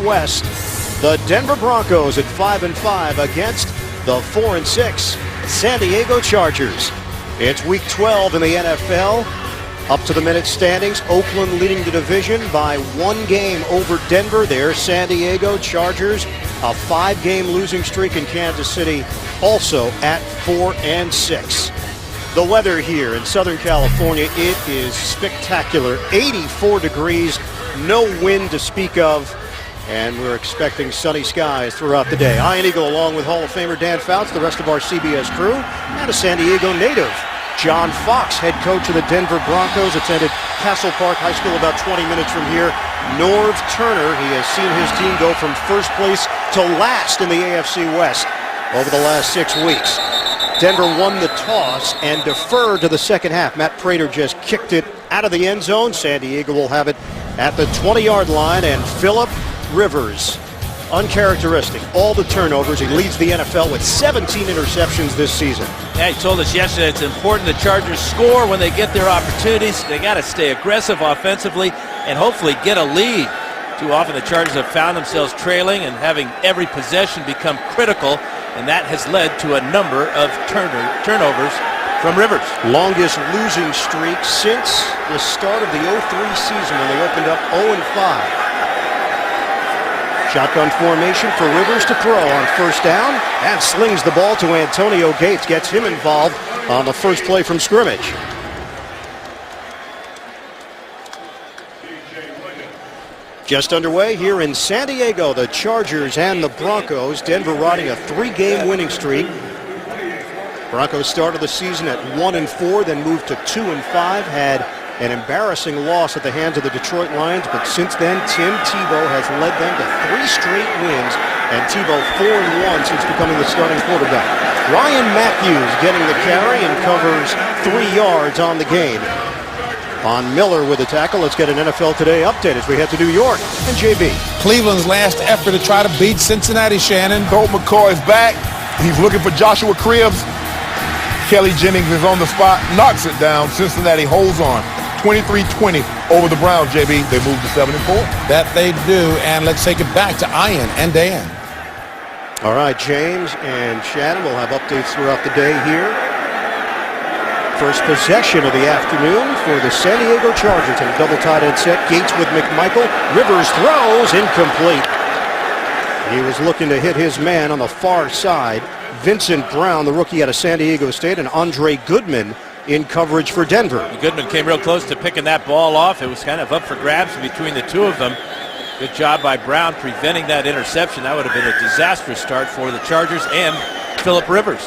West. The Denver Broncos at 5-5 against the 4-6 San Diego Chargers. It's week 12 in the NFL. Up to the minute standings, Oakland leading the division by 1 game over Denver. There's San Diego Chargers, a 5-game losing streak in Kansas City, also at 4-6. The weather here in Southern California, it is spectacular. 84 degrees, no wind to speak of, and we're expecting sunny skies throughout the day. Ian Eagle along with Hall of Famer Dan Fouts, the rest of our CBS crew, and a San Diego native. John Fox, head coach of the Denver Broncos, attended Castle Park High School about 20 minutes from here. Norv Turner, he has seen his team go from first place to last in the AFC West over the last 6 weeks. Denver won the toss and deferred to the second half. Matt Prater just kicked it out of the end zone. San Diego will have it at the 20-yard line, and Philip Rivers, uncharacteristic, all the turnovers. He leads the NFL with 17 interceptions this season. Yeah, he told us yesterday it's important the Chargers score when they get their opportunities. They got to stay aggressive offensively and hopefully get a lead. Too often the Chargers have found themselves trailing and having every possession become critical, and that has led to a number of turnovers from Rivers. Longest losing streak since the start of the 03 season when they opened up 0-5. Shotgun formation for Rivers to throw on first down, and slings the ball to Antonio Gates, gets him involved on the first play from scrimmage. Just underway here in San Diego, the Chargers and the Broncos. Denver riding a 3-game winning streak. Broncos started the season at 1-4, then moved to 2-5, had an embarrassing loss at the hands of the Detroit Lions, but since then, Tim Tebow has led them to 3 straight wins, and Tebow 4-1 since becoming the starting quarterback. Ryan Matthews getting the carry and covers 3 yards on the gain. On Miller with the tackle. Let's get an NFL Today update as we head to New York. And JB. Cleveland's last effort to try to beat Cincinnati, Shannon. Colt McCoy is back. He's looking for Joshua Cribbs. Kelly Jennings is on the spot, knocks it down. Cincinnati holds on. 23-20 over the Browns, JB. They move to 7-4. That they do, and let's take it back to Ian and Dan. All right, James and Shannon will have updates throughout the day here. First possession of the afternoon for the San Diego Chargers in a double tight end set. Gates with McMichael. Rivers throws, incomplete. He was looking to hit his man on the far side. Vincent Brown, the rookie out of San Diego State, and Andre Goodman in coverage for Denver. Goodman came real close to picking that ball off. It was kind of up for grabs between the two of them. Good job by Brown preventing that interception. That would have been a disastrous start for the Chargers and Philip Rivers.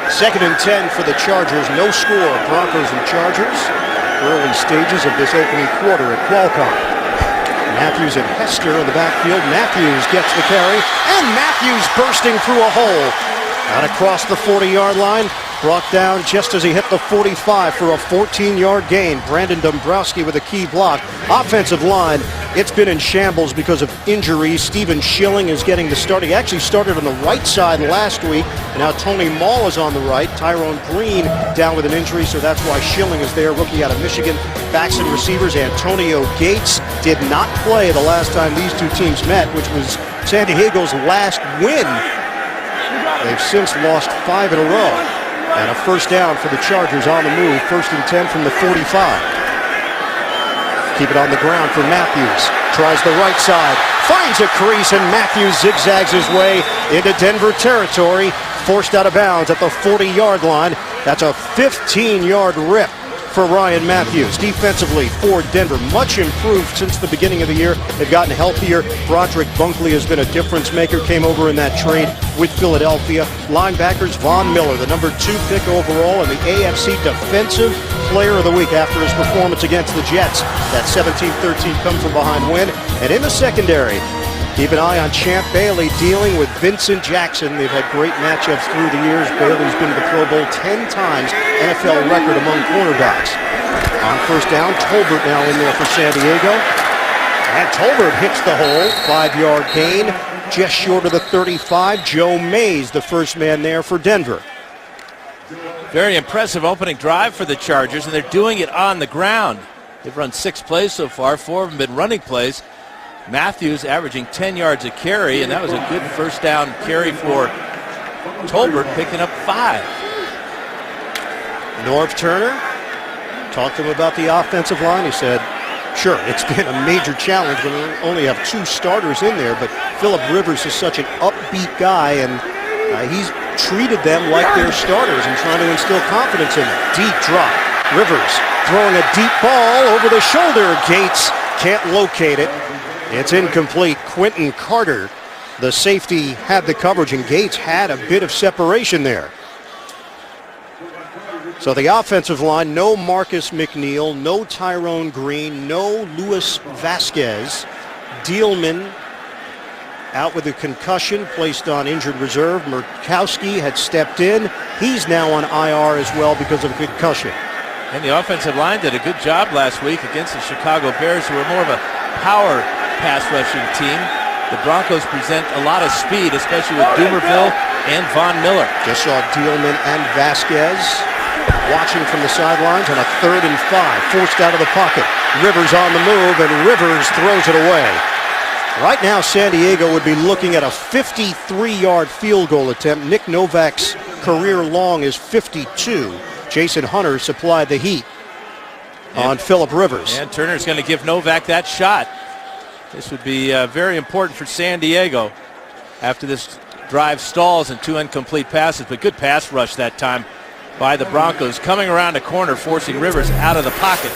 Second and 10 for the Chargers. No score. Broncos and Chargers. Early stages of this opening quarter at Qualcomm. Matthews and Hester in the backfield. Matthews gets the carry, and Matthews bursting through a hole. Out across the 40-yard line. Brought down just as he hit the 45 for a 14-yard gain. Brandon Dombrowski with a key block. Offensive line, it's been in shambles because of injuries. Stephen Schilling is getting the start. He actually started on the right side last week, and now Tony Mall is on the right. Tyrone Green down with an injury, so that's why Schilling is there, rookie out of Michigan. Backs and receivers, Antonio Gates did not play the last time these two teams met, which was San Diego's last win. They've since lost 5 in a row. And a first down for the Chargers on the move. 1st and 10 from the 45. Keep it on the ground for Matthews. Tries the right side. Finds a crease, and Matthews zigzags his way into Denver territory. Forced out of bounds at the 40-yard line. That's a 15-yard rip for Ryan Matthews. Defensively for Denver, much improved since the beginning of the year. They've gotten healthier. Broderick Bunkley has been a difference maker, came over in that trade with Philadelphia. Linebackers, Von Miller, the number 2 pick overall and the AFC Defensive Player of the Week after his performance against the Jets. That 17-13 come from behind win. And in the secondary, keep an eye on Champ Bailey dealing with Vincent Jackson. They've had great matchups through the years. Bailey's been to the Pro Bowl 10 times, NFL record among cornerbacks. On first down, Tolbert now in there for San Diego. And Tolbert hits the hole. 5-yard gain, just short of the 35. Joe Mays, the first man there for Denver. Very impressive opening drive for the Chargers, and they're doing it on the ground. They've run 6 plays so far. 4 of them been running plays. Matthews averaging 10 yards a carry, and that was a good first down carry for Tolbert, picking up 5. Norv Turner talked to him about the offensive line. He said, sure, it's been a major challenge when we only have 2 starters in there, but Phillip Rivers is such an upbeat guy, and he's treated them like their starters and trying to instill confidence in them. Deep drop. Rivers throwing a deep ball over the shoulder. Gates can't locate it. It's incomplete. Quentin Carter, the safety, had the coverage, and Gates had a bit of separation there. So the offensive line, no Marcus McNeil, no Tyrone Green, no Luis Vasquez. Dielman out with a concussion, placed on injured reserve. Murkowski had stepped in. He's now on IR as well because of a concussion. And the offensive line did a good job last week against the Chicago Bears, who are more of a power pass rushing team. The Broncos present a lot of speed, especially with Dumerville and Von Miller. Just saw Dielman and Vasquez watching from the sidelines on a 3rd and 5, forced out of the pocket. Rivers on the move, and Rivers throws it away. Right now, San Diego would be looking at a 53-yard field goal attempt. Nick Novak's career long is 52. Jason Hunter supplied the heat on Phillip Rivers. And Turner's going to give Novak that shot. This would be very important for San Diego after this drive stalls and 2 incomplete passes, but good pass rush that time by the Broncos, coming around the corner, forcing Rivers out of the pocket.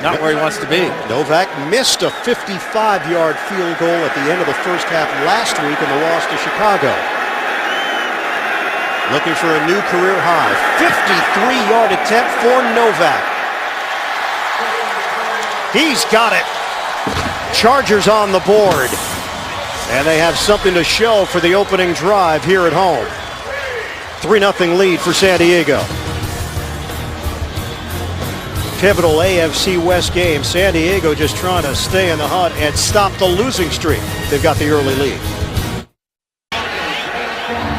Not where he wants to be. Novak missed a 55-yard field goal at the end of the first half last week in the loss to Chicago. Looking for a new career high. 53-yard attempt for Novak. He's got it. Chargers on the board. And they have something to show for the opening drive here at home. 3-0 lead for San Diego. Pivotal AFC West game. San Diego just trying to stay in the hunt and stop the losing streak. They've got the early lead.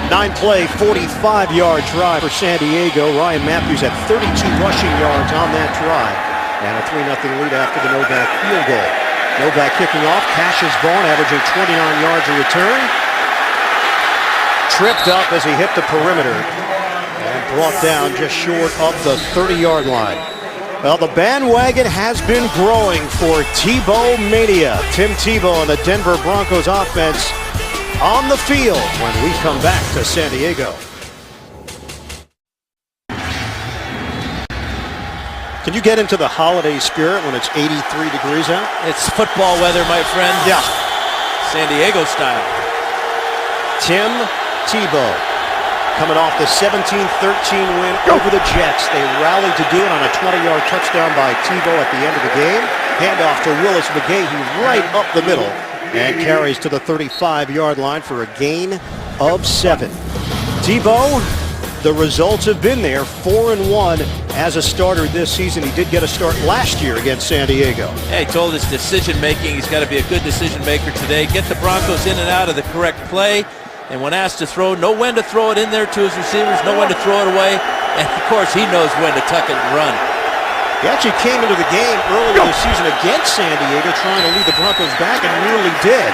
9-play, 45-yard drive for San Diego. Ryan Matthews had 32 rushing yards on that drive. And a 3-0 lead after the Novak field goal. Novak kicking off. Cassius Vaughn averaging 29 yards a return. Tripped up as he hit the perimeter. And brought down just short of the 30-yard line. Well, the bandwagon has been growing for Tebow Mania. Tim Tebow and the Denver Broncos offense on the field when we come back to San Diego. Can you get into the holiday spirit when it's 83 degrees out? It's football weather, my friend. Yeah. San Diego style. Tim Tebow coming off the 17-13 win over the Jets. They rallied to do it on a 20-yard touchdown by Tebow at the end of the game. Handoff to Willis McGahee right up the middle and carries to the 35-yard line for a gain of 7. Tebow, the results have been there. 4-1 as a starter this season. He did get a start last year against San Diego. Yeah, he told us decision-making. He's got to be a good decision-maker today. Get the Broncos in and out of the correct play. And when asked to throw, know when to throw it in there to his receivers, know when to throw it away. And, of course, he knows when to tuck it and run. He actually came into the game earlier this season against San Diego trying to lead the Broncos back and nearly did.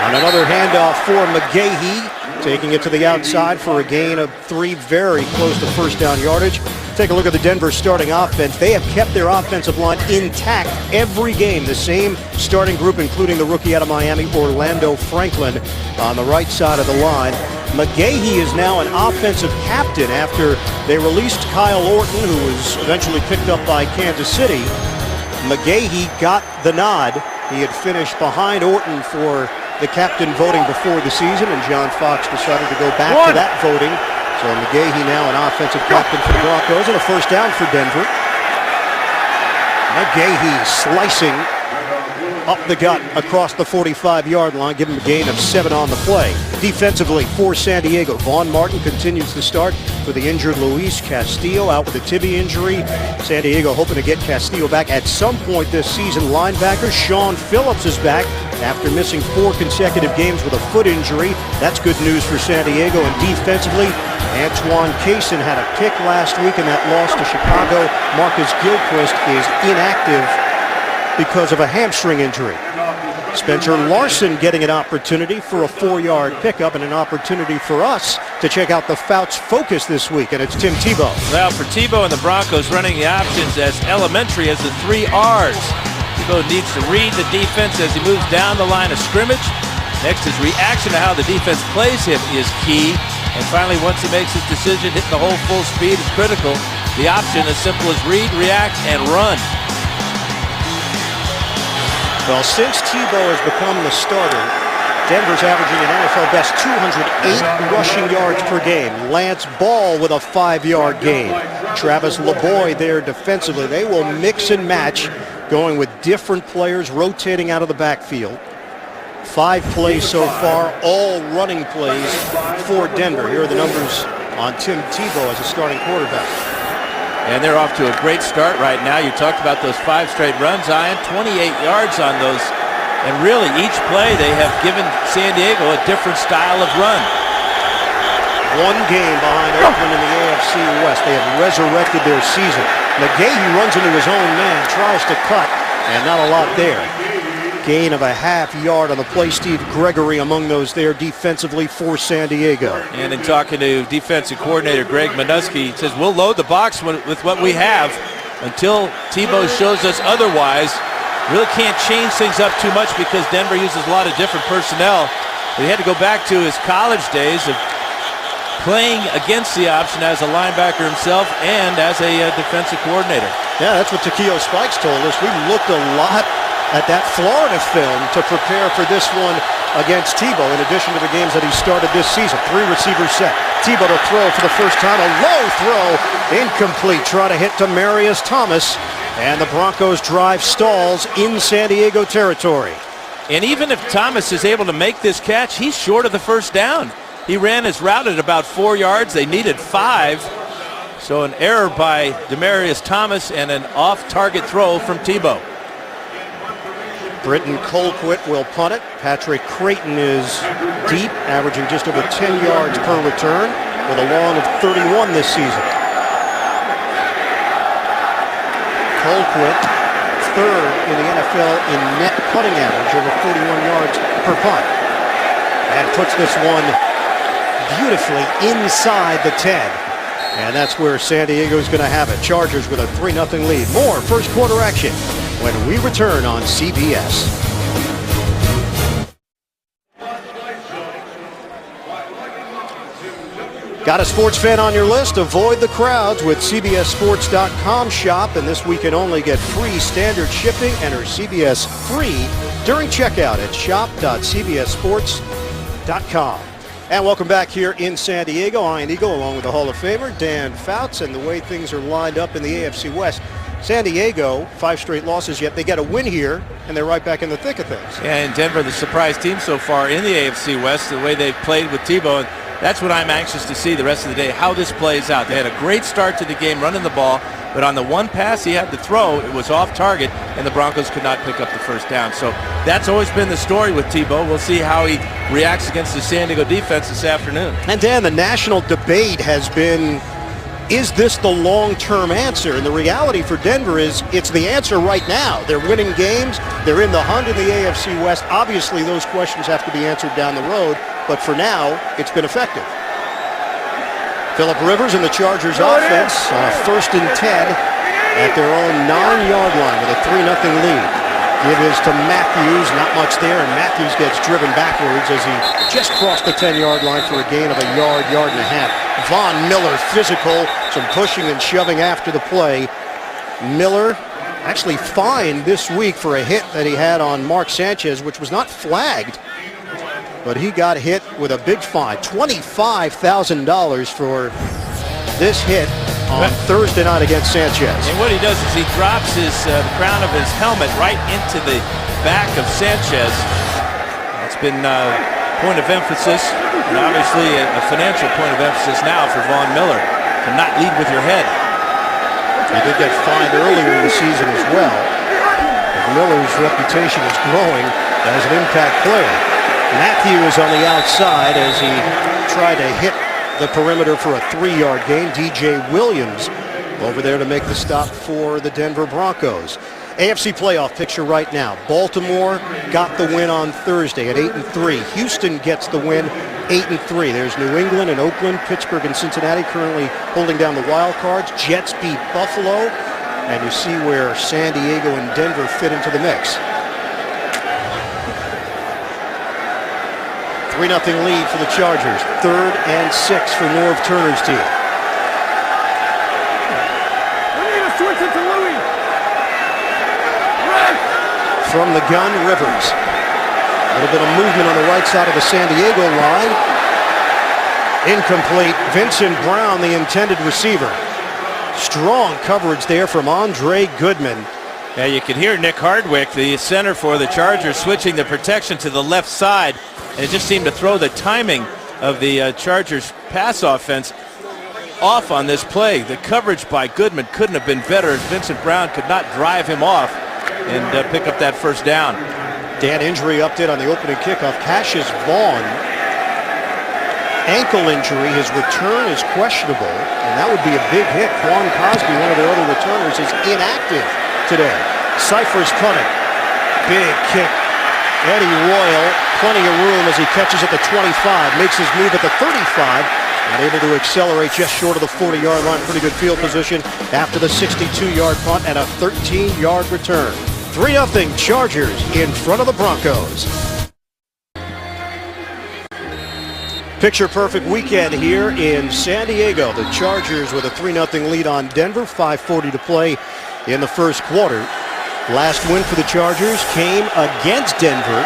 On another handoff for McGahee, taking it to the outside for a gain of 3, very close to first down yardage. Take a look at the Denver starting offense. They have kept their offensive line intact every game. The same starting group, including the rookie out of Miami, Orlando Franklin, on the right side of the line. McGahee is now an offensive captain after they released Kyle Orton, who was eventually picked up by Kansas City. McGahee got the nod. He had finished behind Orton for the captain voting before the season, and John Fox decided to go back to that voting. So McGahee now an offensive captain for the Broncos, and a first down for Denver. McGahee slicing up the gut across the 45-yard line, giving him a gain of 7 on the play. Defensively for San Diego, Vaughn Martin continues to start for the injured Luis Castillo, out with a tibia injury. San Diego hoping to get Castillo back at some point this season. Linebacker Sean Phillips is back after missing 4 consecutive games with a foot injury. That's good news for San Diego. And defensively, Antoine Cason had a pick last week in that loss to Chicago. Marcus Gilchrist is inactive because of a hamstring injury. Spencer Larson getting an opportunity for a 4-yard pickup and an opportunity for us to check out the Fouts Focus this week, and it's Tim Tebow. Well, for Tebow and the Broncos, running the options as elementary as the 3 R's. Tebow needs to read the defense as he moves down the line of scrimmage. Next, his reaction to how the defense plays him is key. And finally, once he makes his decision, hitting the hole full speed is critical. The option as simple as read, react, and run. Well, since Tebow has become the starter, Denver's averaging an NFL best 208 rushing yards per game. Lance Ball with a 5-yard gain. Travis LeBoy there defensively. They will mix and match, going with different players rotating out of the backfield. 5 plays so far, all running plays for Denver. Here are the numbers on Tim Tebow as a starting quarterback. And they're off to a great start right now. You talked about those 5 straight runs, Ian. 28 yards on those. And really, each play they have given San Diego a different style of run. 1 game behind Oakland in the AFC West. They have resurrected their season. McGahee runs into his own man, tries to cut, and not a lot there. Gain of a half-yard on the play. Steve Gregory among those there defensively for San Diego. And in talking to defensive coordinator Greg Minuski, he says, we'll load the box with what we have until Tebow shows us otherwise. Really can't change things up too much because Denver uses a lot of different personnel. But he had to go back to his college days of playing against the option as a linebacker himself and as a defensive coordinator. Yeah, that's what Takeo Spikes told us. We looked a lot at that Florida film to prepare for this one against Tebow, in addition to the games that he started this season. 3 receivers set. Tebow to throw for the first time. A low throw, incomplete. Try to hit Demaryius Thomas, and the Broncos drive stalls in San Diego territory. And even if Thomas is able to make this catch, he's short of the first down. He ran his route at about 4 yards. They needed 5. So an error by Demaryius Thomas and an off-target throw from Tebow. Britton Colquitt will punt it. Patrick Creighton is deep, averaging just over 10 yards per return with a long of 31 this season. Colquitt, 3rd in the NFL in net punting average, over 41 yards per punt. And puts this one beautifully inside the 10. And that's where San Diego's going to have it. Chargers with a 3-0 lead. More first quarter action when we return on CBS. Got a sports fan on your list? Avoid the crowds with CBSSports.com shop. And this weekend only get free standard shipping. Enter CBS free during checkout at shop.cbssports.com. And welcome back here in San Diego. Ian Eagle along with the Hall of Famer Dan Fouts, and the way things are lined up in the AFC West. San Diego, 5 straight losses, yet they get a win here, and they're right back in the thick of things. Yeah, and Denver, the surprise team so far in the AFC West, the way they've played with Tebow. And that's what I'm anxious to see the rest of the day, how this plays out. They had a great start to the game running the ball, but on the one pass he had to throw, it was off target, and the Broncos could not pick up the first down. So that's always been the story with Tebow. We'll see how he reacts against the San Diego defense this afternoon. And Dan, the national debate has been, is this the long-term answer? And the reality for Denver is it's the answer right now. They're winning games. They're in the hunt in the AFC West. Obviously, those questions have to be answered down the road. But for now, it's been effective. Phillip Rivers and the Chargers offense, 1st and 10 at their own 9-yard line with a 3-0 lead. Give is to Matthews, not much there, and Matthews gets driven backwards as he just crossed the 10-yard line for a gain of a yard, yard and a half. Von Miller physical, some pushing and shoving after the play. Miller actually fined this week for a hit that he had on Mark Sanchez, which was not flagged, but he got hit with a big fine, $25,000 for this hit on Thursday night against Sanchez. And what he does is he drops the crown of his helmet right into the back of Sanchez. It's been a point of emphasis, and obviously a financial point of emphasis now for Von Miller to not lead with your head. He did get fined earlier in the season as well. But Miller's reputation is growing as an impact player. Matthews on the outside as he tried to hit the perimeter for a 3-yard gain. DJ Williams over there to make the stop for the Denver Broncos. AFC playoff picture right now. Baltimore got the win on Thursday at 8-3. Houston gets the win 8-3. There's New England and Oakland, Pittsburgh and Cincinnati currently holding down the wild cards. Jets beat Buffalo. And you see where San Diego and Denver fit into the mix. 3-0 lead for the Chargers. 3rd and 6 for Norv Turner's team. From the gun, Rivers. A little bit of movement on the right side of the San Diego line. Incomplete. Vincent Brown, the intended receiver. Strong coverage there from Andre Goodman. Yeah, you can hear Nick Hardwick, the center for the Chargers, switching the protection to the left side. And it just seemed to throw the timing of the Chargers pass offense off on this play. The coverage by Goodman couldn't have been better as Vincent Brown could not drive him off and pick up that first down. Dan, injury update on the opening kickoff. Cassius Vaughn, ankle injury. His return is questionable, and that would be a big hit. Quan Cosby, one of their other returners, is inactive today. Cypher's punting. Big kick. Eddie Royal, plenty of room as he catches at the 25, makes his move at the 35, and able to accelerate just short of the 40-yard line. Pretty good field position after the 62-yard punt and a 13-yard return. 3-0 Chargers in front of the Broncos. Picture-perfect weekend here in San Diego. The Chargers with a 3-0 lead on Denver. 5:40 to play in the first quarter. Last win for the Chargers came against Denver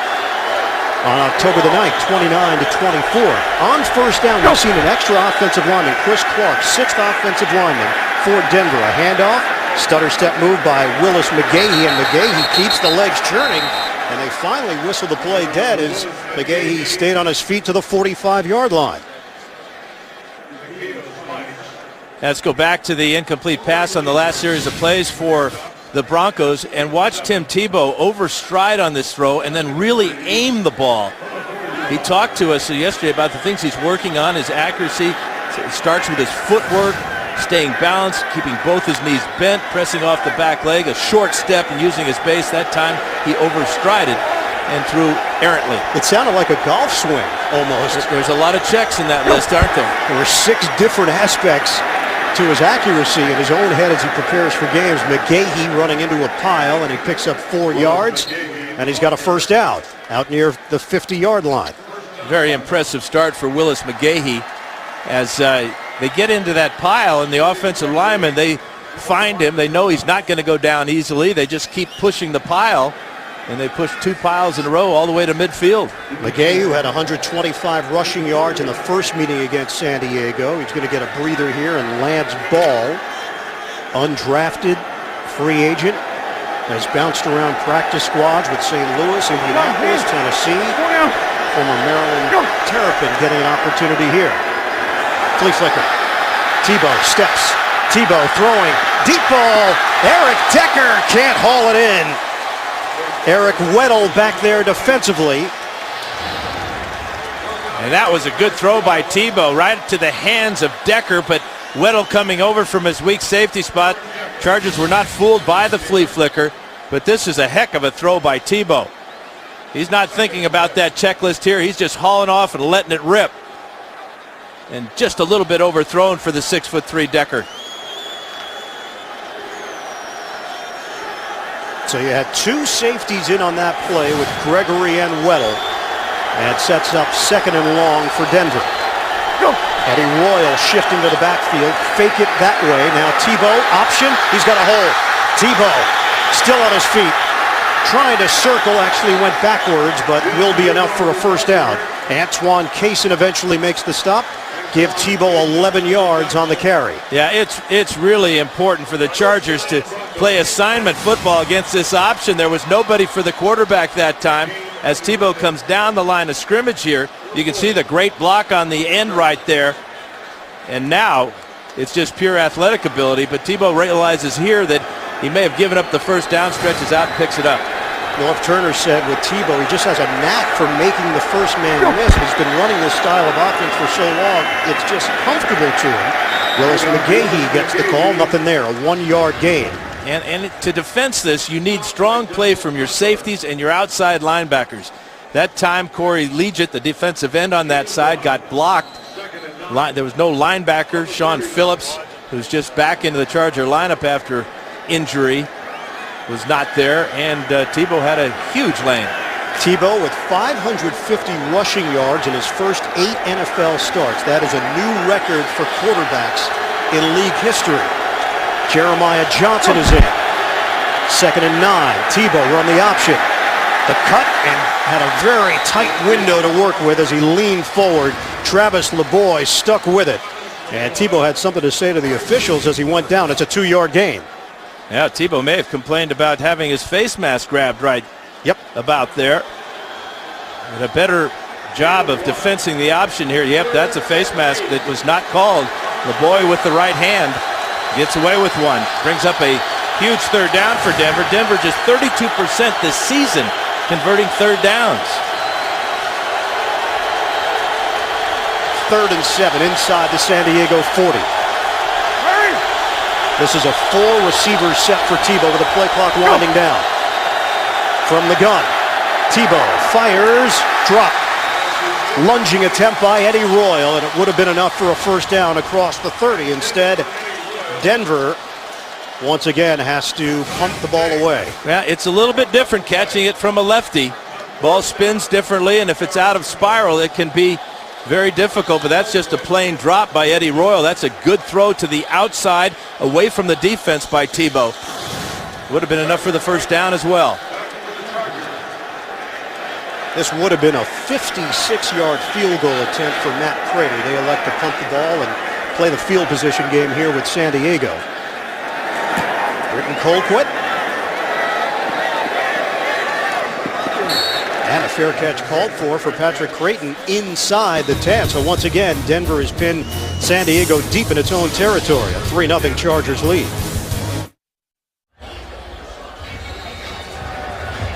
on October the 9th, 29-24. On first down, we've seen an extra offensive lineman, Chris Clark, 6th offensive lineman for Denver. A handoff, stutter step move by Willis McGahee, and McGahee keeps the legs churning, and they finally whistle the play dead as McGahee stayed on his feet to the 45-yard line. Let's go back to the incomplete pass on the last series of plays for the Broncos and watch Tim Tebow overstride on this throw and then really aim the ball. He talked to us yesterday about the things he's working on, his accuracy. It starts with his footwork, staying balanced, keeping both his knees bent, pressing off the back leg, a short step and using his base. That time he overstrided and threw errantly. It sounded like a golf swing almost. There's a lot of checks in that list, aren't there? There were 6 different aspects to his accuracy in his own head as he prepares for games. McGahee running into a pile, and he picks up 4 yards, and he's got a first down out near the 50-yard line. Very impressive start for Willis McGahee as they get into that pile, and the offensive linemen, they find him. They know he's not going to go down easily. They just keep pushing the pile, and they push 2 piles in a row all the way to midfield. McGahee, who had 125 rushing yards in the first meeting against San Diego. He's going to get a breather here, and Lance Ball, undrafted free agent, has bounced around practice squads with St. Louis, Indianapolis, Tennessee. Former Maryland Terrapin getting an opportunity here. Flea flicker. Tebow steps. Tebow throwing. Deep ball. Eric Decker can't haul it in. Eric Weddle back there defensively. And that was a good throw by Tebow right to the hands of Decker, but Weddle coming over from his weak safety spot. Chargers were not fooled by the flea flicker, but this is a heck of a throw by Tebow. He's not thinking about that checklist here. He's just hauling off and letting it rip. And just a little bit overthrown for the 6'3" Decker. So you had 2 safeties in on that play with Gregory and Weddle. And it sets up 2nd and long for Denver. Eddie Royal shifting to the backfield. Fake it that way. Now Tebow, option. He's got a hole. Tebow still on his feet. Trying to circle, actually went backwards, but will be enough for a first down. Antoine Cason eventually makes the stop. Give Tebow 11 yards on the carry. Yeah, it's really important for the Chargers to play assignment football against this option. There was nobody for the quarterback that time. As Tebow comes down the line of scrimmage here, you can see the great block on the end right there. And now it's just pure athletic ability, but Tebow realizes here that he may have given up the first down, stretches out and picks it up. North Turner said with Tebow, he just has a knack for making the first man miss. He's been running this style of offense for so long, it's just comfortable to him. Willis McGahee gets the call, nothing there, a 1-yard gain. And to defense this, you need strong play from your safeties and your outside linebackers. That time, Corey Leggett, the defensive end on that side, got blocked. There was no linebacker. Sean Phillips, who's just back into the Charger lineup after injury, was not there, and Tebow had a huge lane. Tebow with 550 rushing yards in his first 8 NFL starts. That is a new record for quarterbacks in league history. Jeremiah Johnson is in. 2nd and 9. Tebow run the option. The cut, and had a very tight window to work with as he leaned forward. Travis LeBoy stuck with it. And Tebow had something to say to the officials as he went down. It's a 2-yard gain. Yeah, Tebow may have complained about having his face mask grabbed right about there. But a better job of defensing the option here. Yep, that's a face mask that was not called. LeBoy with the right hand gets away with one. Brings up a huge 3rd down for Denver. Denver just 32% this season converting 3rd downs. 3rd and 7 inside the San Diego 40. This is a 4-receiver set for Tebow with the play clock winding down. From the gun, Tebow fires, drop. Lunging attempt by Eddie Royal, and it would have been enough for a 1st down across the 30. Instead, Denver once again has to punt the ball away. Yeah, it's a little bit different catching it from a lefty. Ball spins differently, and if it's out of spiral, it can be very difficult, but that's just a plain drop by Eddie Royal. That's a good throw to the outside, away from the defense by Tebow. Would have been enough for the 1st down as well. This would have been a 56-yard field goal attempt for Matt Prater. They elect to punt the ball and play the field position game here with San Diego. Britton Colquitt. And a fair catch called for Patrick Creighton inside the 10. So once again, Denver has pinned San Diego deep in its own territory. A 3-0 Chargers lead.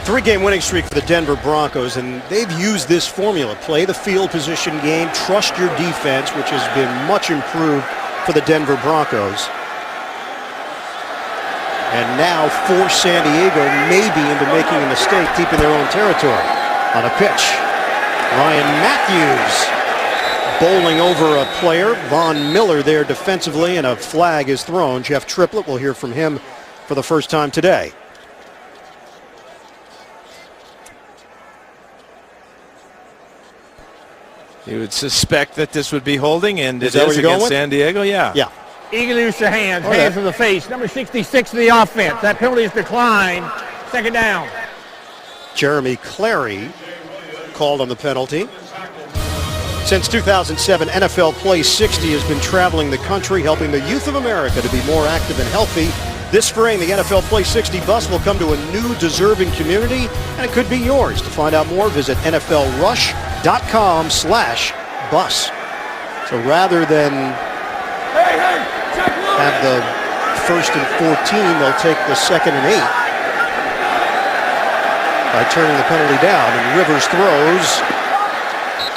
3-game winning streak for the Denver Broncos, and they've used this formula. Play the field position game, trust your defense, which has been much improved for the Denver Broncos. And now force San Diego maybe into making a mistake, deep in their own territory. On a pitch, Ryan Matthews bowling over a player. Von Miller there defensively, and a flag is thrown. Jeff Triplett, we'll hear from him for the first time today. You would suspect that this would be holding, and it is is against San Diego, yeah. Yeah. Eagle use the hands to the face. Number 66 of the offense. That penalty is declined. 2nd down. Jeremy Clary called on the penalty. Since 2007, NFL Play 60 has been traveling the country, helping the youth of America to be more active and healthy. This spring, the NFL Play 60 bus will come to a new deserving community, and it could be yours. To find out more, visit nflrush.com/bus. So rather than have the 1st and 14, they'll take the 2nd and 8 by turning the penalty down, and Rivers throws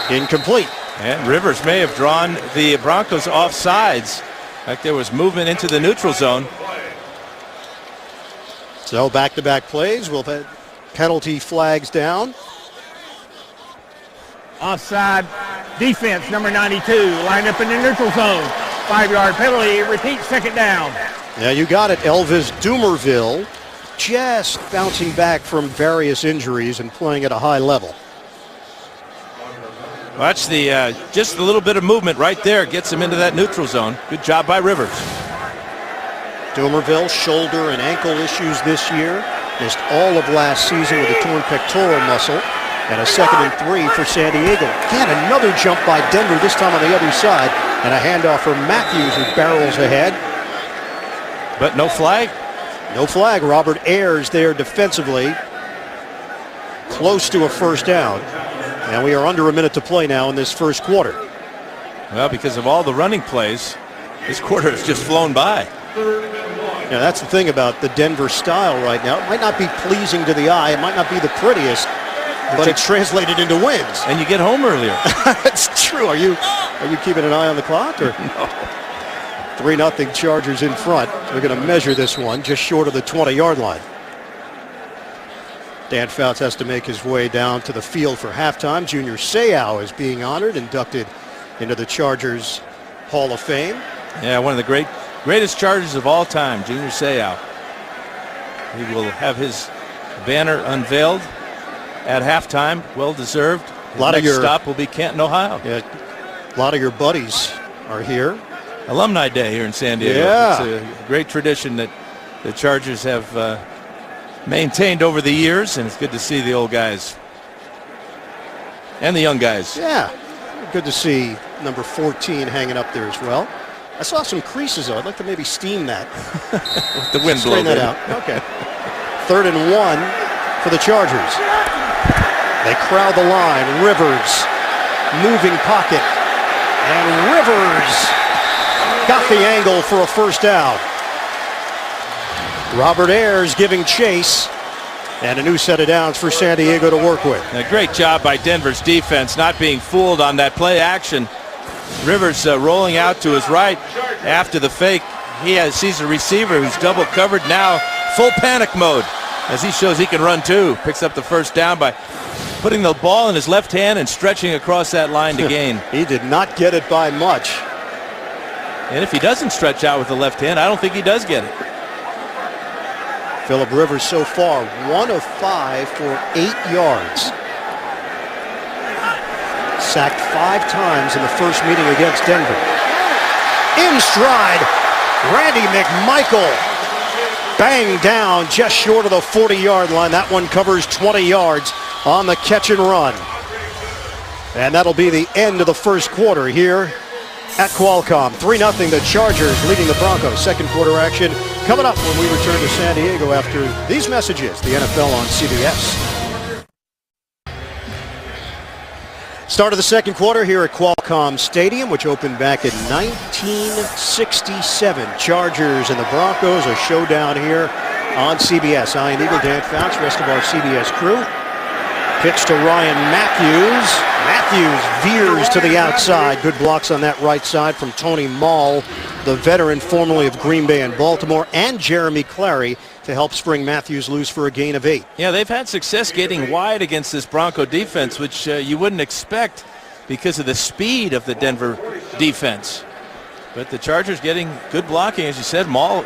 incomplete. And Rivers may have drawn the Broncos off sides. Like there was movement into the neutral zone. So back-to-back plays. We'll have penalty flags down. Offside defense, number 92, lined up in the neutral zone. 5-yard penalty, repeat 2nd down. Yeah, you got it. Elvis Dumerville just bouncing back from various injuries and playing at a high level. Watch the just a little bit of movement right there gets him into that neutral zone. Good job by Rivers. Dumerville, shoulder and ankle issues this year. Missed all of last season with a torn pectoral muscle. And a 2nd and 3 for San Diego. Again, another jump by Denver, this time on the other side. And a handoff for Matthews, who barrels ahead. But no flag? No flag. Robert Ayers there defensively. Close to a 1st down. And we are under a minute to play now in this 1st quarter. Well, because of all the running plays, this quarter has just flown by. Yeah, that's the thing about the Denver style right now. It might not be pleasing to the eye. It might not be the prettiest, but it's translated into wins. And you get home earlier. That's true. Are you keeping an eye on the clock? Or? No. 3-0 Chargers in front. They're going to measure this one just short of the 20-yard line. Dan Fouts has to make his way down to the field for halftime. Junior Seau is being honored, inducted into the Chargers Hall of Fame. Yeah, one of the greatest Chargers of all time, Junior Seau. He will have his banner unveiled at halftime. Well deserved. His next stop will be Canton, Ohio. Yeah, a lot of your buddies are here. Alumni Day here in San Diego. Yeah. It's a great tradition that the Chargers have maintained over the years, and it's good to see the old guys and the young guys. Yeah, good to see number 14 hanging up there as well. I saw some creases, though. I'd like to maybe steam that. The wind blow that out. Okay. 3rd and 1 for the Chargers. They crowd the line. Rivers, moving pocket. And Rivers got the angle for a first down. Robert Ayers giving chase. And a new set of downs for San Diego to work with. A great job by Denver's defense not being fooled on that play action. Rivers rolling out to his right after the fake. He sees a receiver who's double covered now. Full panic mode as he shows he can run too. Picks up the first down by putting the ball in his left hand and stretching across that line to gain. He did not get it by much. And if he doesn't stretch out with the left hand, I don't think he does get it. Phillip Rivers so far 1 of 5 for 8 yards. Sacked 5 times in the first meeting against Denver. In stride, Randy McMichael. Bang down just short of the 40-yard line. That one covers 20 yards on the catch and run. And that'll be the end of the first quarter here at Qualcomm. 3-0 the Chargers leading the Broncos. Second quarter action coming up when we return to San Diego after these messages. The NFL on CBS. Start of the second quarter here at Qualcomm Stadium, which opened back in 1967. Chargers and the Broncos, a showdown here on CBS. Ian Eagle, Dan Fouts, rest of our CBS crew. Pitch to Ryan Matthews. Matthews veers to the outside. Good blocks on that right side from Tony Mall, the veteran formerly of Green Bay and Baltimore, and Jeremy Clary to help spring Matthews loose for a gain of 8. Yeah, they've had success getting wide against this Bronco defense, which you wouldn't expect because of the speed of the Denver defense. But the Chargers getting good blocking, as you said. Mall,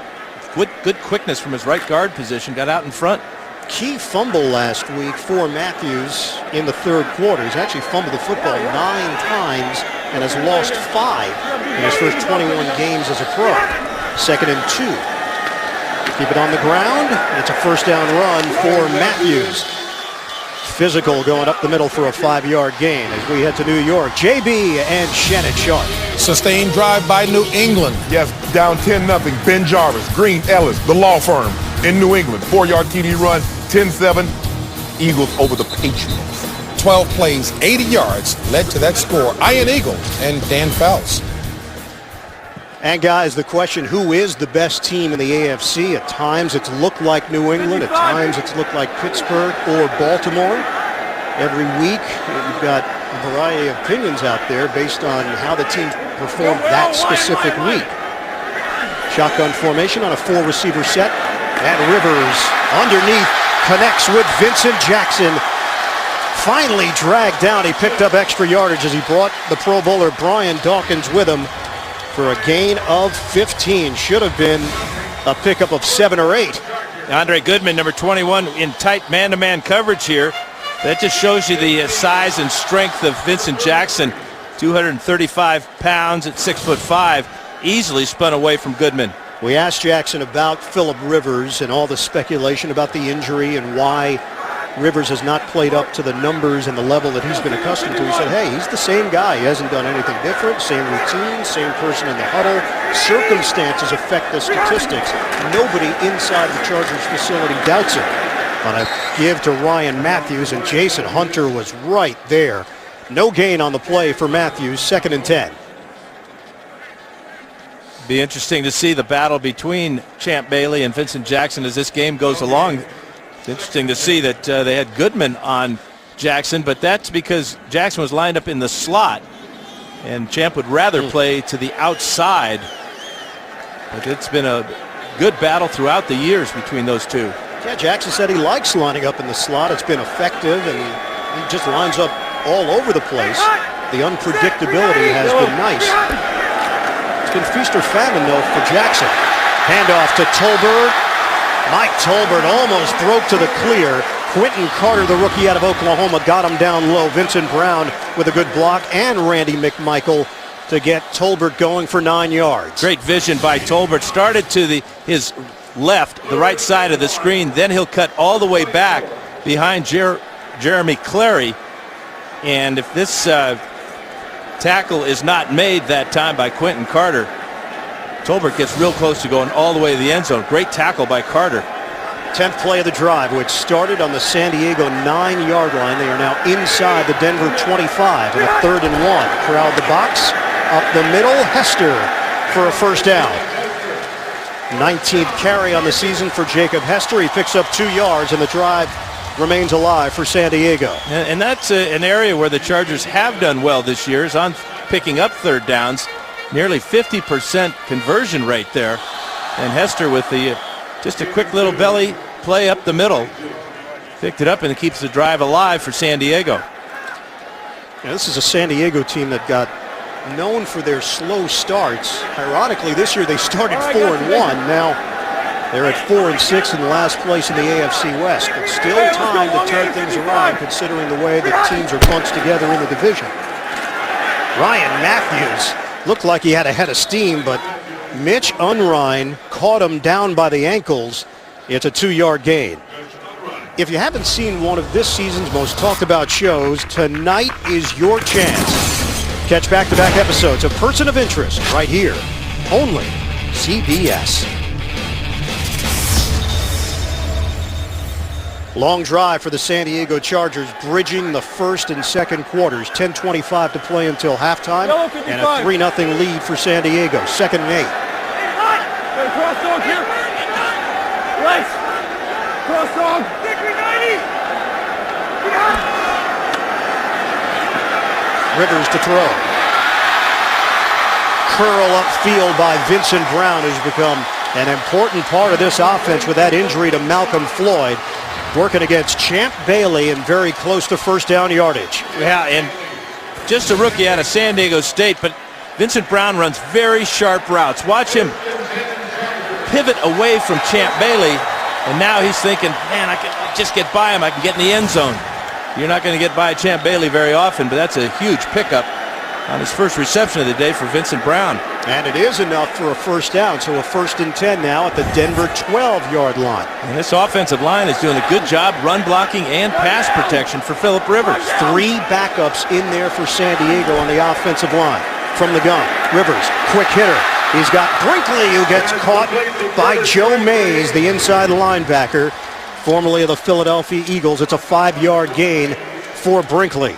good quickness from his right guard position, got out in front. Key fumble last week for Matthews in the third quarter. He's actually fumbled the football 9 times and has lost 5 in his first 21 games as a pro. 2nd and 2. Keep it on the ground. It's a first down run for Matthews. Physical going up the middle for a 5-yard gain as we head to New York. JB and Shannon Sharp. Sustained drive by New England. Yes, down 10-0. Ben Jarvis, Green Ellis, the law firm in New England. 4-yard TD run, 10-7. Eagles over the Patriots. 12 plays, 80 yards led to that score. Ian Eagle and Dan Fouts. And guys, the question, who is the best team in the AFC? At times it's looked like New England. At times it's looked like Pittsburgh or Baltimore. Every week you've got a variety of opinions out there based on how the team performed that specific week. Shotgun formation on a 4-receiver set. And Rivers underneath connects with Vincent Jackson. Finally dragged down. He picked up extra yardage as he brought the Pro Bowler Brian Dawkins with him for a gain of 15. Should have been a pickup of 7 or 8. Andre Goodman, number 21, in tight man-to-man coverage here. That just shows you the size and strength of Vincent Jackson. 235 pounds at 6'5", easily spun away from Goodman. We asked Jackson about Phillip Rivers and all the speculation about the injury and why Rivers has not played up to the numbers and the level that he's been accustomed to. He said, hey, he's the same guy. He hasn't done anything different. Same routine, same person in the huddle. Circumstances affect the statistics. Nobody inside the Chargers facility doubts it. On a give to Ryan Matthews, and Jason Hunter was right there. No gain on the play for Matthews, 2nd and 10. Be interesting to see the battle between Champ Bailey and Vincent Jackson as this game goes along. It's interesting to see that they had Goodman on Jackson, but that's because Jackson was lined up in the slot, and Champ would rather play to the outside. But it's been a good battle throughout the years between those two. Yeah, Jackson said he likes lining up in the slot. It's been effective, and he just lines up all over the place. The unpredictability has been nice. It's been feast or famine, though, for Jackson. Handoff to Tolbert. Mike Tolbert almost broke to the clear. Quentin Carter, the rookie out of Oklahoma, got him down low. Vincent Brown with a good block, and Randy McMichael to get Tolbert going for 9 yards. Great vision by Tolbert. Started to his left, the right side of the screen. Then he'll cut all the way back behind Jeremy Clary. And if this tackle is not made that time by Quentin Carter, Tolbert gets real close to going all the way to the end zone. Great tackle by Carter. 10th play of the drive, which started on the San Diego 9-yard line. They are now inside the Denver 25 in a 3rd and 1. Crowd the box. Up the middle, Hester for a first down. 19th carry on the season for Jacob Hester. He picks up 2 yards, and the drive remains alive for San Diego. And that's an area where the Chargers have done well this year, is on picking up 3rd downs. Nearly 50% conversion rate there. And Hester with just a quick little belly play up the middle. Picked it up, and it keeps the drive alive for San Diego. Now, this is a San Diego team that got known for their slow starts. Ironically, this year they started 4-1. Now they're at 4-6 in last place in the AFC West. But still time to turn things around, considering the way that teams are bunched together in the division. Ryan Matthews looked like he had a head of steam, but Mitch Unrein caught him down by the ankles. It's a 2-yard gain. If you haven't seen one of this season's most talked about shows, tonight is your chance. Catch back-to-back episodes of Person of Interest right here, only CBS. Long drive for the San Diego Chargers, bridging the first and second quarters. 10:25 to play until halftime, and a 3-0 lead for San Diego. 2nd and 8. Cross dog here. Right. Cross dog. Rivers to throw. Curl upfield by Vincent Brown has become an important part of this offense with that injury to Malcolm Floyd. Working against Champ Bailey and very close to first down yardage. Yeah, and just a rookie out of San Diego State, but Vincent Brown runs very sharp routes. Watch him pivot away from Champ Bailey, and now he's thinking, man, I can just get by him. I can get in the end zone. You're not going to get by Champ Bailey very often, but that's a huge pickup on his first reception of the day for Vincent Brown. And it is enough for a first down, so a 1st and 10 now at the Denver 12-yard line. And this offensive line is doing a good job run blocking and pass protection for Phillip Rivers. 3 backups in there for San Diego on the offensive line. From the gun, Rivers, quick hitter. He's got Brinkley, who gets caught by Joe Mays, the inside linebacker, formerly of the Philadelphia Eagles. It's a 5-yard gain for Brinkley.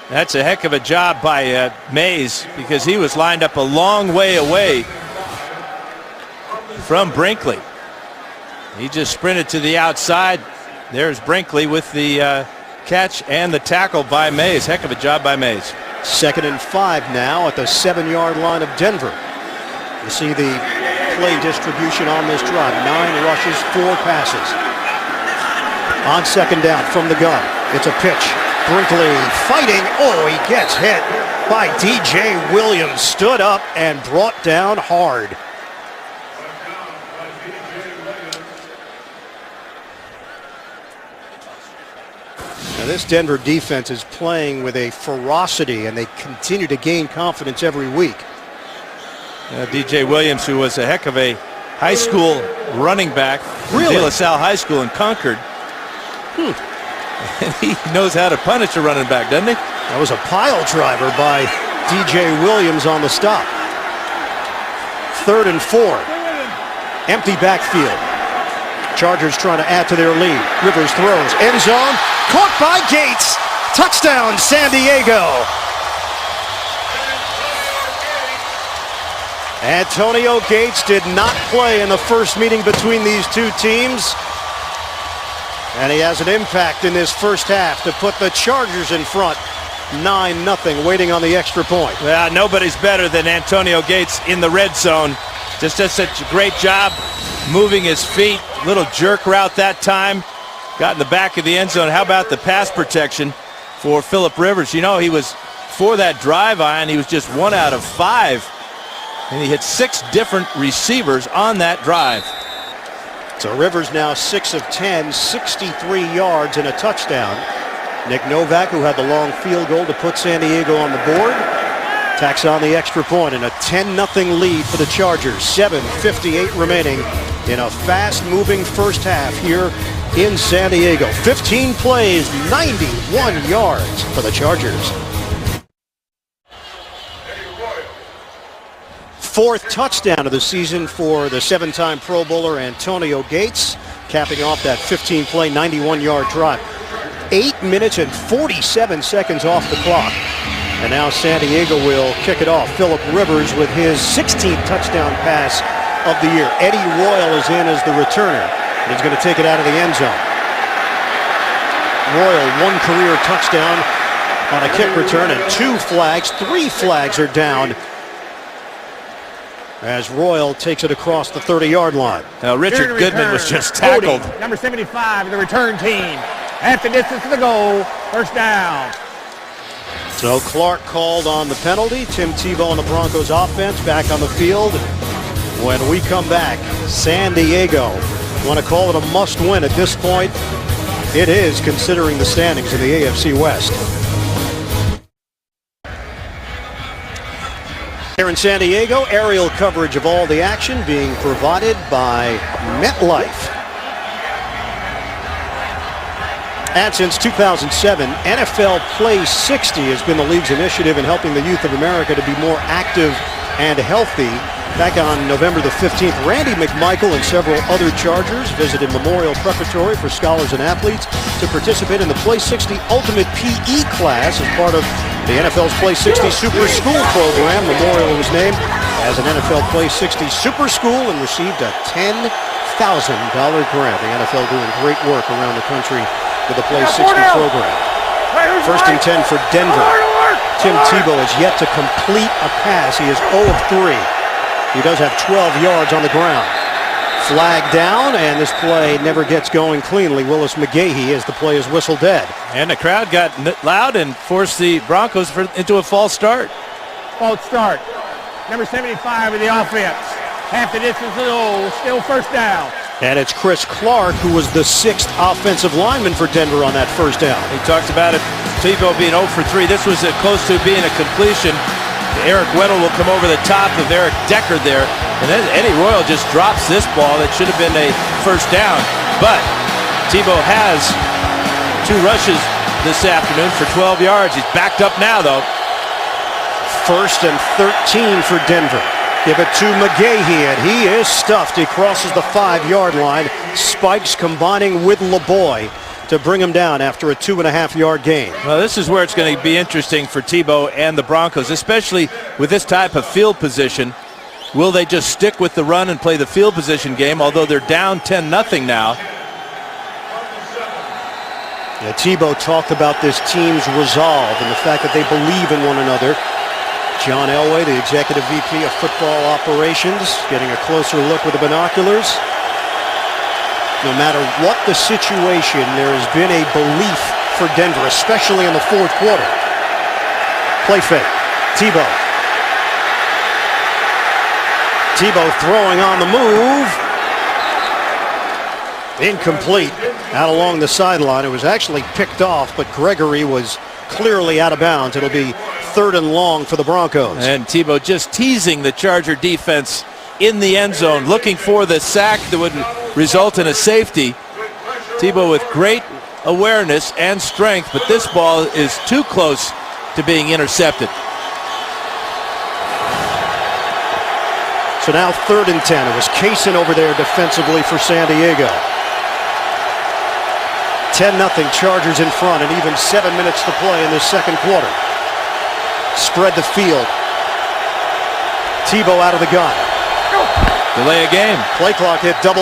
That's a heck of a job by Mays, because he was lined up a long way away from Brinkley. He just sprinted to the outside. There's Brinkley with the catch and the tackle by Mays. Heck of a job by Mays. 2nd and 5 now at the 7-yard line of Denver. You see the play distribution on this drive. 9 rushes, 4 passes. On 2nd down from the gun, it's a pitch. Brinkley fighting. Oh, he gets hit by DJ Williams. Stood up and brought down hard. Now this Denver defense is playing with a ferocity, and they continue to gain confidence every week. DJ Williams, who was a heck of a high school running back from Really? De La Salle High School in Concord. And he knows how to punish a running back, doesn't he? That was a pile driver by DJ Williams on the stop. 3rd and 4. Empty backfield. Chargers trying to add to their lead. Rivers throws. End zone. Caught by Gates. Touchdown, San Diego. Antonio Gates did not play in the first meeting between these two teams. And he has an impact in this first half to put the Chargers in front 9-0, waiting on the extra point. Yeah, nobody's better than Antonio Gates in the red zone. Just does such a great job moving his feet. Little jerk route that time. Got in the back of the end zone. How about the pass protection for Phillip Rivers? You know, he was, for that drive iron, he was just 1 out of 5. And he hit 6 different receivers on that drive. So Rivers now 6 of 10, 63 yards and a touchdown. Nick Novak, who had the long field goal to put San Diego on the board, tacks on the extra point and a 10-0 lead for the Chargers. 7:58 remaining in a fast-moving first half here in San Diego. 15 plays, 91 yards for the Chargers. 4th touchdown of the season for the 7-time Pro Bowler Antonio Gates, capping off that 15-play, 91-yard drive. 8 minutes and 47 seconds off the clock. And now San Diego will kick it off. Phillip Rivers with his 16th touchdown pass of the year. Eddie Royal is in as the returner. And he's going to take it out of the end zone. Royal, 1 career touchdown on a kick return and 2 flags. 3 flags are down as Royal takes it across the 30-yard line. Now Richard Goodman was just tackled. Cody, number 75, the return team. Half the distance to the goal, first down. So Clark called on the penalty. Tim Tebow and the Broncos offense back on the field. When we come back, San Diego, want to call it a must-win at this point? It is, considering the standings in the AFC West. Here in San Diego, aerial coverage of all the action being provided by MetLife. And since 2007, NFL Play 60 has been the league's initiative in helping the youth of America to be more active and healthy. Back on November the 15th, Randy McMichael and several other Chargers visited Memorial Preparatory for scholars and athletes to participate in the Play 60 Ultimate PE class as part of the NFL's Play 60 Super School program. Memorial was named as an NFL Play 60 Super School and received a $10,000 grant. The NFL doing great work around the country with the Play 60 program. 1st and 10 for Denver. Tim Tebow has yet to complete a pass. He is 0 of 3. He does have 12 yards on the ground. Flag down, and this play never gets going cleanly. Willis McGahee as the play is whistled dead. And the crowd got loud and forced the Broncos into a false start. False start. Number 75 of the offense. Half the distance to the goal, still first down. And it's Chris Clark, who was the 6th offensive lineman for Denver on that first down. He talked about it, Tebow being 0 for 3. This was close to being a completion. Eric Weddle will come over the top of Eric Decker there. And then Eddie Royal just drops this ball. That should have been a first down. But Tebow has 2 rushes this afternoon for 12 yards. He's backed up now, though. 1st and 13 for Denver. Give it to McGahee, and he is stuffed. He crosses the 5-yard line. Spikes combining with LeBoy to bring him down after a 2.5-yard gain. Well, this is where it's going to be interesting for Tebow and the Broncos, especially with this type of field position. Will they just stick with the run and play the field position game, although they're down 10-0 now? Yeah, Tebow talked about this team's resolve and the fact that they believe in one another. John Elway, the executive VP of football operations, getting a closer look with the binoculars. No matter what the situation, there has been a belief for Denver, especially in the 4th quarter. Play fake. Tebow. Tebow throwing on the move. Incomplete. Out along the sideline. It was actually picked off, but Gregory was clearly out of bounds. It'll be 3rd and long for the Broncos. And Tebow just teasing the Charger defense in the end zone, looking for the sack that would result in a safety. Tebow with great awareness and strength, but this ball is too close to being intercepted. So now 3rd and 10. It was Kaysen over there defensively for San Diego. 10-0 Chargers in front, and even 7 minutes to play in this 2nd quarter. Spread the field. Tebow out of the gun. Delay a game. Play clock hit 0-0.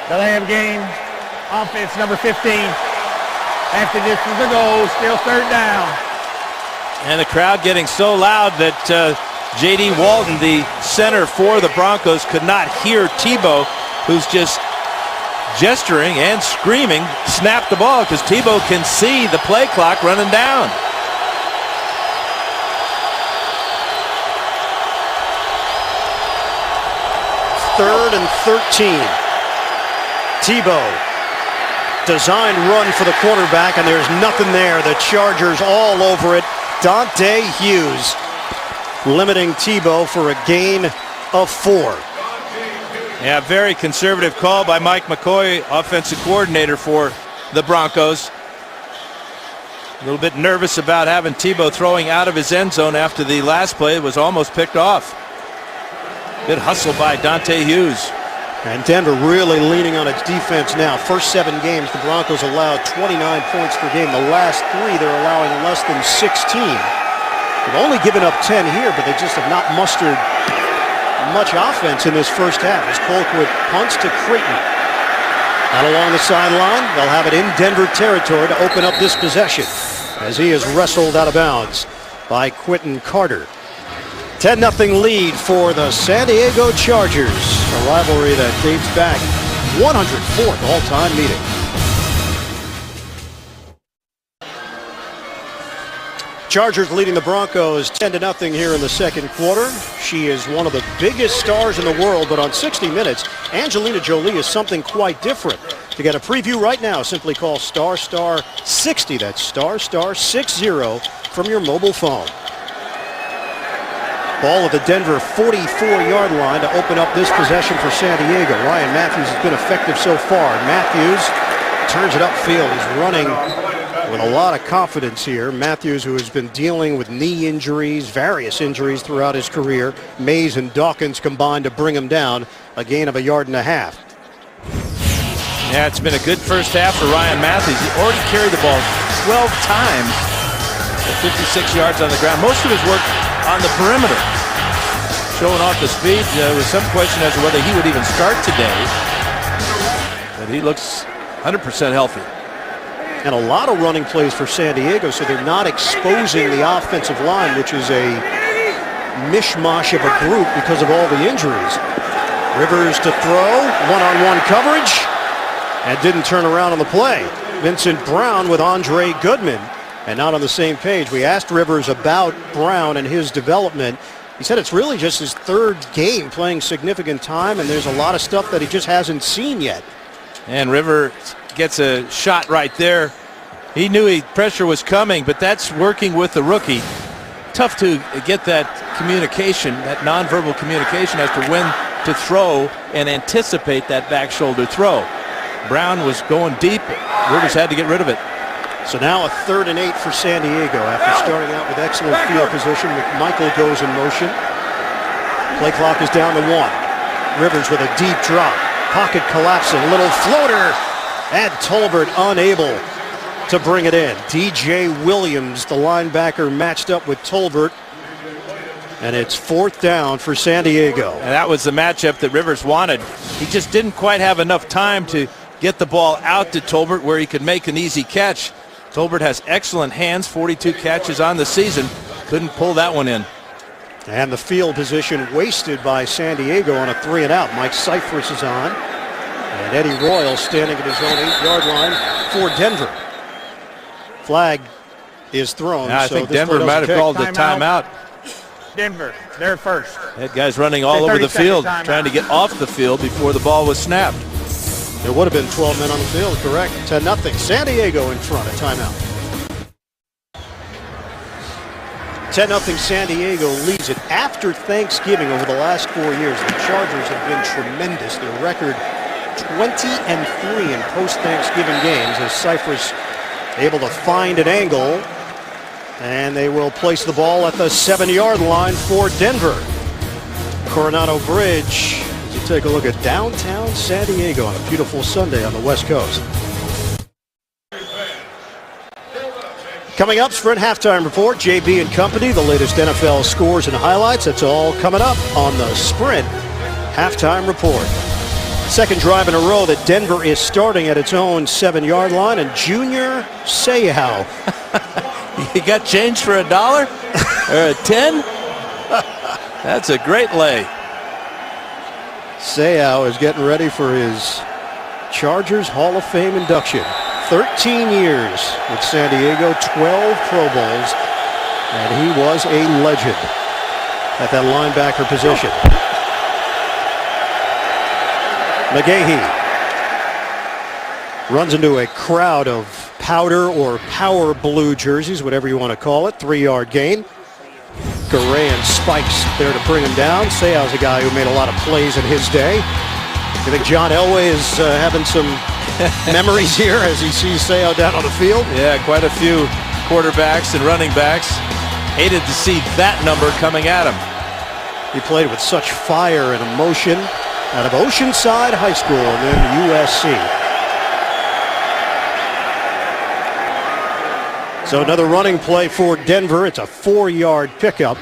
Delay of game. Offense number 15. Half the distance to go. Still third down. And the crowd getting so loud that J.D. Walton, the center for the Broncos, could not hear Tebow, who's just gesturing and screaming, snap the ball, because Tebow can see the play clock running down. Third and 13. Tebow. Design run for the quarterback, and there's nothing there. The Chargers all over it. Dante Hughes limiting Tebow for a gain of 4. Yeah, very conservative call by Mike McCoy, offensive coordinator for the Broncos. A little bit nervous about having Tebow throwing out of his end zone after the last play. It was almost picked off. Good hustle by Dante Hughes. And Denver really leaning on its defense now. First 7 games, the Broncos allowed 29 points per game. The last 3, they're allowing less than 16. They've only given up 10 here, but they just have not mustered much offense in this first half as Colquitt punts to Creighton. Out along the sideline, they'll have it in Denver territory to open up this possession as he is wrestled out of bounds by Quentin Carter. 10-0 lead for the San Diego Chargers, a rivalry that dates back 104th all-time meeting. Chargers leading the Broncos 10-0 here in the second quarter. She is one of the biggest stars in the world, but on 60 Minutes, Angelina Jolie is something quite different. To get a preview right now, simply call *60. That's *60 from your mobile phone. Ball at the Denver 44-yard line to open up this possession for San Diego. Ryan Matthews has been effective so far. Matthews turns it upfield. He's running with a lot of confidence here. Matthews, who has been dealing with knee injuries, various injuries throughout his career. Mays and Dawkins combined to bring him down. A gain of 1.5 yards. Yeah, it's been a good first half for Ryan Matthews. He already carried the ball 12 times at 56 yards on the ground. Most of his work on the perimeter, showing off the speed. There was some question as to whether he would even start today, but he looks 100% healthy. And a lot of running plays for San Diego, so they're not exposing the offensive line, which is a mishmash of a group because of all the injuries. Rivers to throw, one-on-one coverage, and didn't turn around on the play. Vincent Brown with Andre Goodman, and not on the same page. We asked Rivers about Brown and his development. He said it's really just his 3rd game playing significant time, and there's a lot of stuff that he just hasn't seen yet. And Rivers gets a shot right there. He knew pressure was coming, but that's working with the rookie. Tough to get that communication, that nonverbal communication as to when to throw and anticipate that back shoulder throw. Brown was going deep. Rivers had to get rid of it. So now a 3rd and 8 for San Diego after starting out with excellent field position. McMichael goes in motion. Play clock is down to 1. Rivers with a deep drop. Pocket collapsing. Little floater. And Tolbert unable to bring it in. DJ Williams, the linebacker, matched up with Tolbert. And it's 4th down for San Diego. And that was the matchup that Rivers wanted. He just didn't quite have enough time to get the ball out to Tolbert where he could make an easy catch. Tolbert has excellent hands, 42 catches on the season. Couldn't pull that one in. And the field position wasted by San Diego on a 3-and-out. Mike Cyphers is on. And Eddie Royal standing at his own 8-yard line for Denver. Flag is thrown. I think Denver might have called the timeout. Denver, they're first. That guy's running all over the field, trying to get off the field before the ball was snapped. There would have been 12 men on the field, correct. 10-0. San Diego in front, a timeout. 10-0 San Diego leads it after Thanksgiving over the last 4 years. The Chargers have been tremendous. Their record 20-3 in post-Thanksgiving games as Cyphers able to find an angle. And they will place the ball at the 7-yard line for Denver. Coronado Bridge. As you take a look at downtown San Diego on a beautiful Sunday on the West Coast. Coming up, Sprint Halftime Report, JB and Company, the latest NFL scores and highlights. That's all coming up on the Sprint Halftime Report. Second drive in a row that Denver is starting at its own 7-yard line, and Junior Seau. You got change for $1 or a 10? That's a great lay. Seau is getting ready for his Chargers Hall of Fame induction. 13 years with San Diego, 12 Pro Bowls, and he was a legend at that linebacker position. McGahee runs into a crowd of powder or power blue jerseys, whatever you want to call it. 3-yard gain. Garay and Spikes there to bring him down. Seau's a guy who made a lot of plays in his day. You think John Elway is having some memories here as he sees Seau down on the field? Yeah, quite a few quarterbacks and running backs hated to see that number coming at him. He played with such fire and emotion out of Oceanside High School and then USC. So another running play for Denver. It's a 4-yard pickup.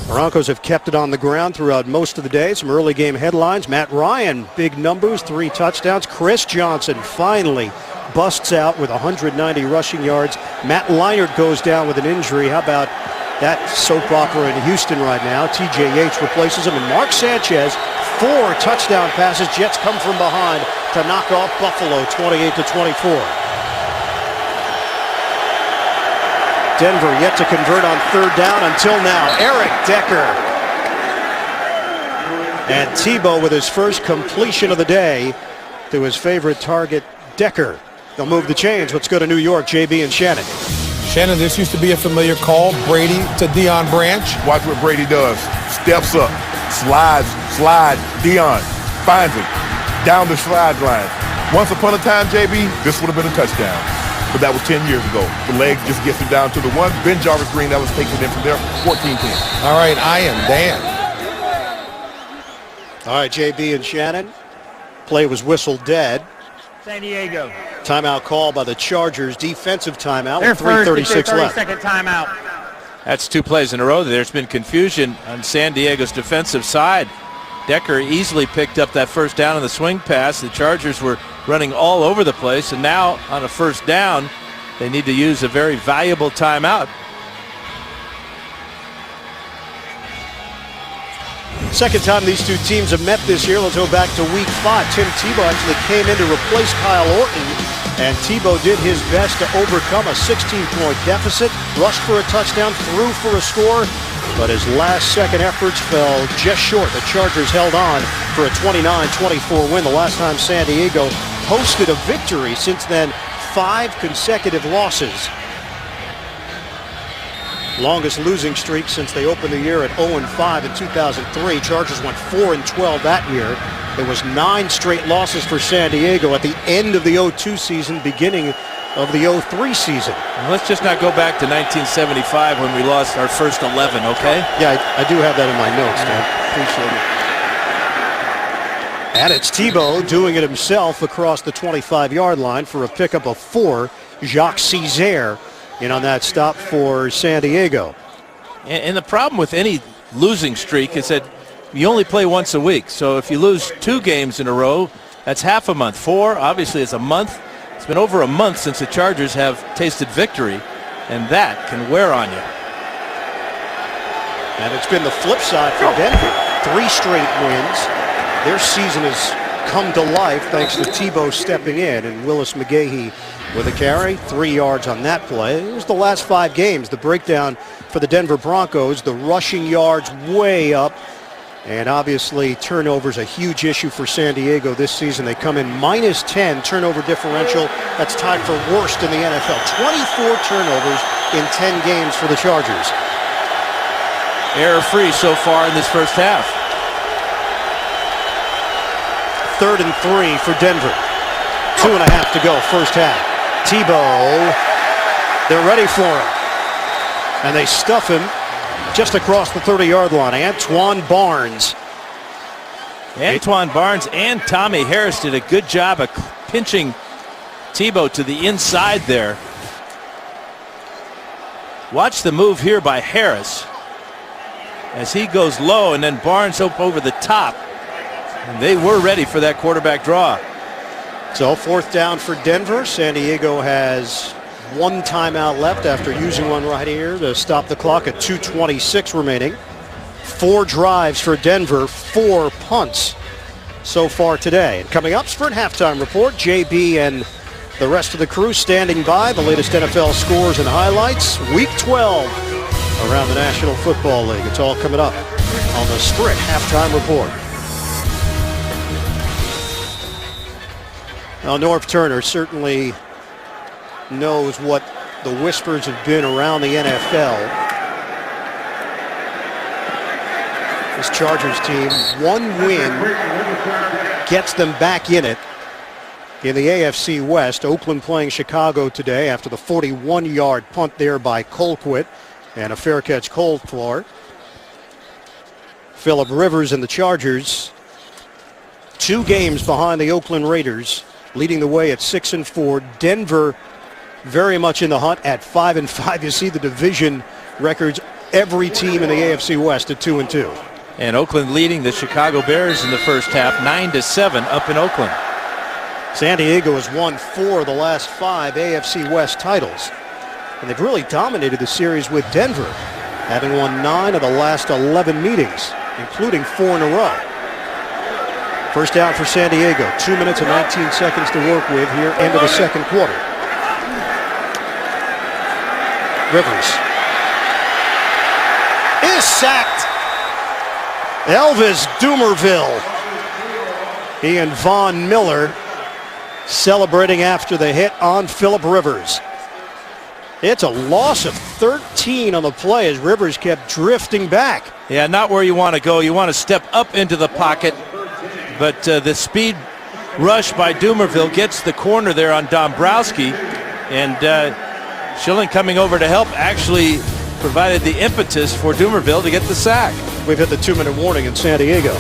Broncos have kept it on the ground throughout most of the day. Some early game headlines. Matt Ryan, big numbers, 3 touchdowns. Chris Johnson finally busts out with 190 rushing yards. Matt Leinart goes down with an injury. How about that soap opera in Houston right now? TJ Yates replaces him. And Mark Sanchez, 4 touchdown passes. Jets come from behind to knock off Buffalo 28-24. Denver yet to convert on 3rd down until now. Eric Decker. And Tebow with his first completion of the day to his favorite target, Decker. They'll move the chains. Let's go to New York, JB and Shannon. Shannon, this used to be a familiar call. Brady to Deion Branch. Watch what Brady does. Steps up, slides, Deion finds it down the slide line. Once upon a time, JB, this would have been a touchdown. But that was 10 years ago. The leg just gets him down to the 1. Ben Jarvis Green, that was taking him from there, 14-10. All right, I am Dan. All right, JB and Shannon. Play was whistled dead. San Diego. Timeout call by the Chargers. Defensive timeout Their with 3:36 left. 30-second timeout. That's 2 plays in a row. There's been confusion on San Diego's defensive side. Decker easily picked up that first down on the swing pass. The Chargers were running all over the place, and now on a first down, they need to use a very valuable timeout. Second time these two teams have met this year. Let's go back to week 5. Tim Tebow actually came in to replace Kyle Orton, and Tebow did his best to overcome a 16-point deficit, rushed for a touchdown, threw for a score, but his last-second efforts fell just short. The Chargers held on for a 29-24 win. The last time San Diego posted a victory. Since then, 5 consecutive losses. Longest losing streak since they opened the year at 0-5 in 2003. Chargers went 4-12 that year. There was 9 straight losses for San Diego at the end of the 02 season, beginning of the 03 season. Let's just not go back to 1975 when we lost our first 11, okay? Yeah, I do have that in my notes, Dan. Appreciate it. And it's Tebow doing it himself across the 25-yard line for a pickup of 4. Jacques Césaire in on that stop for San Diego. And the problem with any losing streak is that you only play once a week. So if you lose 2 games in a row, that's half a month. 4, obviously, it's a month. It's been over a month since the Chargers have tasted victory, and that can wear on you. And it's been the flip side for Denver. 3 straight wins. Their season has come to life thanks to Tebow stepping in, and Willis McGahee with a carry, 3 yards on that play. It was the last 5 games. The breakdown for the Denver Broncos, the rushing yards way up. And obviously, turnovers a huge issue for San Diego this season. They come in -10 turnover differential. That's tied for worst in the NFL. 24 turnovers in 10 games for the Chargers. Error-free so far in this first half. 3rd and 3 for Denver. 2.5 to go, first half. Tebow, they're ready for him. And they stuff him just across the 30-yard line. Antoine Barnes. Antoine Barnes and Tommy Harris did a good job of pinching Tebow to the inside there. Watch the move here by Harris as he goes low, and then Barnes up over the top. And they were ready for that quarterback draw. So 4th down for Denver. San Diego has 1 timeout left after using one right here to stop the clock at 2:26 remaining. 4 drives for Denver, 4 punts so far today. And coming up, Sprint halftime report. JB and the rest of the crew standing by. The latest NFL scores and highlights. Week 12 around the National Football League. It's all coming up on the Sprint halftime report. Now, Norv Turner certainly knows what the whispers have been around the NFL. This Chargers team, 1 win gets them back in it in the AFC West. Oakland playing Chicago today after the 41-yard punt there by Colquitt and a fair catch called for. Phillip Rivers and the Chargers, 2 games behind the Oakland Raiders, leading the way at 6-4. Denver very much in the hunt at 5-5. You see the division records, every team in the AFC West at 2-2. And Oakland leading the Chicago Bears in the first half, 9-7 up in Oakland. San Diego has won 4 of the last 5 AFC West titles. And they've really dominated the series with Denver, having won 9 of the last 11 meetings, including 4 in a row. First down for San Diego. 2 minutes and 19 seconds to work with here, end of the second quarter. Rivers is sacked. Elvis Dumerville. He and Von Miller celebrating after the hit on Phillip Rivers. It's a loss of 13 on the play as Rivers kept drifting back. Yeah, not where you want to go. You want to step up into the pocket. But the speed rush by Dumerville gets the corner there on Dombrowski. And Schilling coming over to help actually provided the impetus for Dumerville to get the sack. We've hit the 2-minute warning in San Diego.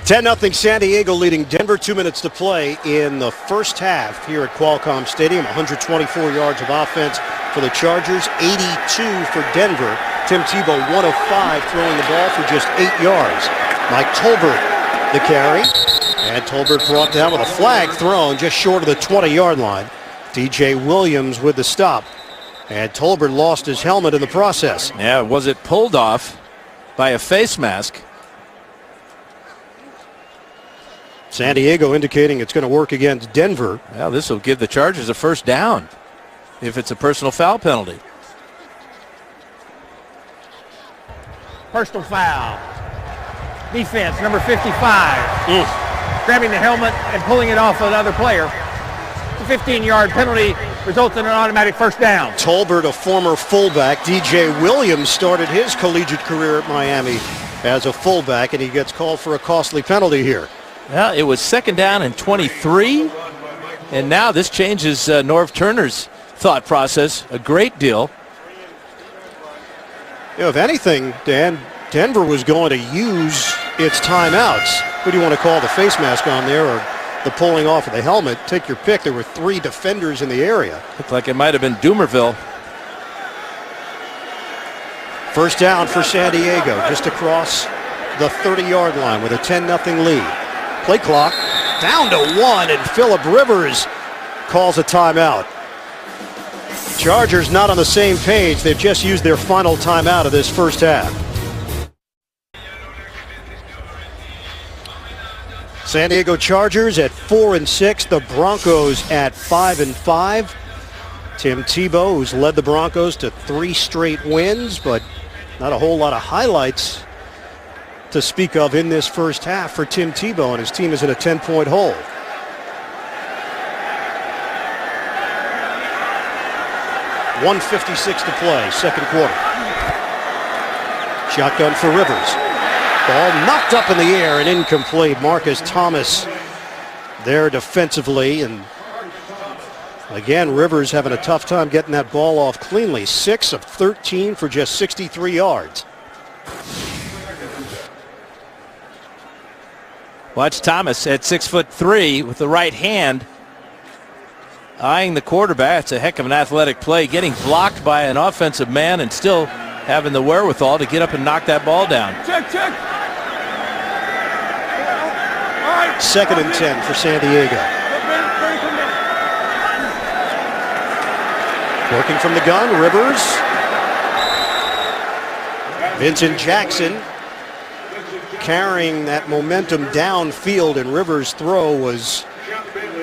10-0 San Diego leading Denver. 2 minutes to play in the first half here at Qualcomm Stadium. 124 yards of offense for the Chargers, 82 for Denver. Tim Tebow 1 of 5 throwing the ball for just 8 yards. Mike Tolbert the carry. And Tolbert brought down with a flag thrown just short of the 20-yard line. DJ Williams with the stop. And Tolbert lost his helmet in the process. Yeah, was it pulled off by a face mask? San Diego indicating it's going to work against Denver. Well, this will give the Chargers a first down if it's a personal foul penalty. Personal foul. Defense, number 55. Grabbing the helmet and pulling it off another player. The 15-yard penalty results in an automatic first down. Tolbert, a former fullback. DJ Williams started his collegiate career at Miami as a fullback, and he gets called for a costly penalty here. Well, it was 2nd down and 23, and now this changes Norv Turner's thought process a great deal. You know, if anything, Dan, Denver was going to use its timeouts. Who do you want to call, the face mask on there or the pulling off of the helmet? Take your pick. There were 3 defenders in the area. Looked like it might have been Dumerville. First down for San Diego, just across the 30-yard line with a 10-0 lead. Play clock down to 1, and Phillip Rivers calls a timeout. Chargers not on the same page. They've just used their final timeout of this first half. San Diego Chargers at 4-6. The Broncos at 5-5. Tim Tebow, who's led the Broncos to 3 straight wins, but not a whole lot of highlights to speak of in this first half for Tim Tebow, and his team is in a 10-point hole. .156 to play, second quarter. Shotgun for Rivers. Ball knocked up in the air and incomplete. Marcus Thomas there defensively, and again, Rivers having a tough time getting that ball off cleanly. 6 of 13 for just 63 yards. Watch Thomas at 6'3" with the right hand. eyeing the quarterback. It's a heck of an athletic play, getting blocked by an offensive man and still having the wherewithal to get up and knock that ball down. Check. 2nd and 10 for San Diego. Working from the gun, Rivers. Vincent Jackson carrying that momentum downfield, and Rivers' throw was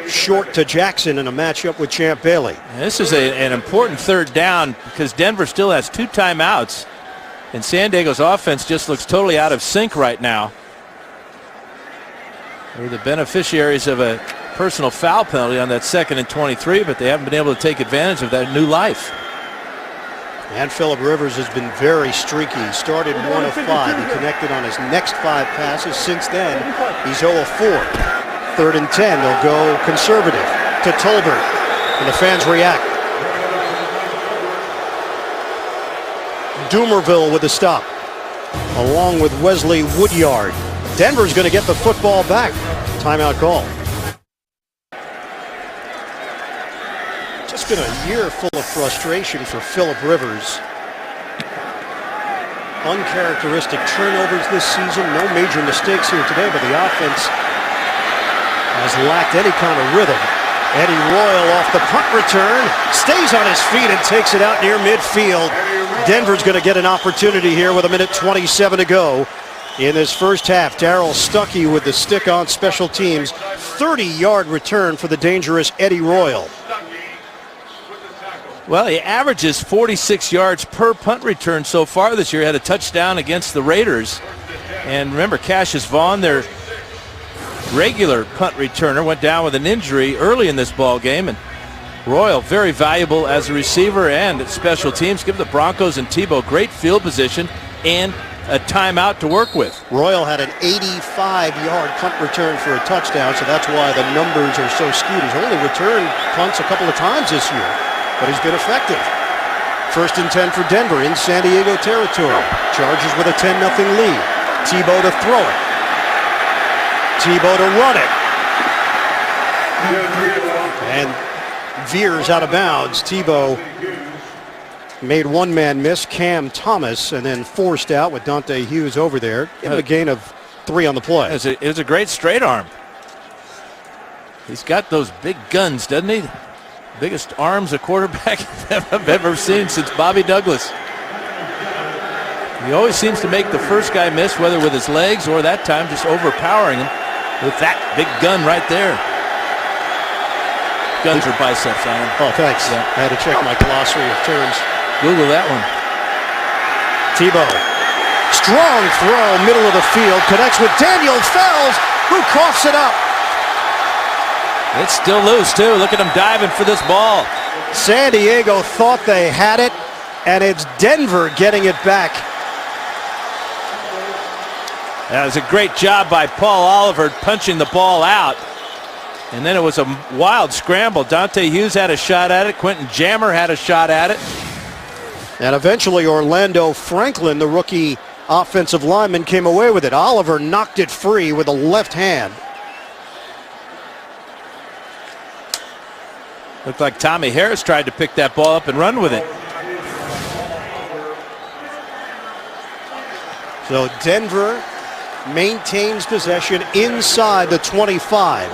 short to Jackson in a matchup with Champ Bailey. This is an important 3rd down because Denver still has 2 timeouts, and San Diego's offense just looks totally out of sync right now. They're the beneficiaries of a personal foul penalty on that 2nd and 23, but they haven't been able to take advantage of that new life. And Phillip Rivers has been very streaky. He started 1 of 5. He connected on his next 5 passes. Since then, he's 0 of 4. 3rd and 10. They'll go conservative to Tolbert, and the fans react. Dumerville with the stop, along with Wesley Woodyard. Denver's going to get the football back. Timeout call. It's been a year full of frustration for Phillip Rivers. Uncharacteristic turnovers this season. No major mistakes here today, but the offense has lacked any kind of rhythm. Eddie Royal off the punt return, stays on his feet and takes it out near midfield. Denver's going to get an opportunity here with 1:27 to go in this first half. Darryl Stuckey with the stick on special teams. 30-yard return for the dangerous Eddie Royal. Well, he averages 46 yards per punt return so far this year. Had a touchdown against the Raiders. And remember, Cassius Vaughn, their regular punt returner, went down with an injury early in this ball game. And Royal, very valuable as a receiver and at special teams. Give the Broncos and Tebow great field position and a timeout to work with. Royal had an 85-yard punt return for a touchdown, so that's why the numbers are so skewed. He's only returned punts a couple of times this year, but he's been effective. 1st and 10 for Denver in San Diego territory. Chargers with a 10-0 lead. Tebow to throw it. Tebow to run it. And veers out of bounds. Tebow made one man miss, Cam Thomas, and then forced out with Dante Hughes over there. Give him a gain of 3 on the play. It was a great straight arm. He's got those big guns, doesn't he? Biggest arms a quarterback I've ever seen since Bobby Douglas. He always seems to make the first guy miss, whether with his legs or that time just overpowering him with that big gun right there. Guns are biceps on him. Oh, thanks. Yeah. I had to check my glossary of terms. Google that one. Tebow. Strong throw, middle of the field. Connects with Daniel Fells, who coughs it up. It's still loose, too. Look at him diving for this ball. San Diego thought they had it, and it's Denver getting it back. That was a great job by Paul Oliver punching the ball out. And then it was a wild scramble. Dante Hughes had a shot at it. Quentin Jammer had a shot at it. And eventually Orlando Franklin, the rookie offensive lineman, came away with it. Oliver knocked it free with a left hand. Looked like Tommy Harris tried to pick that ball up and run with it. So Denver maintains possession inside the 25.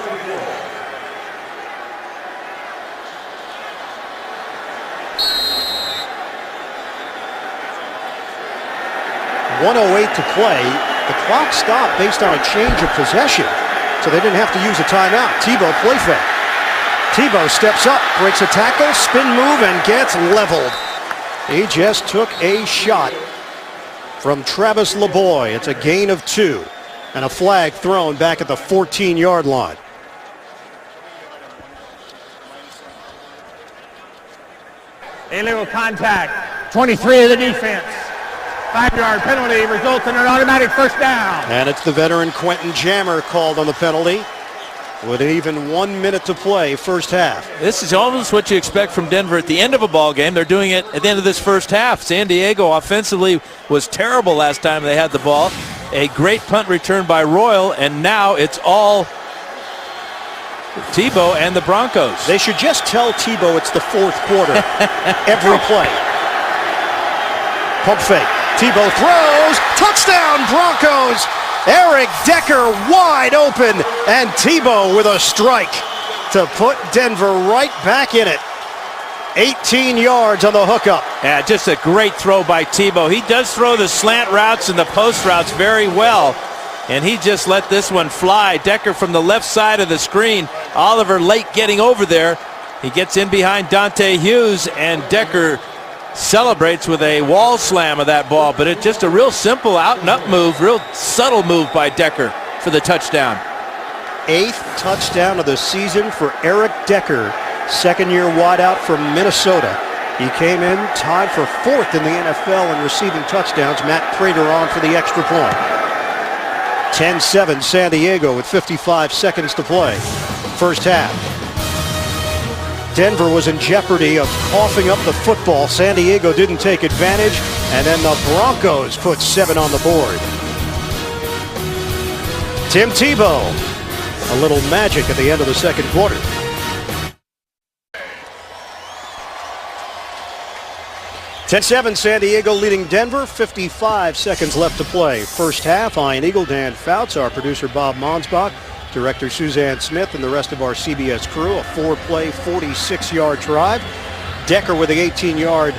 1:08 to play. The clock stopped based on a change of possession, so they didn't have to use a timeout. Tebow play fake. Tebow steps up, breaks a tackle, spin move, and gets leveled. He just took a shot from Travis LeBoy. It's a gain of 2, and a flag thrown back at the 14-yard line. Illegal contact. 23 of the defense. 5-yard penalty results in an automatic first down. And it's the veteran Quentin Jammer called on the penalty with even 1 minute to play first half. This is almost what you expect from Denver at the end of a ball game. They're doing it at the end of this first half. San Diego offensively was terrible last time they had the ball. A great punt return by Royal, and now it's all Tebow and the Broncos. They should just tell Tebow it's the fourth quarter every play. Pump fake. Tebow throws. Touchdown, Broncos. Eric Decker wide open, and Tebow with a strike to put Denver right back in it. 18 yards on the hookup. Yeah, just a great throw by Tebow. He does throw the slant routes and the post routes very well, and he just let this one fly. Decker from the left side of the screen. Oliver late getting over there. He gets in behind Dante Hughes, and Decker celebrates with a wall slam of that ball, but it's just a real simple out and up move, real subtle move by Decker for the touchdown. 8th touchdown of the season for Eric Decker, second-year wideout from Minnesota. He came in tied for 4th in the NFL in receiving touchdowns. Matt Prater on for the extra point. 10-7 San Diego with 55 seconds to play. First half. Denver was in jeopardy of coughing up the football. San Diego didn't take advantage, and then the Broncos put 7 on the board. Tim Tebow, a little magic at the end of the second quarter. (10-7) San Diego leading Denver. 55 seconds left to play. First half. Ian Eagle, Dan Fouts, our producer Bob Monsbach, director Suzanne Smith, and the rest of our CBS crew. A 4-play, 46-yard drive. Decker with the 18-yard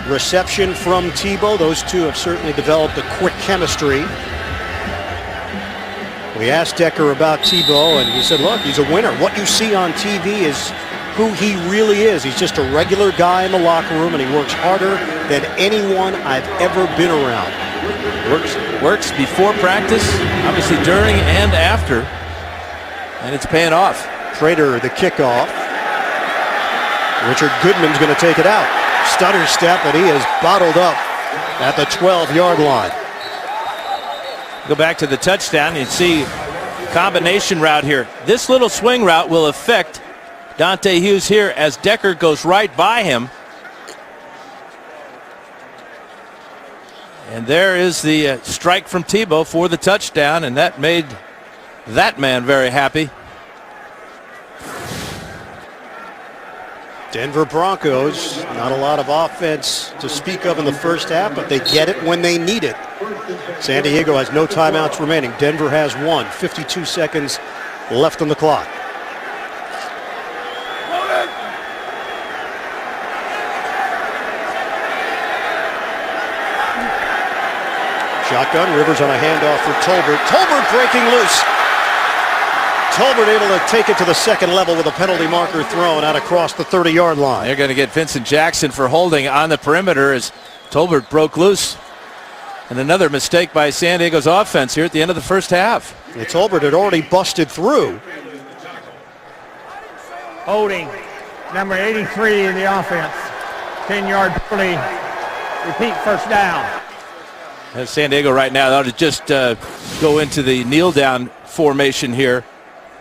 reception from Tebow. Those two have certainly developed a quick chemistry. We asked Decker about Tebow, and he said, look, he's a winner. What you see on TV is who he really is. He's just a regular guy in the locker room, and he works harder than anyone I've ever been around. Works before practice, obviously during and after, and it's paying off. Prater, the kickoff. Richard Goodman's going to take it out. Stutter step, and he is bottled up at the 12-yard line. Go back to the touchdown, you see combination route here. This little swing route will affect Dante Hughes here as Decker goes right by him. And there is the strike from Tebow for the touchdown, and that made that man very happy. Denver Broncos, not a lot of offense to speak of in the first half, but they get it when they need it. San Diego has no timeouts remaining. Denver has one. 52 seconds left on the clock. Shotgun. Rivers on a handoff for Tolbert. Tolbert breaking loose. Tolbert able to take it to the second level with a penalty marker thrown out across the 30-yard line. They're going to get Vincent Jackson for holding on the perimeter as Tolbert broke loose. And another mistake by San Diego's offense here at the end of the first half. And Tolbert had already busted through. Holding, number 83 in the offense. 10-yard penalty. Repeat, first down. As San Diego right now, they'll just go into the kneel-down formation here.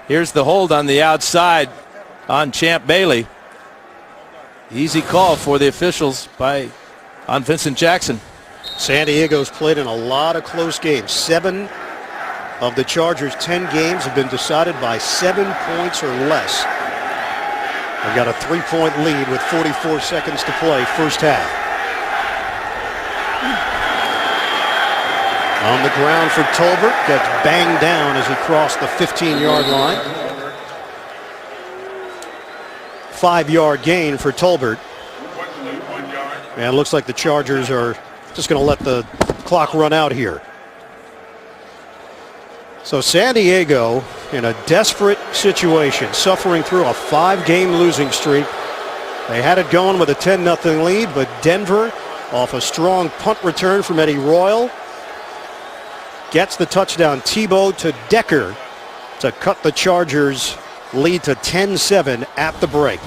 Here's the hold on the outside on Champ Bailey. Easy call for the officials on Vincent Jackson. San Diego's played in a lot of close games. 7 of the Chargers' 10 games have been decided by 7 points or less. They've got a 3-point lead with 44 seconds to play, first half. On the ground for Tolbert, gets banged down as he crossed the 15-yard line. 5-yard gain for Tolbert. And it looks like the Chargers are just going to let the clock run out here. So San Diego in a desperate situation, suffering through a 5-game losing streak. They had it going with a 10-0 lead, but Denver, off a strong punt return from Eddie Royal, gets the touchdown. Tebow to Decker to cut the Chargers' lead to 10-7 at the break.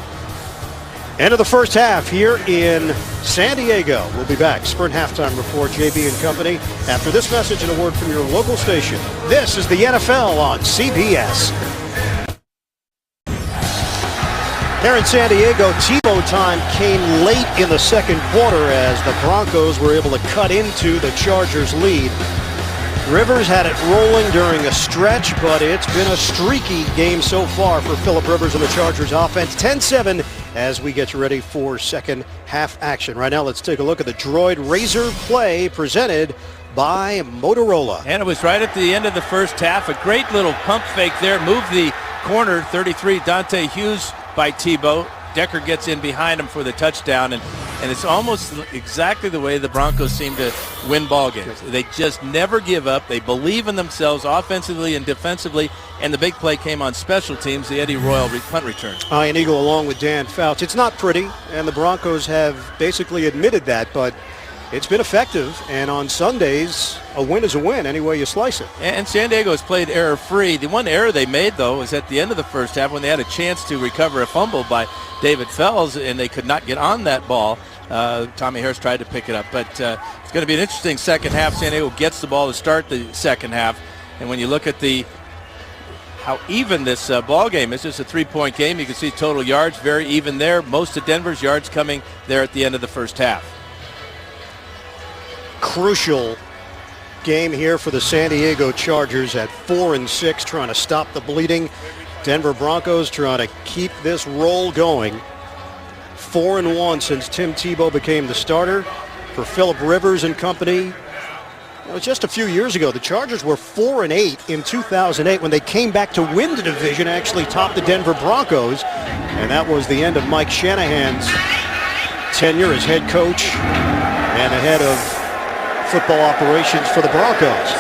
End of the first half here in San Diego. We'll be back. Sprint halftime report, JB and Company, after this message and a word from your local station. This is the NFL on CBS. Here in San Diego, Tebow time came late in the second quarter as the Broncos were able to cut into the Chargers' lead. Rivers had it rolling during a stretch, but it's been a streaky game so far for Phillip Rivers and the Chargers offense. 10-7 as we get you ready for second half action. Right now, let's take a look at the Droid Razor play presented by Motorola. And it was right at the end of the first half. A great little pump fake there. Moved the corner, 33, Dante Hughes by Tebow. Decker gets in behind him for the touchdown, and it's almost exactly the way the Broncos seem to win ball games. They just never give up. They believe in themselves offensively and defensively, and the big play came on special teams, the Eddie Royal punt return. Ian Eagle along with Dan Fouts. It's not pretty, and the Broncos have basically admitted that, but it's been effective, and on Sundays, a win is a win any way you slice it. And San Diego has played error-free. The one error they made, though, was at the end of the first half when they had a chance to recover a fumble by David Fells, and they could not get on that ball. Tommy Harris tried to pick it up, but it's going to be an interesting second half. San Diego gets the ball to start the second half, and when you look at how even this ball game is, just a 3-point game. You can see total yards very even there. Most of Denver's yards coming there at the end of the first half. Crucial game here for the San Diego Chargers at 4-6, trying to stop the bleeding. Denver Broncos trying to keep this roll going. 4-1 since Tim Tebow became the starter for Phillip Rivers and company. It was just a few years ago. The Chargers were 4-8 in 2008 when they came back to win the division, actually topped the Denver Broncos, and that was the end of Mike Shanahan's tenure as head coach and the head of football operations for the Broncos.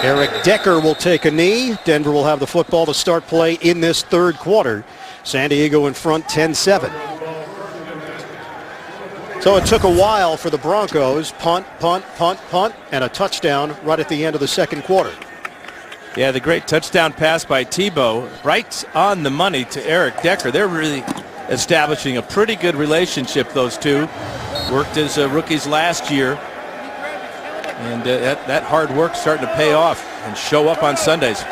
Eric Decker will take a knee. Denver will have the football to start play in this third quarter. San Diego in front 10-7. So it took a while for the Broncos. Punt, punt, punt, punt, and a touchdown right at the end of the second quarter. Yeah, the great touchdown pass by Tebow, right on the money to Eric Decker. They're really establishing a pretty good relationship, those two. Worked as rookies last year. And that hard work starting to pay off and show up on Sundays.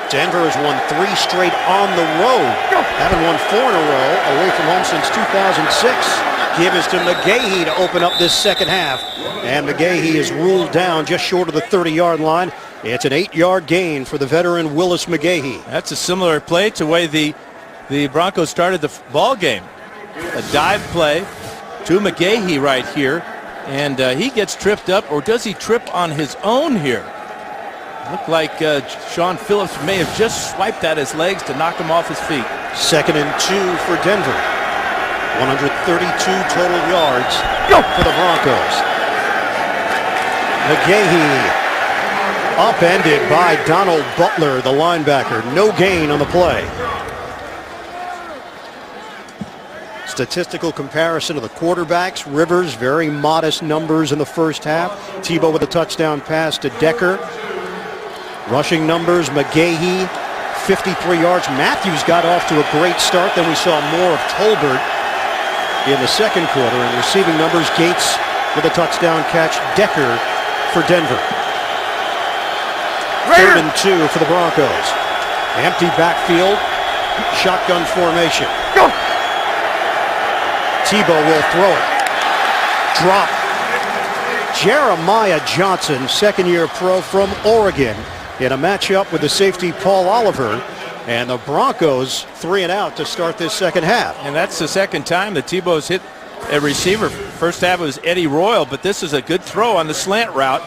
Denver has won 3 straight on the road. Haven't won 4 in a row away from home since 2006. Give is to McGahee to open up this second half. And McGahee is ruled down just short of the 30-yard line. It's an 8-yard gain for the veteran Willis McGahee. That's a similar play to the way the Broncos started the ball game. A dive play to McGahee right here. And he gets tripped up, or does he trip on his own here? Looked like Sean Phillips may have just swiped at his legs to knock him off his feet. 2nd and 2 for Denver. 132 total yards for the Broncos. McGahee upended by Donald Butler, the linebacker. No gain on the play. Statistical comparison of the quarterbacks. Rivers, very modest numbers in the first half. Tebow with a touchdown pass to Decker. Rushing numbers, McGahee, 53 yards. Matthews got off to a great start. Then we saw more of Tolbert in the second quarter. And receiving numbers, Gates with a touchdown catch. Decker for Denver. 3rd and 2 for the Broncos. Empty backfield, shotgun formation. Tebow will throw it. Drop. Jeremiah Johnson, second-year pro from Oregon, in a matchup with the safety Paul Oliver. And the Broncos 3 and out to start this second half. And that's the second time that Tebow's hit a receiver. First half was Eddie Royal, but this is a good throw on the slant route.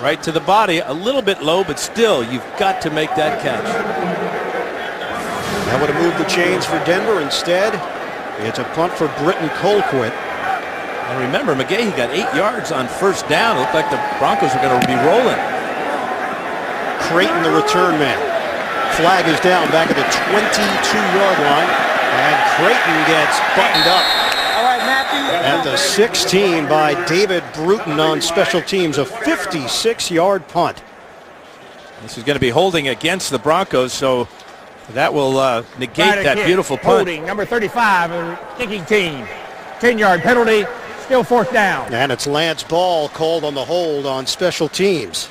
Right to the body, a little bit low, but still, you've got to make that catch. That would have moved the chains for Denver. Instead, it's a punt for Britton Colquitt. And remember, McGahee got 8 yards on first down. It looked like the Broncos were going to be rolling. Creighton, the return man. Flag is down back at the 22-yard line. And Creighton gets buttoned up. All right, Matthew. At the 16 by David Bruton on special teams. A 56-yard punt. This is going to be holding against the Broncos, so that will negate that beautiful punt. Holding, number 35, the kicking team. 10-yard penalty, still 4th down. And it's Lance Ball called on the hold on special teams.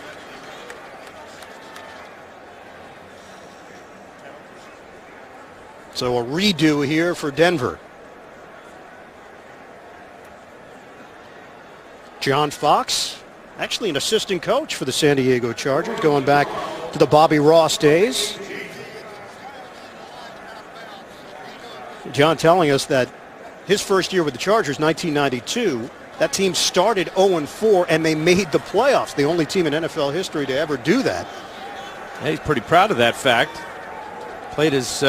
So a redo here for Denver. John Fox Actually an assistant coach for the San Diego Chargers, going back to the Bobby Ross days. John telling us that his first year with the Chargers, 1992, that team started 0-4 and they made the playoffs. The only team in NFL history to ever do that. Yeah, he's pretty proud of that fact. Played his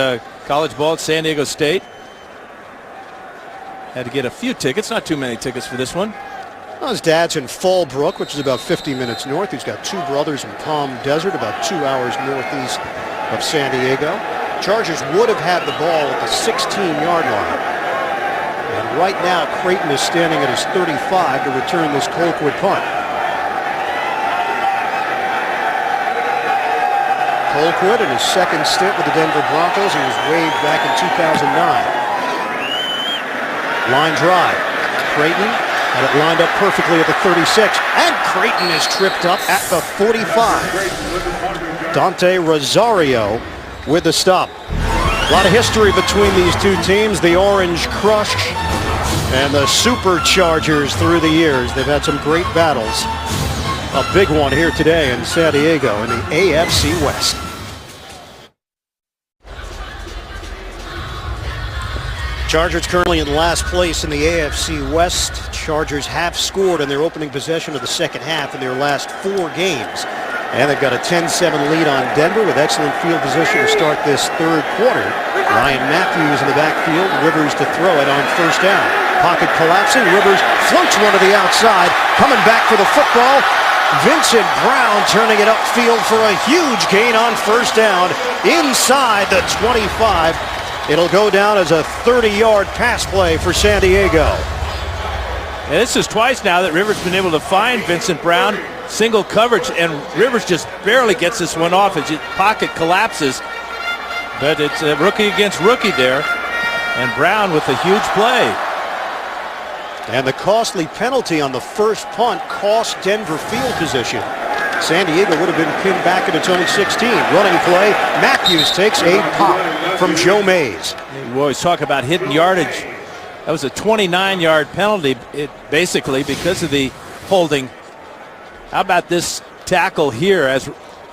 college ball at San Diego State. Had to get a few tickets, not too many tickets for this one. Well, his dad's in Fallbrook, which is about 50 minutes north. He's got two brothers in Palm Desert, about 2 hours northeast of San Diego. Chargers would have had the ball at the 16-yard line. And right now, Creighton is standing at his 35 to return this Colquitt punt. Colquitt in his second stint with the Denver Broncos. He was waived back in 2009. Line drive. Creighton had it lined up perfectly at the 36. And Creighton is tripped up at the 45. Dante Rosario with the stop. A lot of history between these two teams, the Orange Crush and the Superchargers through the years. They've had some great battles. A big one here today in San Diego in the AFC West. Chargers currently in last place in the AFC West. Chargers have scored in their opening possession of the second half in their last 4 games. And they've got a 10-7 lead on Denver with excellent field position to start this third quarter. Ryan Matthews in the backfield, Rivers to throw it on first down. Pocket collapsing, Rivers floats one to the outside. Coming back for the football, Vincent Brown turning it upfield for a huge gain on first down inside the 25. It'll go down as a 30-yard pass play for San Diego. And this is twice now that Rivers been able to find Vincent Brown. Single coverage, and Rivers just barely gets this one off as his pocket collapses. But it's a rookie against rookie there. And Brown with a huge play. And the costly penalty on the first punt cost Denver field position. San Diego would have been pinned back at its own 16. Running play, Matthews takes a pop from Joe Mays. We always talk about hidden yardage. That was a 29-yard penalty, basically because of the holding. How about this tackle here as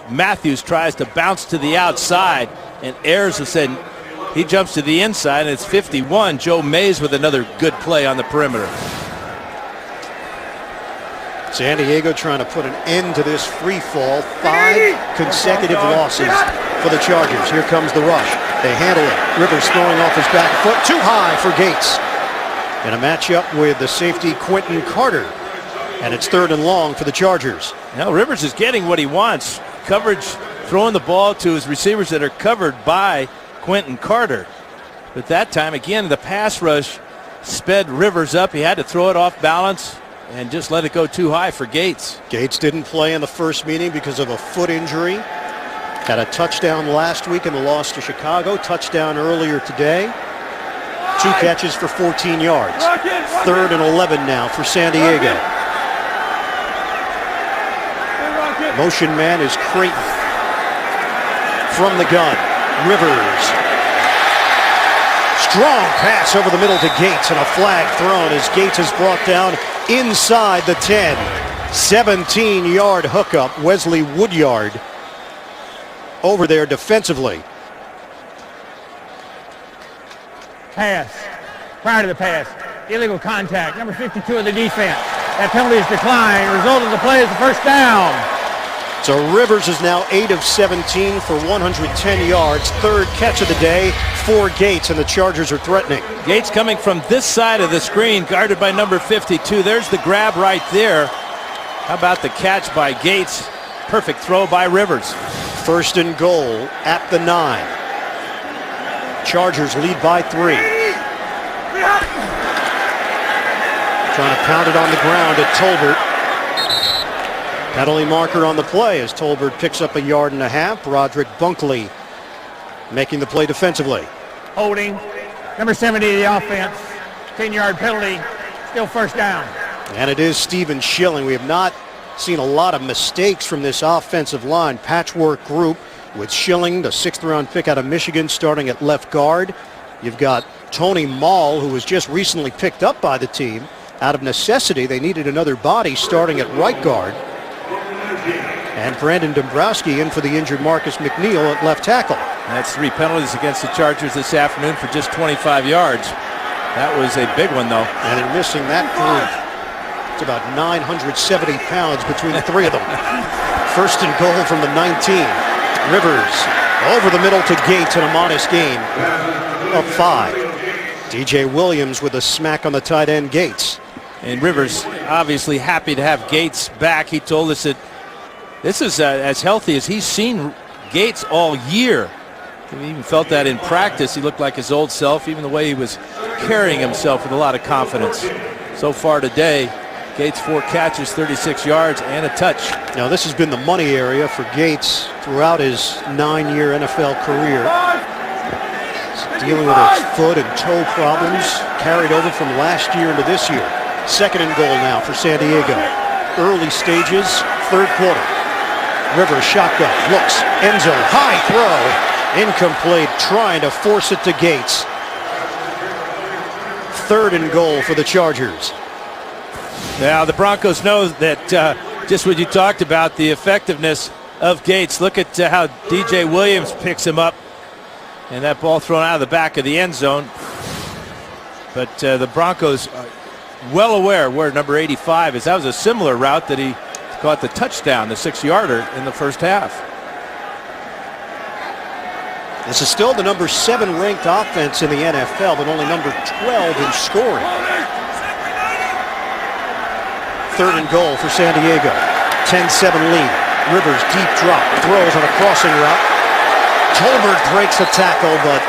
Matthews tries to bounce to the outside, and Ayers has said he jumps to the inside, and it's 51. Joe Mays with another good play on the perimeter. San Diego trying to put an end to this free fall. 5 consecutive losses for the Chargers. Here comes the rush. They handle it. Rivers throwing off his back foot. Too high for Gates. In a matchup with the safety Quentin Carter. And it's 3rd and long for the Chargers. Now Rivers is getting what he wants. Coverage, throwing the ball to his receivers that are covered by Quentin Carter. But that time, again, the pass rush sped Rivers up. He had to throw it off balance and just let it go too high for Gates. Gates didn't play in the first meeting because of a foot injury. Had a touchdown last week in the loss to Chicago. Touchdown earlier today. 2 catches for 14 yards. 3rd and 11 now for San Diego. Motion man is Creighton. From the gun, Rivers. Strong pass over the middle to Gates, and a flag thrown as Gates is brought down inside the 10. 17-yard hookup. Wesley Woodyard over there defensively. Pass. Prior to the pass, illegal contact. Number 52 of the defense. That penalty is declined. Result of the play is the first down. So Rivers is now 8 of 17 for 110 yards. 3rd catch of the day for Gates, and the Chargers are threatening. Gates coming from this side of the screen, guarded by number 52. There's the grab right there. How about the catch by Gates? Perfect throw by Rivers. 1st and goal at the 9. Chargers lead by 3. Trying to pound it on the ground at Tolbert. Penalty marker on the play as Tolbert picks up 1.5 yards. Broderick Bunkley making the play defensively. Holding. Number 70 of the offense. 10-yard penalty. Still first down. And it is Stephen Schilling. We have not seen a lot of mistakes from this offensive line. Patchwork group with Schilling, the 6th-round pick out of Michigan, starting at left guard. You've got Tony Mall, who was just recently picked up by the team, Out of necessity, they needed another body starting at right guard. And Brandon Dombrowski in for the injured Marcus McNeil at left tackle. That's 3 penalties against the Chargers this afternoon for just 25 yards. That was a big one, though. And they're missing that group. It's about 970 pounds between the three of them. First and goal from the 19. Rivers over the middle to Gates in a modest gain. Up 5. DJ Williams with a smack on the tight end, Gates. And Rivers obviously happy to have Gates back. He told us that this is as healthy as he's seen Gates all year. He even felt that in practice. He looked like his old self, even the way he was carrying himself with a lot of confidence. So far today, Gates 4 catches, 36 yards, and a touch. Now this has been the money area for Gates throughout his 9-year NFL career. He's dealing with his foot and toe problems carried over from last year into this year. Second and goal now for San Diego. Early stages, third quarter. Rivers shotgun, looks, end zone, high throw, incomplete, trying to force it to Gates. Third and goal for the Chargers. Now the Broncos know that just what you talked about, the effectiveness of Gates. Look at how DJ Williams picks him up, and that ball thrown out of the back of the end zone. But the Broncos are well aware where number 85 is. That was a similar route that he caught the touchdown, the 6-yarder in the first half. This is still the number 7 ranked offense in the NFL, but only number 12 in scoring. Third and goal for San Diego. 10-7 lead. Rivers deep drop, throws on a crossing route. Tolbert breaks a tackle, but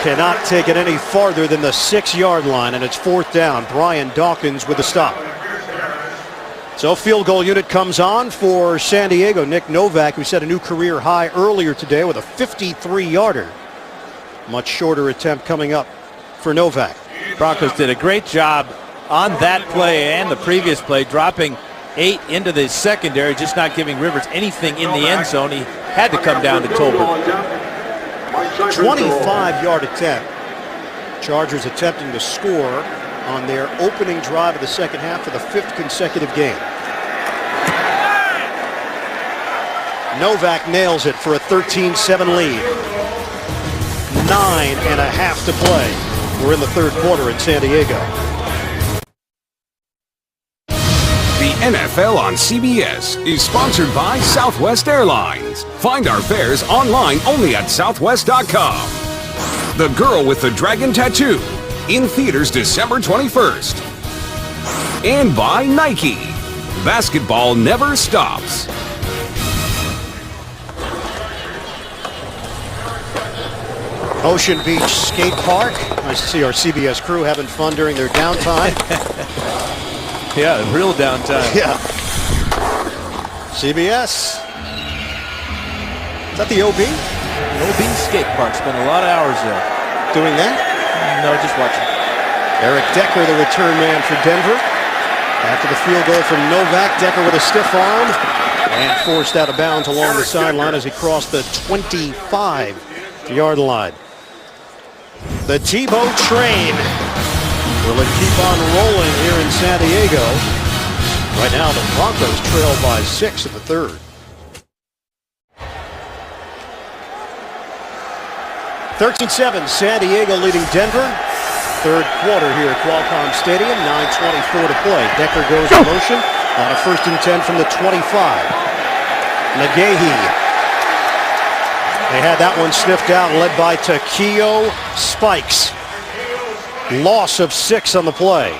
cannot take it any farther than the 6-yard line, and it's fourth down. Brian Dawkins with the stop. So field goal unit comes on for San Diego. Nick Novak, who set a new career high earlier today with a 53-yarder. Much shorter attempt coming up for Novak. Broncos did a great job on that play and the previous play, dropping 8 into the secondary, just not giving Rivers anything in the end zone. He had to come down to Tolbert. 25-yard attempt. Chargers attempting to score on their opening drive of the second half for the 5th consecutive game. Novak nails it for a 13-7 lead. 9.5 to play. We're in the third quarter in San Diego. The NFL on CBS is sponsored by Southwest Airlines. Find our fares online only at southwest.com. The Girl with the Dragon Tattoo, in theaters December 21st. And by Nike. Basketball never stops. Ocean Beach Skate Park. Nice to see our CBS crew having fun during their downtime. Yeah, real downtime. Yeah. CBS. Is that the OB? The OB Skate Park. Spent a lot of hours there. Doing that? No, just watching. Eric Decker, the return man for Denver. After the field goal from Novak, Decker with a stiff arm and forced out of bounds along the sideline as he crossed the 25-yard line. The Tebow train. Will it keep on rolling here in San Diego? Right now, the Broncos trail by 6 in the third. (13-7), San Diego leading Denver. Third quarter here at Qualcomm Stadium, 9:24 to play. Decker goes in motion on a 1st and 10 from the 25. McGahee. They had that one sniffed out, led by Takeo Spikes. Loss of 6 on the play.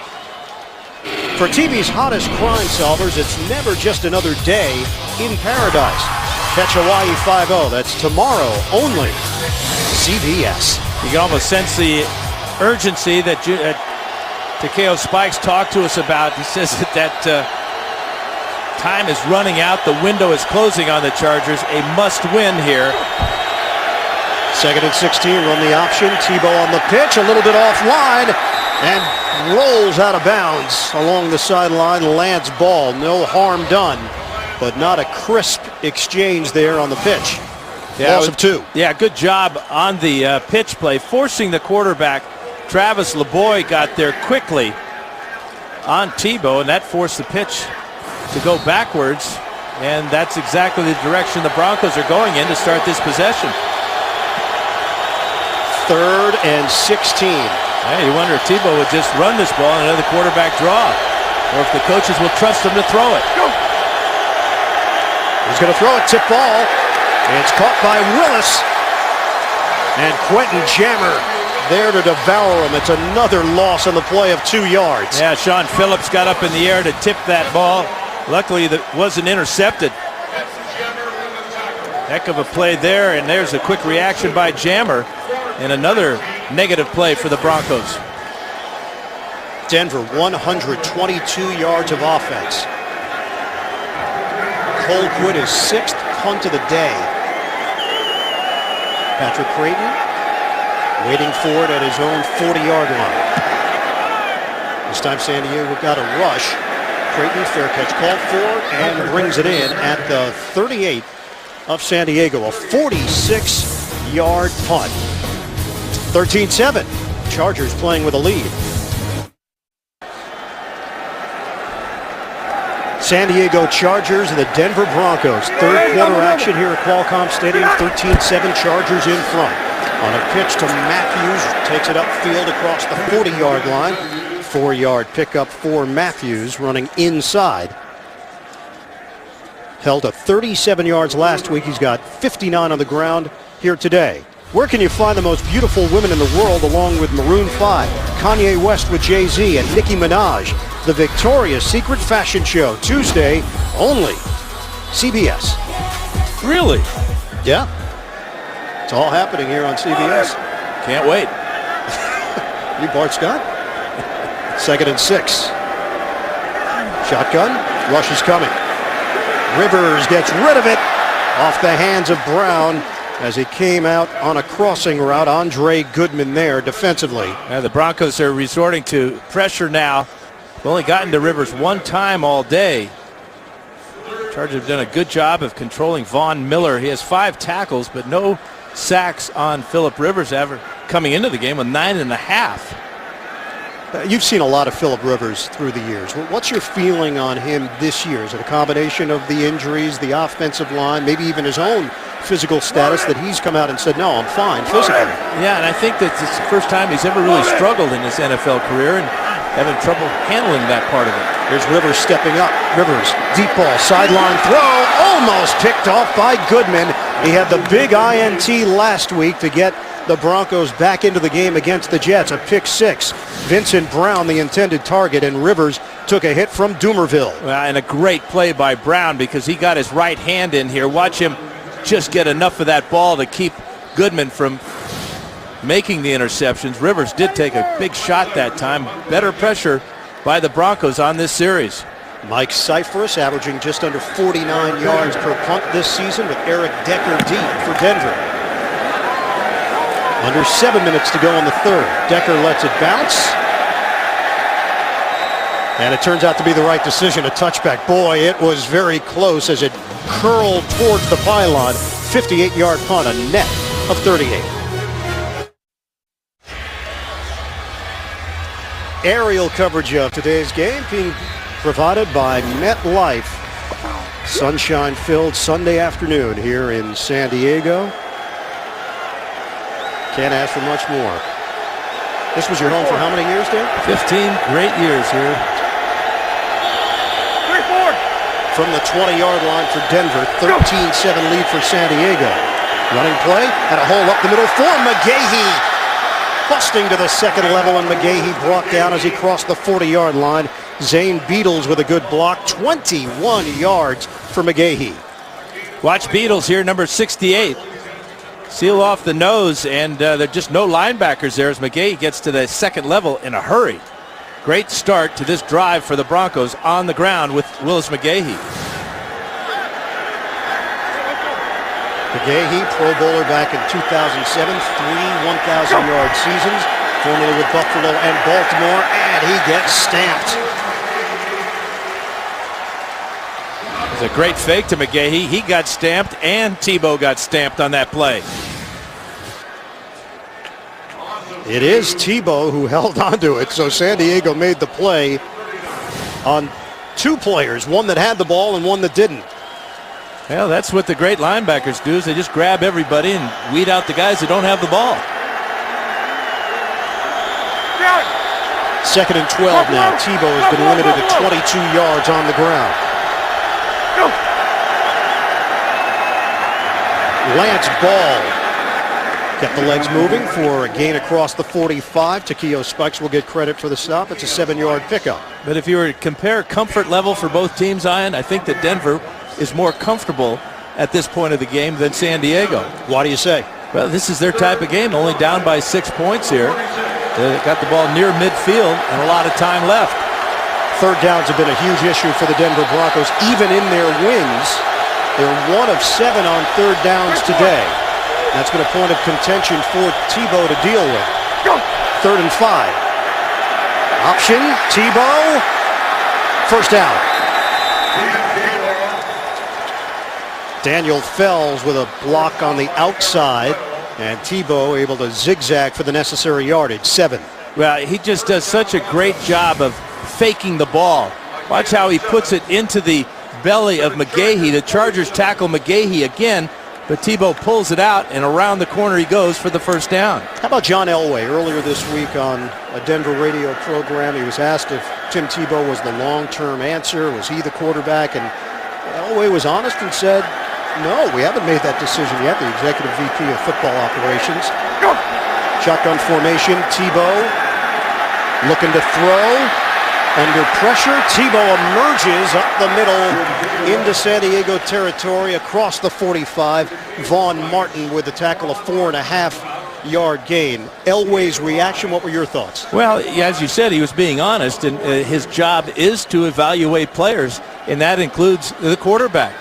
For TV's hottest crime solvers, it's never just another day in paradise. Catch Hawaii 5-0. That's tomorrow only. CBS. You can almost sense the urgency that Takeo Spikes talked to us about. He says that time is running out. The window is closing on the Chargers. A must-win here. 2nd and 16, run the option. Tebow on the pitch, a little bit offline, and rolls out of bounds along the sideline. Lance ball, no harm done, but not a crisp exchange there on the pitch. Loss of 2. Yeah, good job on the pitch play, forcing the quarterback. Travis LeBoy got there quickly on Tebow, and that forced the pitch to go backwards. And that's exactly the direction the Broncos are going in to start this possession. 3rd and 16. Hey, you wonder if Tebow would just run this ball in another quarterback draw, or if the coaches will trust him to throw it. He's going to throw it, tip ball. It's caught by Willis. And Quentin Jammer there to devour him. It's another loss on the play of 2 yards. Yeah, Sean Phillips got up in the air to tip that ball. Luckily, that wasn't intercepted. Heck of a play there, and there's a quick reaction by Jammer. And another negative play for the Broncos. Denver, 122 yards of offense. Colquitt is 6th punt of the day. Patrick Creighton waiting for it at his own 40-yard line. This time San Diego got a rush. Creighton, fair catch called for, and brings it in at the 38 of San Diego. A 46-yard punt. 13-7. Chargers playing with a lead. San Diego Chargers and the Denver Broncos. Third quarter action here at Qualcomm Stadium. 13-7, Chargers in front. On a pitch to Matthews, takes it upfield across the 40-yard line. 4-yard pickup for Matthews, running inside. Held to 37 yards last week. He's got 59 on the ground here today. Where can you find the most beautiful women in the world along with Maroon 5, Kanye West with Jay-Z, and Nicki Minaj? The Victoria's Secret Fashion Show, Tuesday only. CBS. Really? Yeah. It's all happening here on CBS. Can't wait. You Bart Scott? 2nd and 6. Shotgun. Rush is coming. Rivers gets rid of it off the hands of Brown as he came out on a crossing route. Andre Goodman there defensively. Yeah, the Broncos are resorting to pressure now. They've only gotten to Rivers one time all day. Chargers have done a good job of controlling Von Miller. He has 5 tackles, but no sacks on Phillip Rivers ever coming into the game with 9.5. You've seen a lot of Phillip Rivers through the years. What's your feeling on him this year? Is it a combination of the injuries, the offensive line, maybe even his own physical status that he's come out and said, no, I'm fine physically? Yeah, and I think that it's the first time he's ever really struggled in his NFL career and having trouble handling that part of it. Here's Rivers stepping up. Rivers, deep ball, sideline throw, almost picked off by Goodman. He had the big INT last week to get the Broncos back into the game against the Jets. A pick 6. Vincent Brown, the intended target, and Rivers took a hit from Doomerville. And a great play by Brown because he got his right hand in here. Watch him just get enough of that ball to keep Goodman from making the interceptions. Rivers did take a big shot that time. Better pressure by the Broncos on this series. Mike Cyphers averaging just under 49 yards per punt this season with Eric Decker deep for Denver. Under 7 minutes to go in the third. Decker lets it bounce. And it turns out to be the right decision, a touchback. Boy, it was very close as it curled towards the pylon. 58-yard punt, a net of 38. Aerial coverage of today's game being provided by MetLife. Sunshine-filled Sunday afternoon here in San Diego. Can't ask for much more. This was your home for how many years, Dan? 15 great years here. From the 20-yard line for Denver, 13-7 lead for San Diego. Running play, and a hole up the middle for McGahee. Busting to the second level, and McGahee brought down as he crossed the 40-yard line. Zane Beadles with a good block, 21 yards for McGahee. Watch Beadles here, number 68. Seal off the nose, and there are just no linebackers there as McGahee gets to the second level in a hurry. Great start to this drive for the Broncos on the ground with Willis McGahee. McGahee, Pro Bowler back in 2007, 3 1,000-yard seasons, formerly with Buffalo and Baltimore, and he gets stamped. It was a great fake to McGahee. He got stamped, and Tebow got stamped on that play. It is Tebow who held onto it, so San Diego made the play on two players, one that had the ball and one that didn't. Well, that's what the great linebackers do, is they just grab everybody and weed out the guys that don't have the ball. 2nd and 12 now. Tebow has been limited to 22 yards on the ground. Lance Ball kept the legs moving for a gain across the 45. Takeo Spikes will get credit for the stop. It's a 7-yard pickup. But if you were to compare comfort level for both teams, Ian, I think that Denver is more comfortable at this point of the game than San Diego. Why do you say? Well, this is their type of game, only down by 6 points here. They got the ball near midfield and a lot of time left. Third downs have been a huge issue for the Denver Broncos. Even in their wins, they're 1 of 7 on third downs today. That's been a point of contention for Tebow to deal with. 3rd and 5. Option, Tebow. First down. Daniel Fells with a block on the outside. And Tebow able to zigzag for the necessary yardage. 7. Well, he just does such a great job of faking the ball. Watch how he puts it into the belly of McGahee. The Chargers tackle McGahee again, but Tebow pulls it out, and around the corner he goes for the first down. How about John Elway? Earlier this week on a Denver radio program, he was asked if Tim Tebow was the long-term answer. Was he the quarterback? And Elway was honest and said, no, we haven't made that decision yet. The executive VP of football operations. Shotgun formation. Tebow looking to throw. Under pressure. Tebow emerges up the middle into San Diego territory across the 45. Vaughn Martin with the tackle, a 4.5-yard gain. Elway's reaction, what were your thoughts? Well, as you said, he was being honest, and his job is to evaluate players, and that includes the quarterback.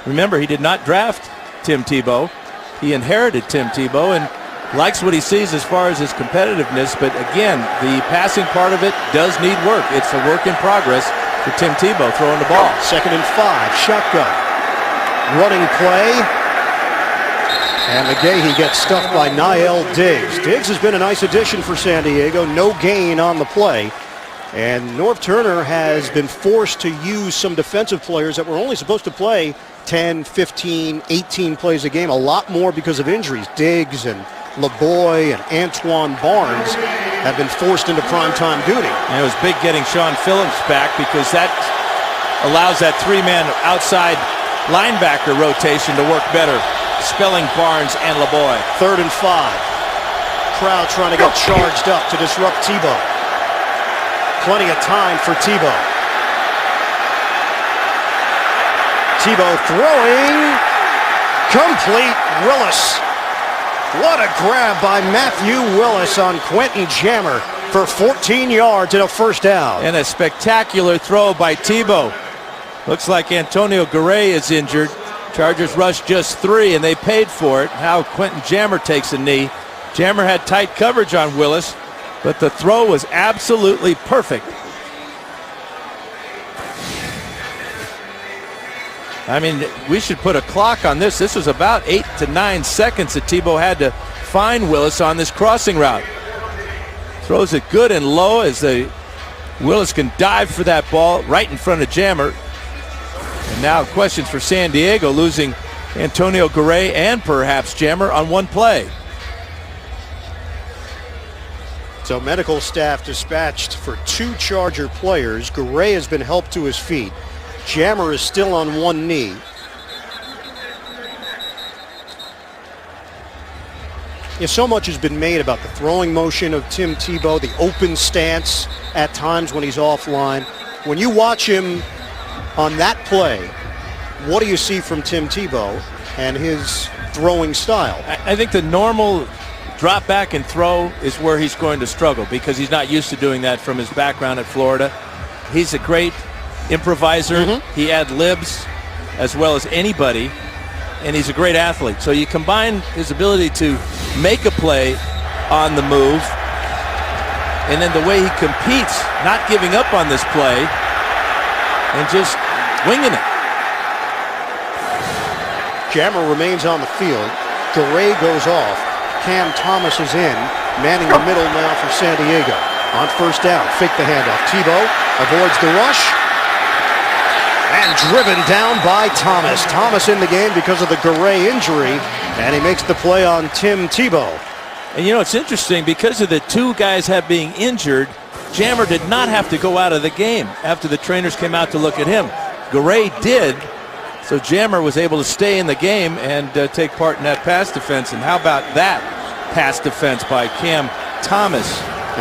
Remember, he did not draft Tim Tebow. He inherited Tim Tebow and likes what he sees as far as his competitiveness. But again, the passing part of it does need work. It's a work in progress for Tim Tebow throwing the ball. 2nd and 5, shotgun. Running play. And McGahee gets stuffed by Niall Diggs. Diggs has been a nice addition for San Diego. No gain on the play. And Norv Turner has been forced to use some defensive players that were only supposed to play 10, 15, 18 plays a game, a lot more because of injuries. Diggs and LeBoy and Antoine Barnes have been forced into primetime duty. And it was big getting Sean Phillips back, because that allows that 3-man outside linebacker rotation to work better, spelling Barnes and LeBoy. 3rd and 5. Crowd trying to get charged up to disrupt Tebow. Plenty of time for Tebow. Tebow throwing. Complete. Willis. What a grab by Matthew Willis on Quentin Jammer for 14 yards and a first down. And a spectacular throw by Tebow. Looks like Antonio Garay is injured. Chargers rushed just 3, and they paid for it. Now Quentin Jammer takes a knee. Jammer had tight coverage on Willis, but the throw was absolutely perfect. I mean, we should put a clock on this. This was about 8 to 9 seconds that Tebow had to find Willis on this crossing route. Throws it good and low as Willis can dive for that ball right in front of Jammer. And now questions for San Diego, losing Antonio Garay and perhaps Jammer on one play. So medical staff dispatched for 2 Charger players. Garay has been helped to his feet. Jammer is still on one knee. Yeah, so much has been made about the throwing motion of Tim Tebow, the open stance at times when he's offline. When you watch him on that play, what do you see from Tim Tebow and his throwing style? I think the normal drop back and throw is where he's going to struggle, because he's not used to doing that from his background at Florida. He's a great improviser. He ad-libs as well as anybody, and he's a great athlete. So you combine his ability to make a play on the move, and then the way he competes, not giving up on this play and just winging it. Jammer remains on the field. Garay goes off. Cam Thomas is in, manning the middle now for San Diego. On first down, fake the handoff. Tebow avoids the rush, driven down by Thomas. Thomas in the game because of the Garay injury, and he makes the play on Tim Tebow. And you know, it's interesting because of the two guys being injured, Jammer did not have to go out of the game after the trainers came out to look at him. Garay did, so Jammer was able to stay in the game and take part in that pass defense. And how about that pass defense by Cam Thomas?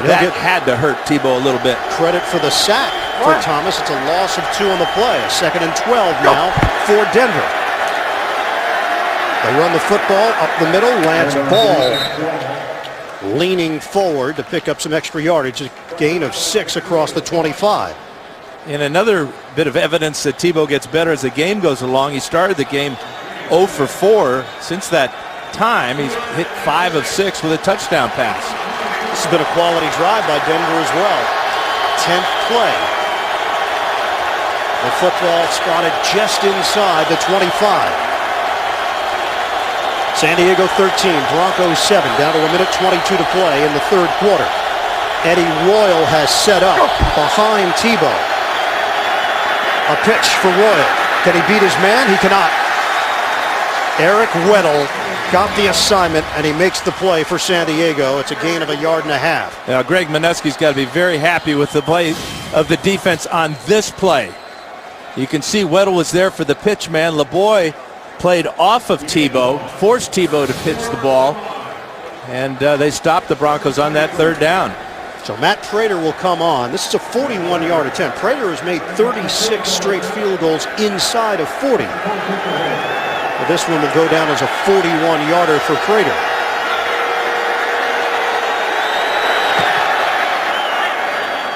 That had to hurt Tebow a little bit. Credit for the sack for Thomas. It's a loss of 2 on the play. 2nd and 12 now for Denver. They run the football up the middle. Lance Ball leaning forward to pick up some extra yardage. A gain of 6 across the 25. And another bit of evidence that Tebow gets better as the game goes along. He started the game 0 for 4. Since that time, he's hit 5 of 6 with a touchdown pass. This has been a quality drive by Denver as well. 10th play. The football spotted just inside the 25. San Diego 13, Broncos 7, down to 1:22 to play in the 3rd quarter. Eddie Royal has set up behind Tebow. A pitch for Royal. Can he beat his man? He cannot. Eric Weddle got the assignment, and he makes the play for San Diego. It's a gain of 1.5 yards. Now, Greg Mineski's got to be very happy with the play of the defense on this play. You can see Weddle was there for the pitch man. LeBoy played off of Tebow, forced Tebow to pitch the ball, and they stopped the Broncos on that 3rd down. So Matt Prater will come on. This is a 41-yard attempt. Prater has made 36 straight field goals inside of 40. Well, this one will go down as a 41-yarder for Prater.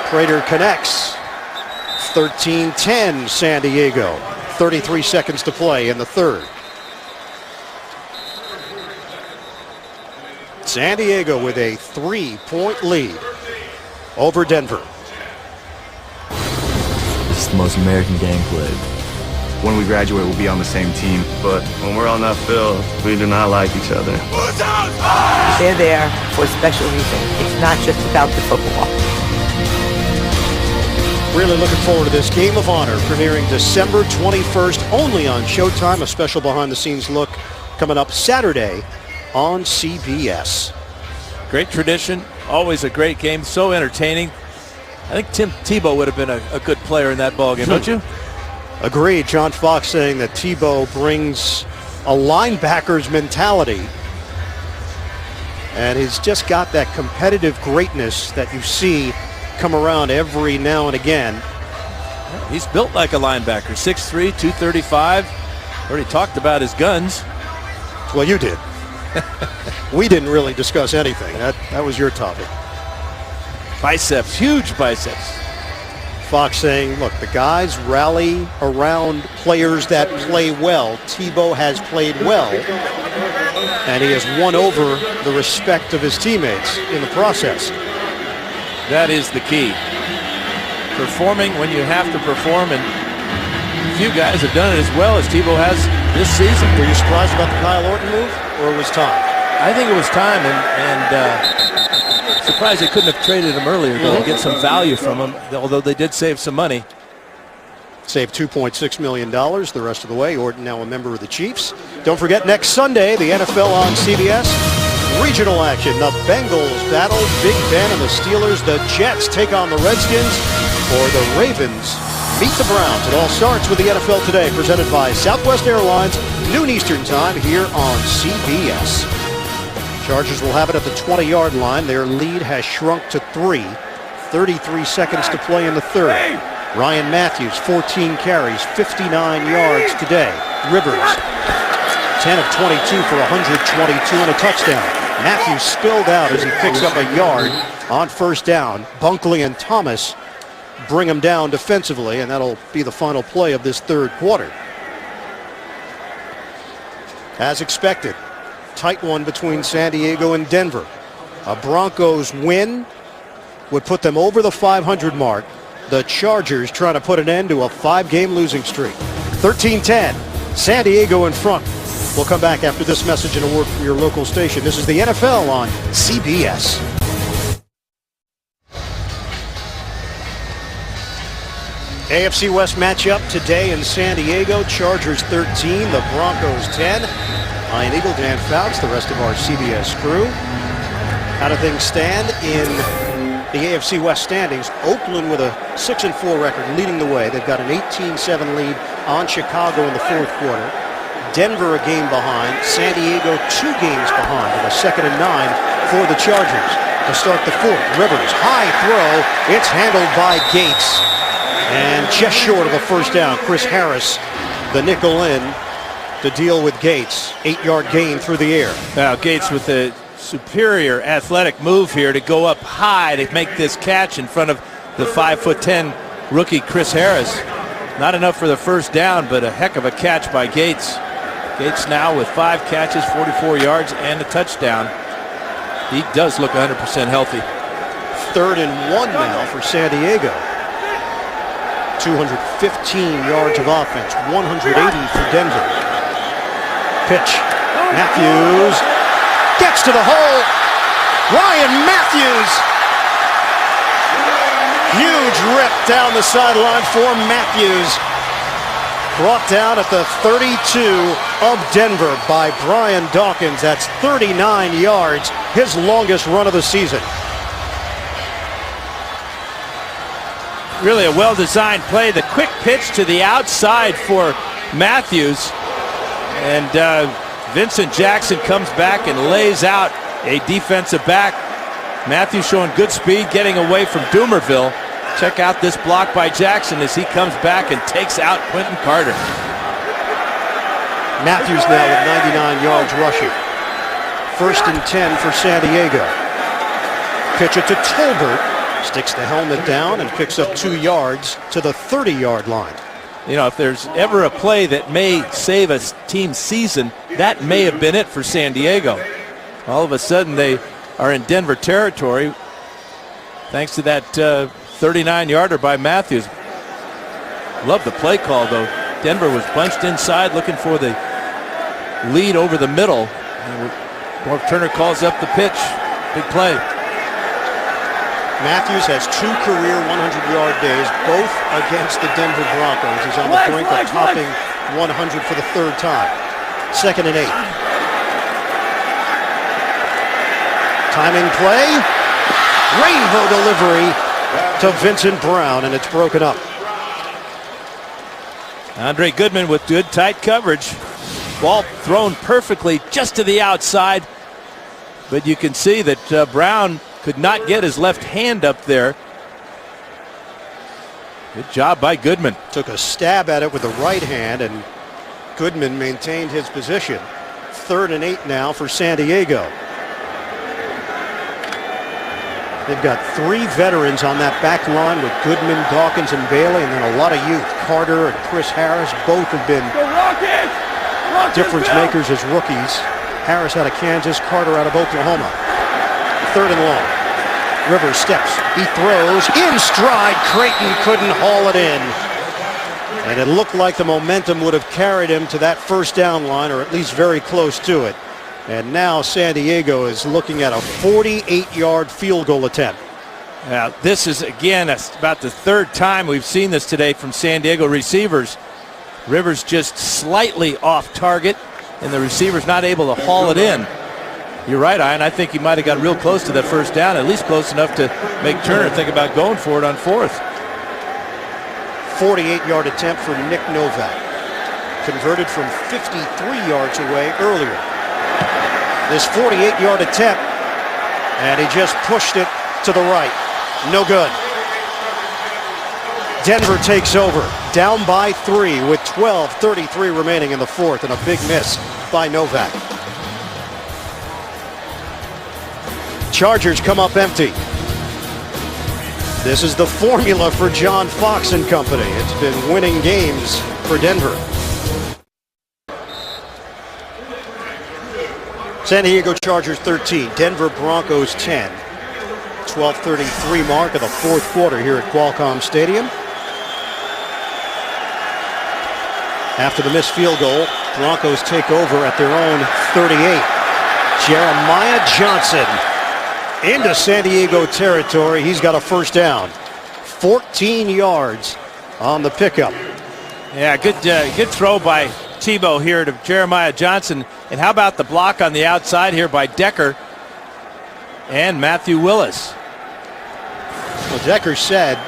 Prater connects. 13-10 San Diego. 33 seconds to play in the 3rd. San Diego with a 3-point lead over Denver. This is the most American game played. When we graduate, we'll be on the same team. But when we're on that field, we do not like each other. They're there for a special reason. It's not just about the football. Really looking forward to this Game of Honor premiering December 21st only on Showtime. A special behind-the-scenes look coming up Saturday on CBS. Great tradition, always a great game, so entertaining. I think Tim Tebow would have been a good player in that ball game, don't you? Agreed. John Fox saying that Tebow brings a linebacker's mentality, and he's just got that competitive greatness that you see come around every now and again. He's built like a linebacker, 6'3", 235. Already talked about his guns. Well, you did. We didn't really discuss anything. That was your topic. Biceps, huge biceps. Fox saying, look, the guys rally around players that play well. Tebow has played well, and he has won over the respect of his teammates in the process. That is the key. Performing when you have to perform, and few guys have done it as well as Tebow has this season. Were you surprised about the Kyle Orton move, or it was time? I think it was time, and surprised they couldn't have traded him earlier to get some value from him, although they did save some money. Saved $2.6 million the rest of the way. Orton now a member of the Chiefs. Don't forget, next Sunday, the NFL on CBS. Regional action. The Bengals battle Big Ben and the Steelers. The Jets take on the Redskins, or the Ravens meet the Browns. It all starts with the NFL Today, presented by Southwest Airlines, noon Eastern time here on CBS. Chargers will have it at the 20-yard line. Their lead has shrunk to 3. 33 seconds to play in the 3rd. Ryan Matthews, 14 carries, 59 yards today. Rivers, 10 of 22 for 122 and a touchdown. Matthews spilled out as he picks up a yard on 1st down. Bunkley and Thomas bring him down defensively, and that'll be the final play of this 3rd quarter. As expected, tight one between San Diego and Denver. A Broncos win would put them over the 500 mark. The Chargers trying to put an end to a 5-game losing streak. 13-10, San Diego in front. We'll come back after this message and a word from your local station. This is the NFL on CBS. AFC West matchup today in San Diego. Chargers 13, the Broncos 10. Ian Eagle, Dan Fouts, the rest of our CBS crew. How do things stand in the AFC West standings? Oakland with a 6-4 record leading the way. They've got an 18-7 lead on Chicago in the fourth quarter. Denver a game behind. San Diego 2 games behind with a 2nd and 9 for the Chargers. To start the fourth, Rivers, high throw. It's handled by Gates. And just short of a first down. Chris Harris, the nickel in to deal with Gates. 8-yard gain through the air. Now Gates with a superior athletic move here to go up high to make this catch in front of the 5'10" rookie Chris Harris. Not enough for the first down, but a heck of a catch by Gates. Gates now with 5 catches, 44 yards, and a touchdown. He does look 100% healthy. 3rd and 1 now for San Diego. 215 yards of offense, 180 for Denver. Pitch. Matthews gets to the hole. Ryan Matthews. Huge rip down the sideline for Matthews. Brought down at the 32 of Denver by Brian Dawkins. That's 39 yards, his longest run of the season. Really a well-designed play. The quick pitch to the outside for Matthews. And Vincent Jackson comes back and lays out a defensive back. Matthews showing good speed, getting away from Doomerville. Check out this block by Jackson as he comes back and takes out Quentin Carter. Matthews now with 99 yards rushing. 1st and 10 for San Diego. Pitch it to Tolbert. Sticks the helmet down and picks up 2 yards to the 30-yard line. You know, if there's ever a play that may save a team's season, that may have been it for San Diego. All of a sudden they are in Denver territory thanks to that 39-yarder by Matthews. Love the play call, though. Denver was bunched inside looking for the lead over the middle. Mark Turner calls up the pitch. Big play. Matthews has 2 career 100-yard days, both against the Denver Broncos. He's on the brink of topping 100 for the 3rd time. 2nd and 8. Timing play. Rainbow delivery to Vincent Brown, and it's broken up. Andre Goodman with good tight coverage. Ball thrown perfectly just to the outside. But you can see that Brown could not get his left hand up there. Good job by Goodman. Took a stab at it with the right hand, and Goodman maintained his position. 3rd and 8 now for San Diego. They've got 3 veterans on that back line with Goodman, Dawkins, and Bailey, and then a lot of youth. Carter and Chris Harris both have been difference makers as rookies. Harris out of Kansas, Carter out of Oklahoma. 3rd and long. Rivers steps. He throws in stride. Creighton couldn't haul it in. And it looked like the momentum would have carried him to that first down line, or at least very close to it. And now San Diego is looking at a 48-yard field goal attempt. Now, this is, again, about the 3rd time we've seen this today from San Diego receivers. Rivers just slightly off target, and the receiver's not able to haul it in. You're right, Ian. I think he might have got real close to that first down, at least close enough to make Turner think about going for it on 4th. 48-yard attempt for Nick Novak. Converted from 53 yards away earlier. This 48-yard attempt, and he just pushed it to the right. No good. Denver takes over, down by 3 with 12:33 remaining in the 4th, and a big miss by Novak. Chargers come up empty. This is the formula for John Fox and company. It's been winning games for Denver. San Diego Chargers 13, Denver Broncos 10. 12:33 mark of the 4th quarter here at Qualcomm Stadium. After the missed field goal, Broncos take over at their own 38. Jeremiah Johnson into San Diego territory. He's got a first down. 14 yards on the pickup. Yeah, good throw by Tebow here to Jeremiah Johnson. And how about the block on the outside here by Decker and Matthew Willis? Well, Decker said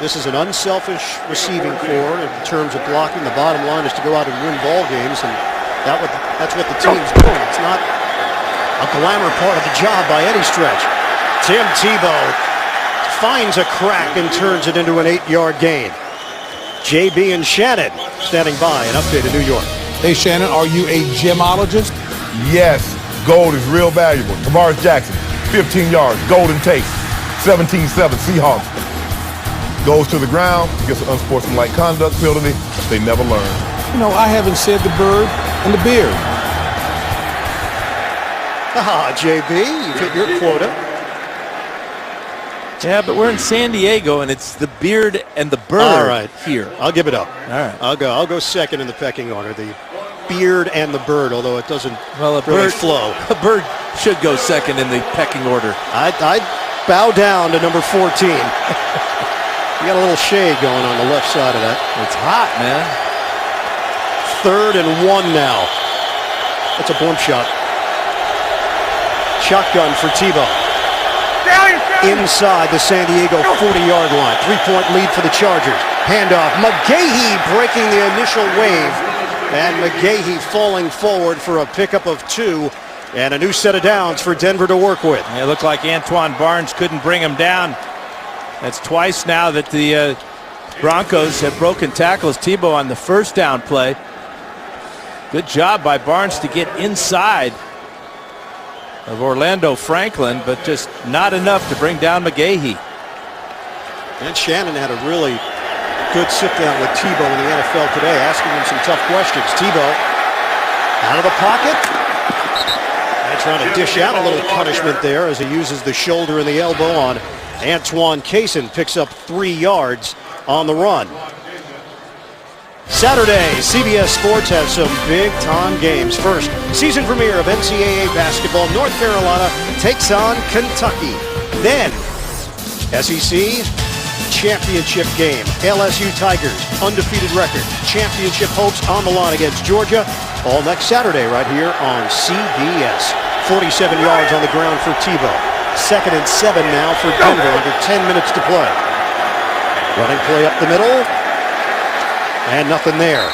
this is an unselfish receiving corps in terms of blocking. The bottom line is to go out and win ball games, and that's what the team's doing. It's not a glamour part of the job by any stretch. Tim Tebow finds a crack and turns it into an 8-yard gain. JB and Shannon standing by, an update in New York. Hey, Shannon, are you a gemologist? Yes, gold is real valuable. Tavares Jackson, 15 yards, golden take, 17-7 Seahawks. Goes to the ground, gets an unsportsmanlike conduct penalty. They never learn. You know, I haven't said the bird and the beard. JB, you've hit your quota. Yeah, but we're in San Diego, and it's the beard and the bird All right. here. I'll give it up. All right. I'll go second in the pecking order. The beard and the bird, although it doesn't really bird flow. A bird should go second in the pecking order. I'd bow down to number 14. You got a little shade going on the left side of that. It's hot, man. 3rd and 1 now. That's a blimp shot. Shotgun for Tebow. Inside the San Diego 40-yard line. 3-point lead for the Chargers. Handoff. McGahee breaking the initial wave. And McGahee falling forward for a pickup of 2. And a new set of downs for Denver to work with. It looked like Antoine Barnes couldn't bring him down. That's twice now that the Broncos have broken tackles. Tebow on the first down play. Good job by Barnes to get inside of Orlando Franklin, but just not enough to bring down McGahee. And Shannon had a really good sit-down with Tebow in the NFL today, asking him some tough questions. Tebow out of the pocket. And trying to dish out a little punishment there as he uses the shoulder and the elbow on Antoine Cason. Picks up 3 yards on the run. Saturday, CBS Sports has some big-time games. First, season premiere of NCAA basketball. North Carolina takes on Kentucky. Then, SEC championship game. LSU Tigers, undefeated record. Championship hopes on the line against Georgia. All next Saturday right here on CBS. 47 yards on the ground for Tebow. 2nd and 7 now for Denver, under 10 minutes to play. Running play up the middle. And nothing there.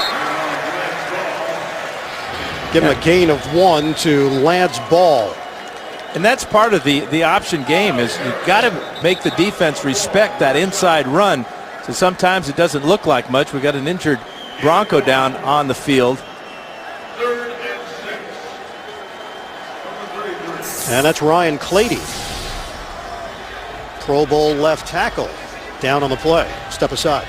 Give him a gain of 1 to Lance Ball. And that's part of the option game, is you've got to make the defense respect that inside run. So sometimes it doesn't look like much. We got an injured Bronco down on the field. And that's Ryan Clady. Pro Bowl left tackle down on the play. Step aside.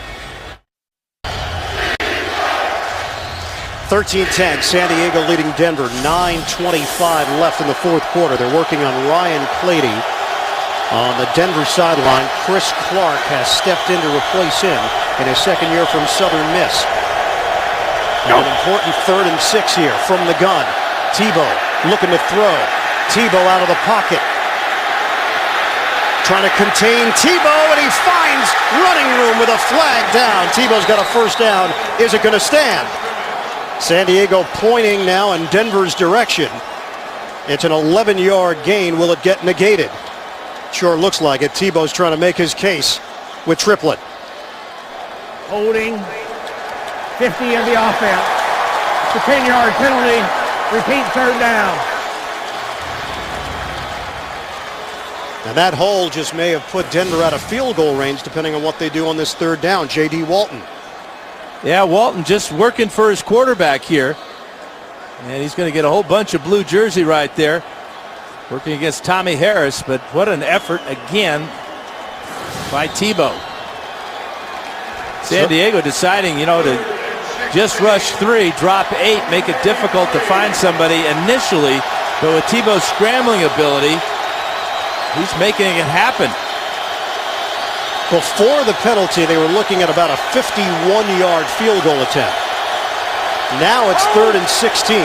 13-10, San Diego leading Denver. 9:25 left in the 4th quarter. They're working on Ryan Clady on the Denver sideline. Chris Clark has stepped in to replace him in his 2nd year from Southern Miss. An important 3rd and 6 here from the gun. Tebow looking to throw. Tebow out of the pocket. Trying to contain Tebow, and he finds running room with a flag down. Tebow's got a first down. Is it going to stand? San Diego pointing now in Denver's direction. It's an 11-yard gain. Will it get negated? Sure looks like it. Tebow's trying to make his case with Triplett. Holding. 50 of the offense. It's a 10-yard penalty. Repeat 3rd down. And that hold just may have put Denver out of field goal range depending on what they do on this 3rd down. J.D. Walton. Yeah, Walton just working for his quarterback here. And he's going to get a whole bunch of blue jersey right there. Working against Tommy Harris, but what an effort again by Tebow. San Diego deciding, to just rush 3, drop 8, make it difficult to find somebody initially. But with Tebow's scrambling ability, he's making it happen. Before the penalty, they were looking at about a 51-yard field goal attempt. Now it's 3rd and 16.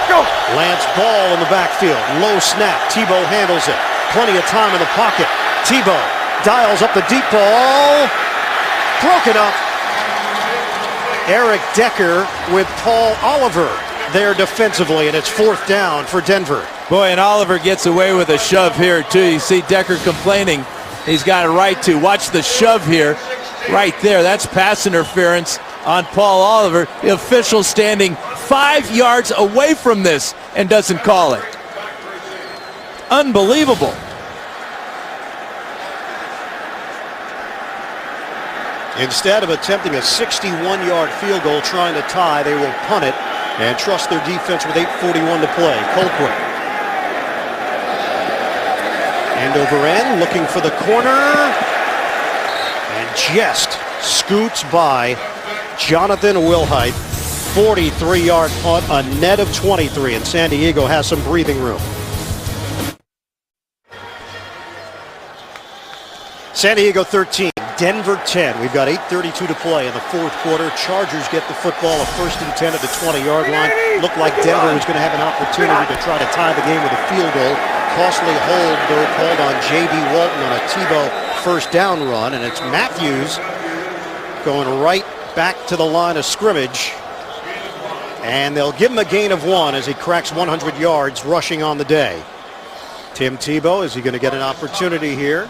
Go. Lance Ball in the backfield. Low snap. Tebow handles it. Plenty of time in the pocket. Tebow dials up the deep ball. broken up. Eric Decker with Paul Oliver there defensively, and it's 4th down for Denver. Boy, and Oliver gets away with a shove here, too. You see Decker complaining. He's got a right to. Watch the shove here. Right there. That's pass interference on Paul Oliver. The official standing 5 yards away from this and doesn't call it. Unbelievable. Instead of attempting a 61-yard field goal trying to tie, they will punt it and trust their defense with 8:41 to play. Colquitt. End over end, looking for the corner. And just scoots by Jonathan Wilhite. 43-yard punt, a net of 23, and San Diego has some breathing room. San Diego 13, Denver 10. We've got 8:32 to play in the 4th quarter. Chargers get the football, a 1st and 10 at the 20-yard line. Looked like Denver was going to have an opportunity to try to tie the game with a field goal. Costly hold, though, called on J.D. Walton on a Tebow 1st down run, and it's Matthews going right back to the line of scrimmage. And they'll give him a gain of 1 as he cracks 100 yards rushing on the day. Tim Tebow, is he going to get an opportunity here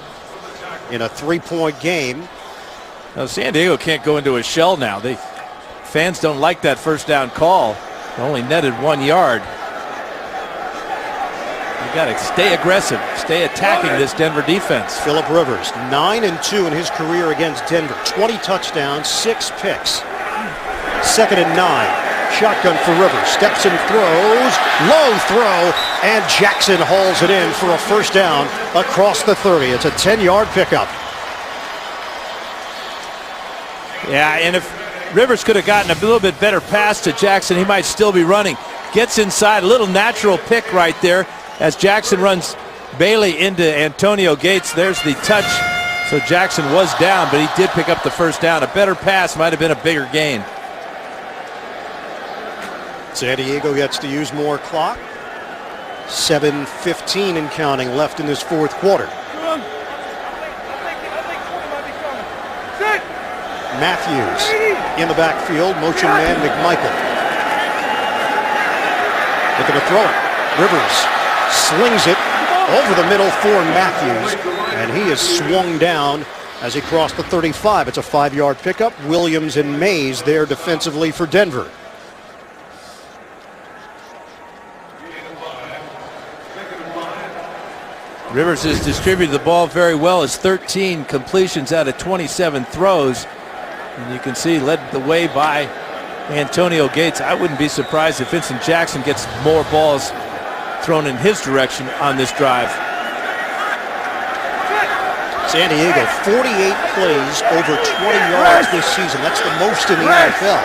in a 3-point game? Now, San Diego can't go into a shell now. Fans don't like that 1st down call. They only netted 1 yard. You got to stay aggressive, stay attacking this Denver defense. Phillip Rivers, 9-2 in his career against Denver. 20 touchdowns, 6 picks. 2nd and 9. Shotgun for Rivers. Steps and throws. Low throw. And Jackson hauls it in for a 1st down across the 30. It's a 10-yard pickup. Yeah, and if Rivers could have gotten a little bit better pass to Jackson, he might still be running. Gets inside, a little natural pick right there as Jackson runs Bailey into Antonio Gates. There's the touch. So Jackson was down, but he did pick up the 1st down. A better pass might have been a bigger gain. San Diego gets to use more clock. 7:15 and counting left in this 4th quarter. Matthews in the backfield, motion man McMichael. Looking to throw it. Rivers slings it over the middle for Matthews, and he is swung down as he crossed the 35. It's a 5-yard pickup. Williams and Mays there defensively for Denver. Rivers has distributed the ball very well. His 13 completions out of 27 throws. And you can see led the way by Antonio Gates. I wouldn't be surprised if Vincent Jackson gets more balls thrown in his direction on this drive. San Diego, 48 plays over 20 yards this season. That's the most in the NFL.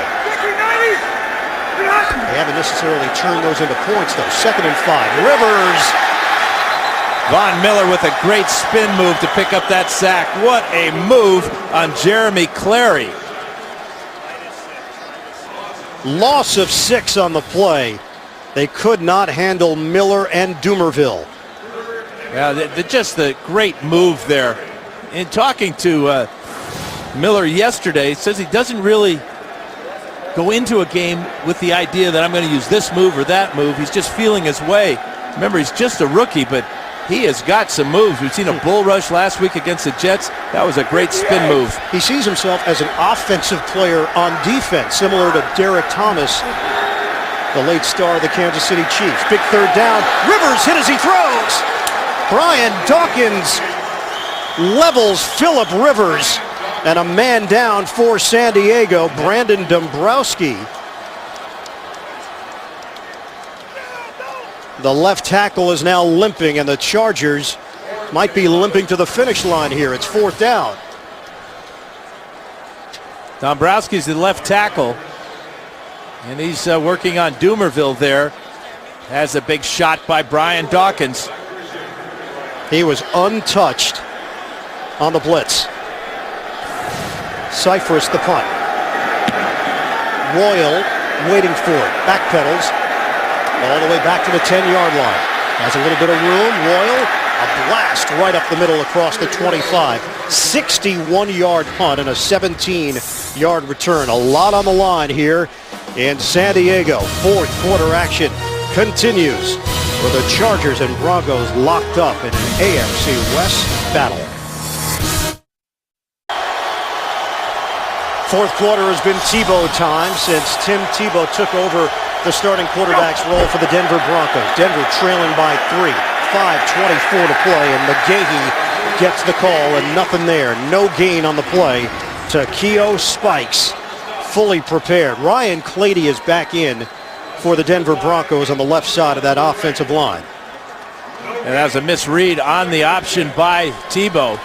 They haven't necessarily turned those into points, though. 2nd and 5. Rivers. Von Miller with a great spin move to pick up that sack. What a move on Jeremy Clary. Loss of 6 on the play. They could not handle Miller and Dumerville. Yeah, just the great move there. In talking to Miller yesterday, he says he doesn't really go into a game with the idea that I'm going to use this move or that move. He's just feeling his way. Remember, he's just a rookie, but he has got some moves. We've seen a bull rush last week against the Jets. That was a great spin move. He sees himself as an offensive player on defense, similar to Derek Thomas, the late star of the Kansas City Chiefs. Big 3rd down. Rivers hit as he throws. Brian Dawkins levels Phillip Rivers, and a man down for San Diego, Brandon Dombrowski. The left tackle is now limping, and the Chargers might be limping to the finish line here. It's 4th down. Dombrowski's the left tackle, and he's working on Dumerville there. Has a big shot by Brian Dawkins. He was untouched on the blitz. Cypress the punt. Royal waiting for it. Backpedals all the way back to the 10-yard line. Has a little bit of room. Royal, a blast right up the middle across the 25. 61-yard punt and a 17-yard return. A lot on the line here in San Diego. Fourth quarter action continues with the Chargers and Broncos locked up in an AFC West battle. Fourth quarter has been Tebow time since Tim Tebow took over the starting quarterback's role for the Denver Broncos. Denver trailing by 3. 5:24 to play, and McGahee gets the call, and nothing there. No gain on the play to Keo Spikes. Fully prepared. Ryan Clady is back in for the Denver Broncos on the left side of that offensive line. And that was a misread on the option by Tebow.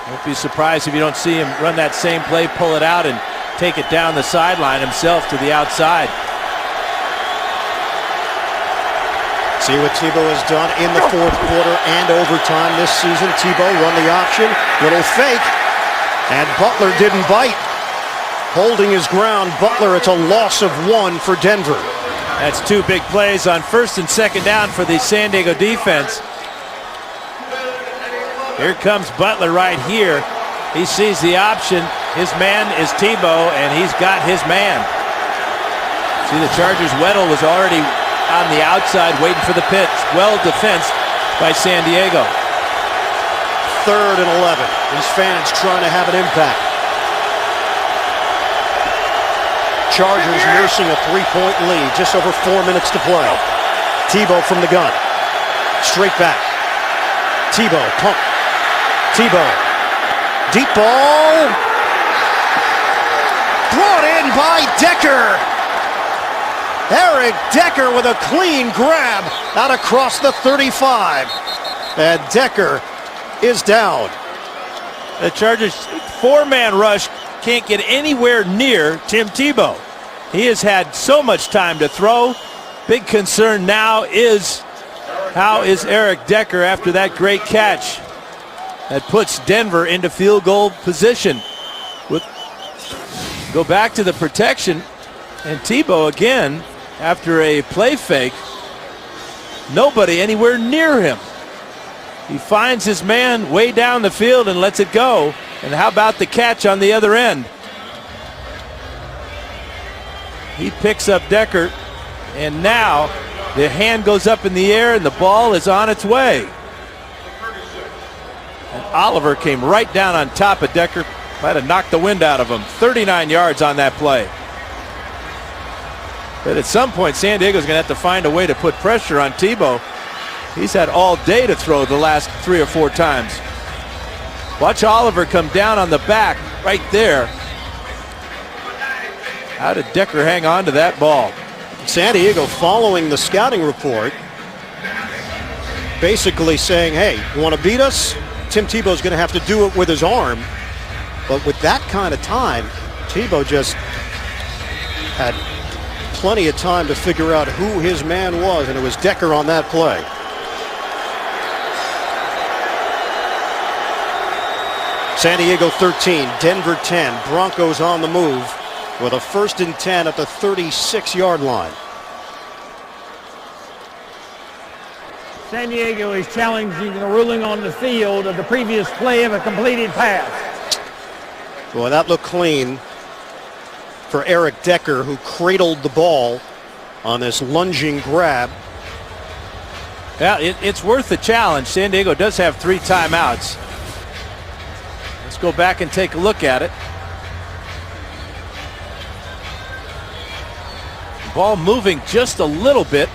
Don't be surprised if you don't see him run that same play, pull it out, and take it down the sideline himself to the outside. See what Tebow has done in the fourth quarter and overtime this season. Tebow run the option, little fake, and Butler didn't bite. Holding his ground, Butler, it's a loss of 1 for Denver. That's 2 big plays on first and second down for the San Diego defense. Here comes Butler right here. He sees the option. His man is Tebow, and he's got his man. See, the Chargers' Weddle was already on the outside waiting for the pitch. Well defensed by San Diego. 3rd and 11. These fans trying to have an impact. Chargers nursing a 3-point lead. Just over 4 minutes to play. Tebow from the gun. Straight back. Tebow, pump. Tebow. Deep ball. Brought in by Decker. Eric Decker with a clean grab out across the 35. And Decker is down. The Chargers 4-man rush can't get anywhere near Tim Tebow. He has had so much time to throw. Big concern now is how is Eric Decker after that great catch that puts Denver into field goal position. Go back to the protection, and Tebow again after a play fake. Nobody anywhere near him. He finds his man way down the field and lets it go. And how about the catch on the other end? He picks up Decker, and now the hand goes up in the air and the ball is on its way. And Oliver came right down on top of Decker. Might have knocked the wind out of him. 39 yards on that play. But at some point, San Diego's going to have to find a way to put pressure on Tebow. He's had all day to throw the last 3 or 4 times. Watch Oliver come down on the back right there. How did Decker hang on to that ball? San Diego following the scouting report, basically saying, hey, you want to beat us? Tim Tebow's going to have to do it with his arm. But with that kind of time, Tebow just had plenty of time to figure out who his man was, and it was Decker on that play. San Diego 13, Denver 10. Broncos on the move with a 1st and 10 at the 36-yard line. San Diego is challenging the ruling on the field of the previous play of a completed pass. Boy, that looked clean for Eric Decker, who cradled the ball on this lunging grab. Yeah, it's worth the challenge. San Diego does have 3 timeouts. Let's go back and take a look at it. Ball moving just a little bit.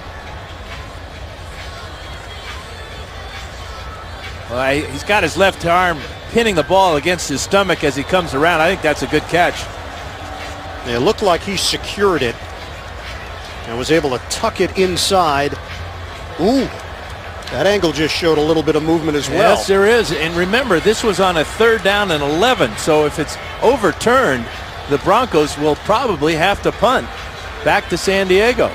Well, he's got his left arm pinning the ball against his stomach as he comes around. I think that's a good catch. It looked like he secured it and was able to tuck it inside. Ooh, that angle just showed a little bit of movement as well. Yes, there is. And remember, this was on a 3rd down and 11. So if it's overturned, the Broncos will probably have to punt back to San Diego.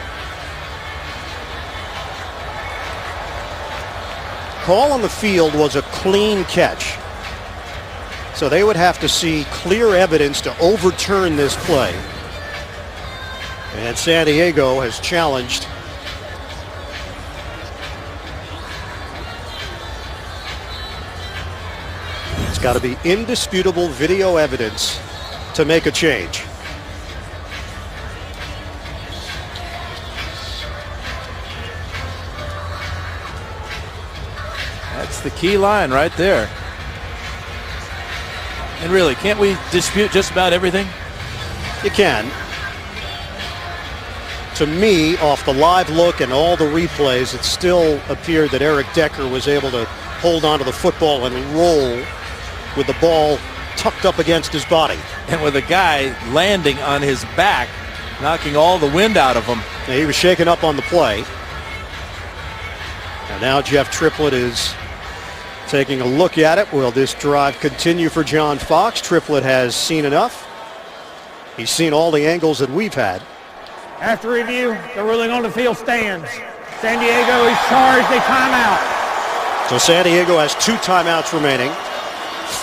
Call on the field was a clean catch. So they would have to see clear evidence to overturn this play. And San Diego has challenged got to be indisputable video evidence to make a change. That's the key line right there. And really, can't we dispute just about everything? You can. To me, off the live look and all the replays, it still appeared that Eric Decker was able to hold onto the football and roll with the ball tucked up against his body. And with a guy landing on his back, knocking all the wind out of him. Now, he was shaken up on the play. And now Jeff Triplett is taking a look at it. Will this drive continue for John Fox? Triplett has seen enough. He's seen all the angles that we've had. After review, the ruling on the field stands. San Diego is charged a timeout. So San Diego has 2 timeouts remaining.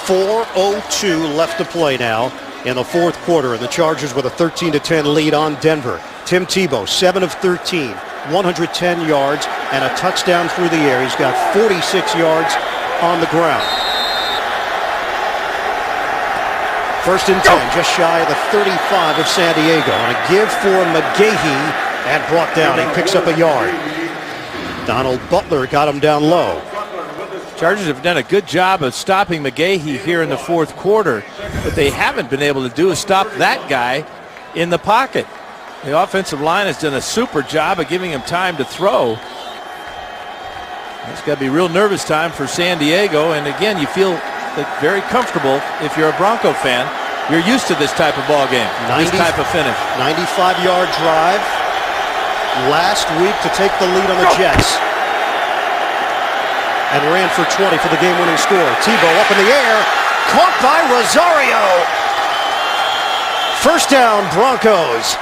4:02 left to play now in the fourth quarter, and the Chargers with a 13-10 lead on Denver. Tim Tebow, 7 of 13, 110 yards, and a touchdown through the air. He's got 46 yards on the ground. First and 10, just shy of the 35 of San Diego. And a give for McGahee, and brought down. He picks up a yard. Donald Butler got him down low. Chargers have done a good job of stopping McGahee here in the fourth quarter. What they haven't been able to do is stop that guy in the pocket. The offensive line has done a super job of giving him time to throw. It's got to be real nervous time for San Diego. And again, you feel very comfortable if you're a Bronco fan. You're used to this type of ball game, this type of finish. 95-yard drive last week to take the lead on the Jets. And ran for 20 for the game-winning score. Tebow up in the air, caught by Rosario. First down, Broncos.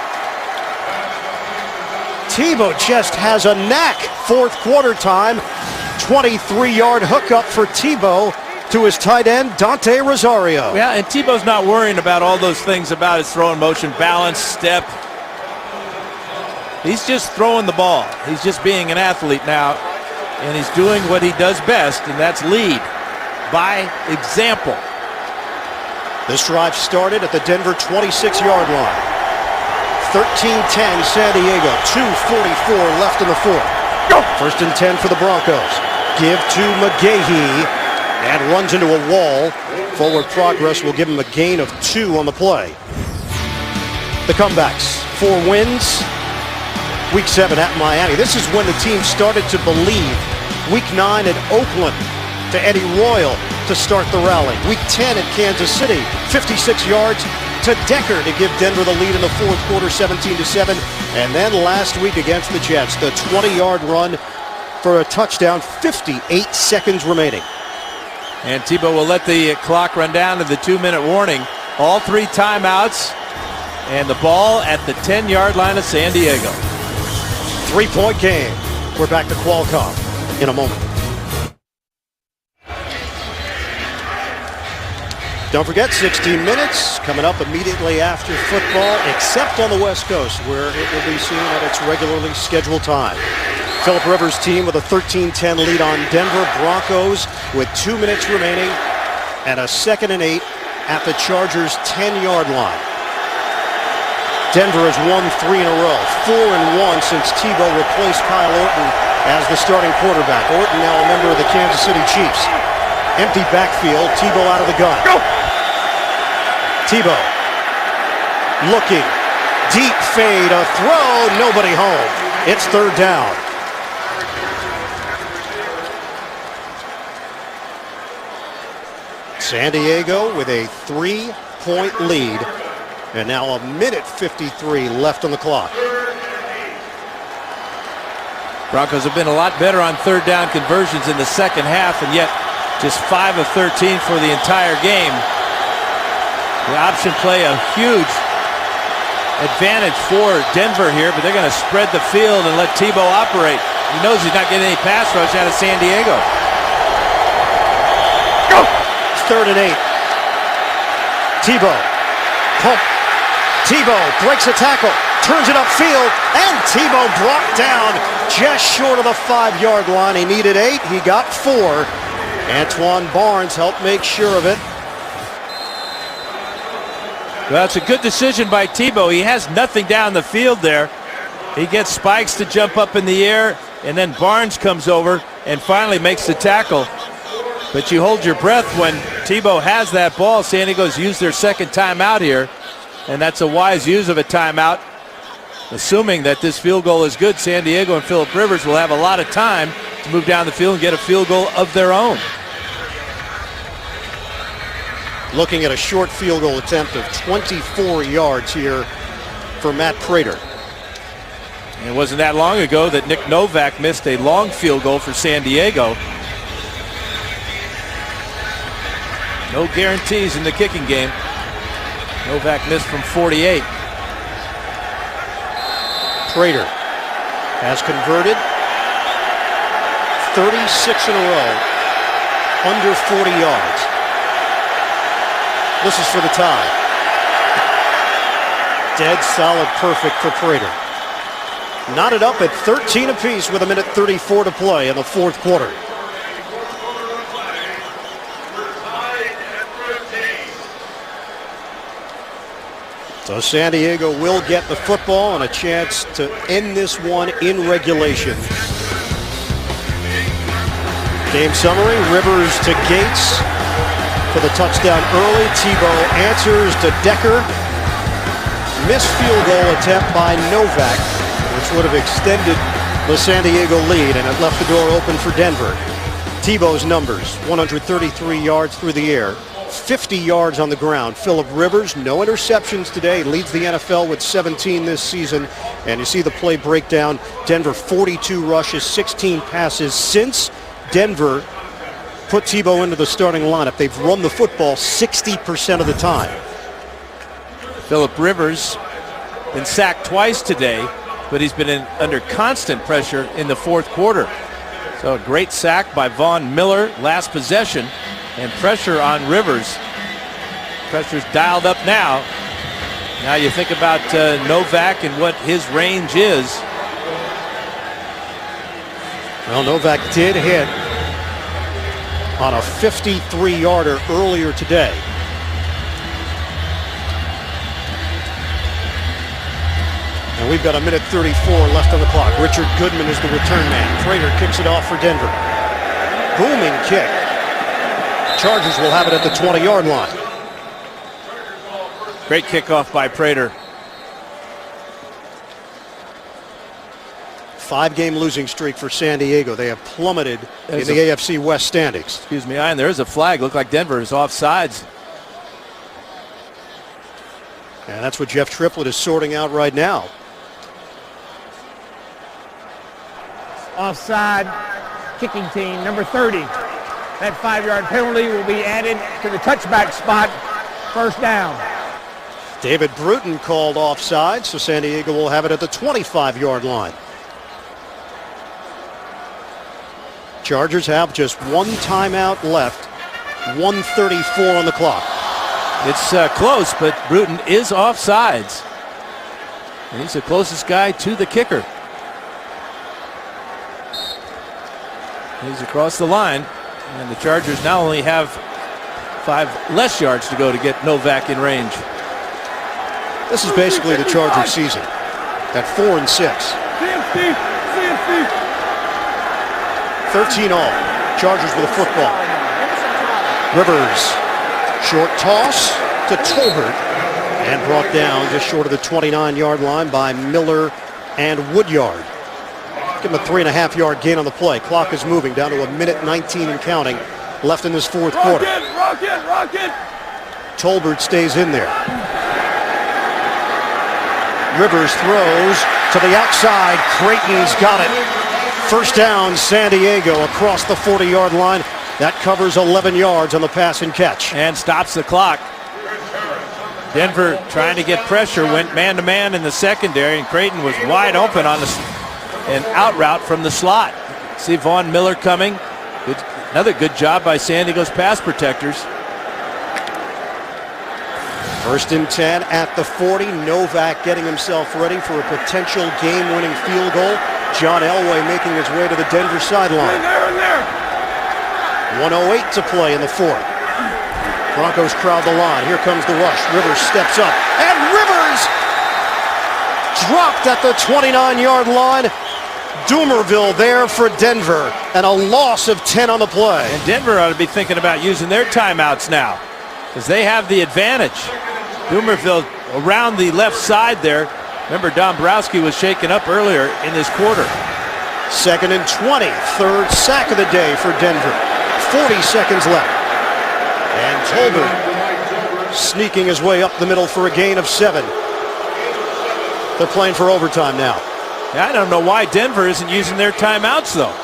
Tebow just has a knack. Fourth quarter time, 23-yard hookup for Tebow to his tight end, Dante Rosario. Yeah, and Tebow's not worrying about all those things about his throwing motion, balance, step. He's just throwing the ball. He's just being an athlete now, and he's doing what he does best, and that's lead by example. This drive started at the Denver 26-yard line. 13-10 San Diego, 2:44 left in the fourth. First and 10 for the Broncos. Give to McGahee, and runs into a wall. Forward progress will give him a gain of 2 on the play. The comebacks, 4 wins. Week 7 at Miami. This is when the team started to believe. Week 9 at Oakland to Eddie Royal to start the rally. Week 10 at Kansas City, 56 yards to Decker to give Denver the lead in the fourth quarter, 17-7. And then last week against the Jets, the 20-yard run for a touchdown, 58 seconds remaining. And Tebow will let the clock run down to the 2-minute warning. All 3 timeouts, and the ball at the 10-yard line of San Diego. 3-point game. We're back to Qualcomm in a moment. Don't forget, 60 Minutes coming up immediately after football, except on the West Coast, where it will be seen at its regularly scheduled time. Philip Rivers' team with a 13-10 lead on Denver Broncos with 2 minutes remaining and a 2nd and 8 at the Chargers' 10-yard line. Denver has won 3 in a row, 4-1 since Tebow replaced Kyle Orton as the starting quarterback. Orton now a member of the Kansas City Chiefs. Empty backfield, Tebow out of the gun. Go! Tebow looking, deep fade, a throw, nobody home. It's 3rd down. San Diego with a 3-point lead, and now 1:53 left on the clock. Broncos have been a lot better on 3rd down conversions in the second half, and yet just 5 of 13 for the entire game. The option play a huge advantage for Denver here, but they're going to spread the field and let Tebow operate. He knows he's not getting any pass rush out of San Diego. 3rd and 8. Tebow. Pump. Tebow breaks a tackle, turns it upfield, and Tebow brought down just short of the 5-yard line. He needed 8. He got 4. Antoine Barnes helped make sure of it. Well, it's a good decision by Tebow. He has nothing down the field there. He gets Spikes to jump up in the air, and then Barnes comes over and finally makes the tackle. But you hold your breath when Tebow has that ball. San Diego's used their second timeout here, and that's a wise use of a timeout. Assuming that this field goal is good, San Diego and Phillip Rivers will have a lot of time to move down the field and get a field goal of their own. Looking at a short field goal attempt of 24 yards here for Matt Prater. It wasn't that long ago that Nick Novak missed a long field goal for San Diego. No guarantees in the kicking game. Novak missed from 48. Prater has converted 36 in a row, under 40 yards. This is for the tie. Dead solid perfect for Prater. Knotted up at 13 apiece with 1:34 to play in the fourth quarter. So San Diego will get the football and a chance to end this one in regulation. Game summary, Rivers to Gates for the touchdown early. Tebow answers to Decker. Missed field goal attempt by Novak, which would have extended the San Diego lead, and it left the door open for Denver. Tebow's numbers, 133 yards through the air, 50 yards on the ground. Phillip Rivers, no interceptions today, leads the NFL with 17 this season. And you see the play breakdown. Denver 42 rushes, 16 passes. Since Denver put Tebow into the starting lineup, they've run the football 60% of the time. Phillip Rivers been sacked twice today, but he's been under constant pressure in the fourth quarter. So a great sack by Von Miller last possession, and pressure on Rivers. Pressure's dialed up now. Now you think about Novak and what his range is. Well, Novak did hit on a 53-yarder earlier today. And we've got 1:34 left on the clock. Richard Goodman is the return man. Prater kicks it off for Denver. Booming kick. Chargers will have it at the 20-yard line. Great kickoff by Prater. 5-game losing streak for San Diego. They have plummeted in the AFC West standings. Excuse me, Ian, there is a flag. Looked like Denver is offsides. And that's what Jeff Triplett is sorting out right now. Offside, kicking team, number 30. That 5-yard penalty will be added to the touchback spot. First down. David Bruton called offside, so San Diego will have it at the 25-yard line. Chargers have just one timeout left. 1:34 on the clock. It's close, but Bruton is offsides. And he's the closest guy to the kicker. He's across the line. And the Chargers now only have 5 less yards to go to get Novak in range. This is basically the Chargers season at 4-6. 13 all. Chargers with a football. Rivers, short toss to Tolbert, and brought down just short of the 29-yard line by Miller and Woodyard. Give him a 3.5-yard gain on the play. Clock is moving down to 1:19 and counting left in this fourth quarter. Rocket! Tolbert stays in there. Rivers throws to the outside. Creighton's got it. First down, San Diego across the 40-yard line. That covers 11 yards on the pass and catch. And stops the clock. Denver trying to get pressure, went man-to-man in the secondary, and Creighton was wide open on an out route from the slot. See Von Miller coming. Another good job by San Diego's pass protectors. First and 10 at the 40. Novak getting himself ready for a potential game-winning field goal. John Elway making his way to the Denver sideline. 1:08 to play in the fourth. Broncos crowd the line. Here comes the rush. Rivers steps up. And Rivers dropped at the 29-yard line. Doomerville there for Denver. And a loss of 10 on the play. And Denver ought to be thinking about using their timeouts now, because they have the advantage. Doomerville around the left side there. Remember, Dombrowski was shaken up earlier in this quarter. 2nd and 20. Third sack of the day for Denver. 40 seconds left. And Tolbert sneaking his way up the middle for a gain of 7. They're playing for overtime now. I don't know why Denver isn't using their timeouts, though.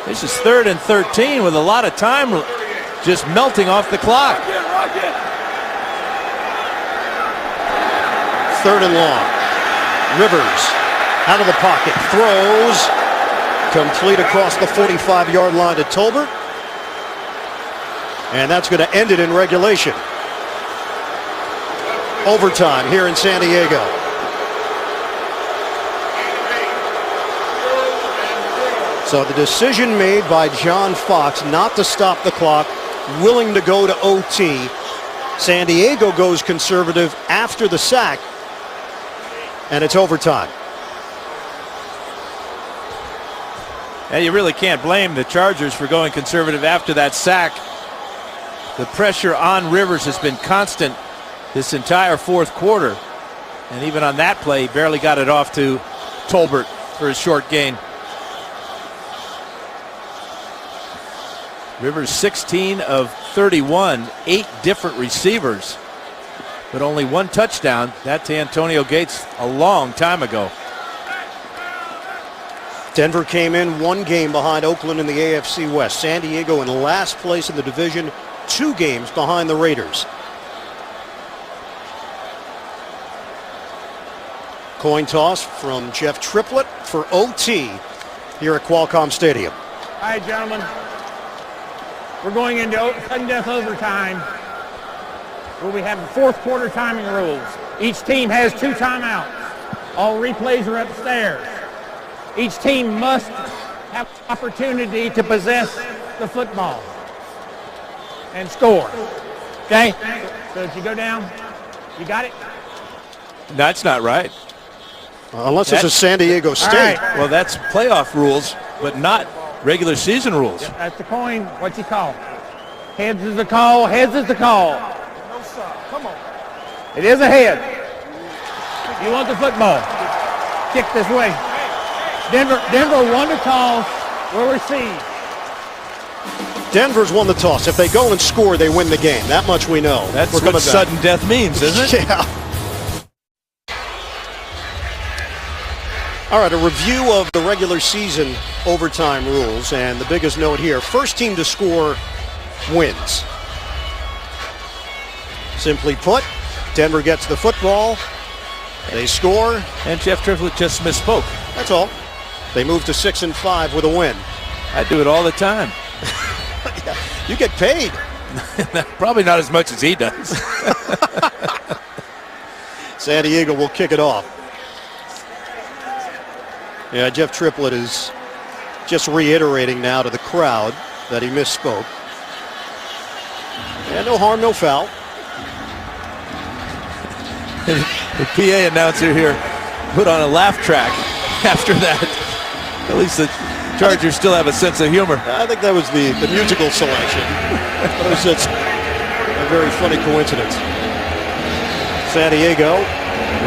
This is 3rd and 13 with a lot of time just melting off the clock. 3rd and long. Rivers out of the pocket. Throws. Complete across the 45-yard line to Tolbert. And that's going to end it in regulation. Overtime here in San Diego. So the decision made by John Fox not to stop the clock, willing to go to OT. San Diego goes conservative after the sack, and it's overtime. And you really can't blame the Chargers for going conservative after that sack. The pressure on Rivers has been constant this entire fourth quarter. And even on that play, he barely got it off to Tolbert for his short gain. Rivers 16 of 31, 8 different receivers, but only 1 touchdown. That to Antonio Gates a long time ago. Denver came in 1 game behind Oakland in the AFC West. San Diego in last place in the division, 2 games behind the Raiders. Coin toss from Jeff Triplett for OT here at Qualcomm Stadium. All right, gentlemen. We're going into sudden death overtime, where we have the fourth quarter timing rules. Each team has 2 timeouts. All replays are upstairs. Each team must have the opportunity to possess the football and score. Okay? So if you go down, you got it? That's not right. Unless it's a San Diego State. Right. Well, that's playoff rules, but not regular season rules. That's the coin. What's he call? Heads is the call. Heads is the call. No, sir. Come on. It is a head. You want the football. Kick this way. Denver won the toss. Will receive. Denver's won the toss. If they go and score, they win the game. That much we know. That's what sudden death means, isn't it? Yeah. All right, a review of the regular season overtime rules, and the biggest note here, first team to score wins. Simply put, Denver gets the football, they score. And Jeff Triplett just misspoke. That's all. They move to 6-5 with a win. I do it all the time. Yeah, you get paid. Probably not as much as he does. San Diego will kick it off. Yeah, Jeff Triplett is just reiterating now to the crowd that he misspoke. Yeah, no harm, no foul. The PA announcer here put on a laugh track after that. At least the Chargers still have a sense of humor. I think that was the musical selection. It was just a very funny coincidence. San Diego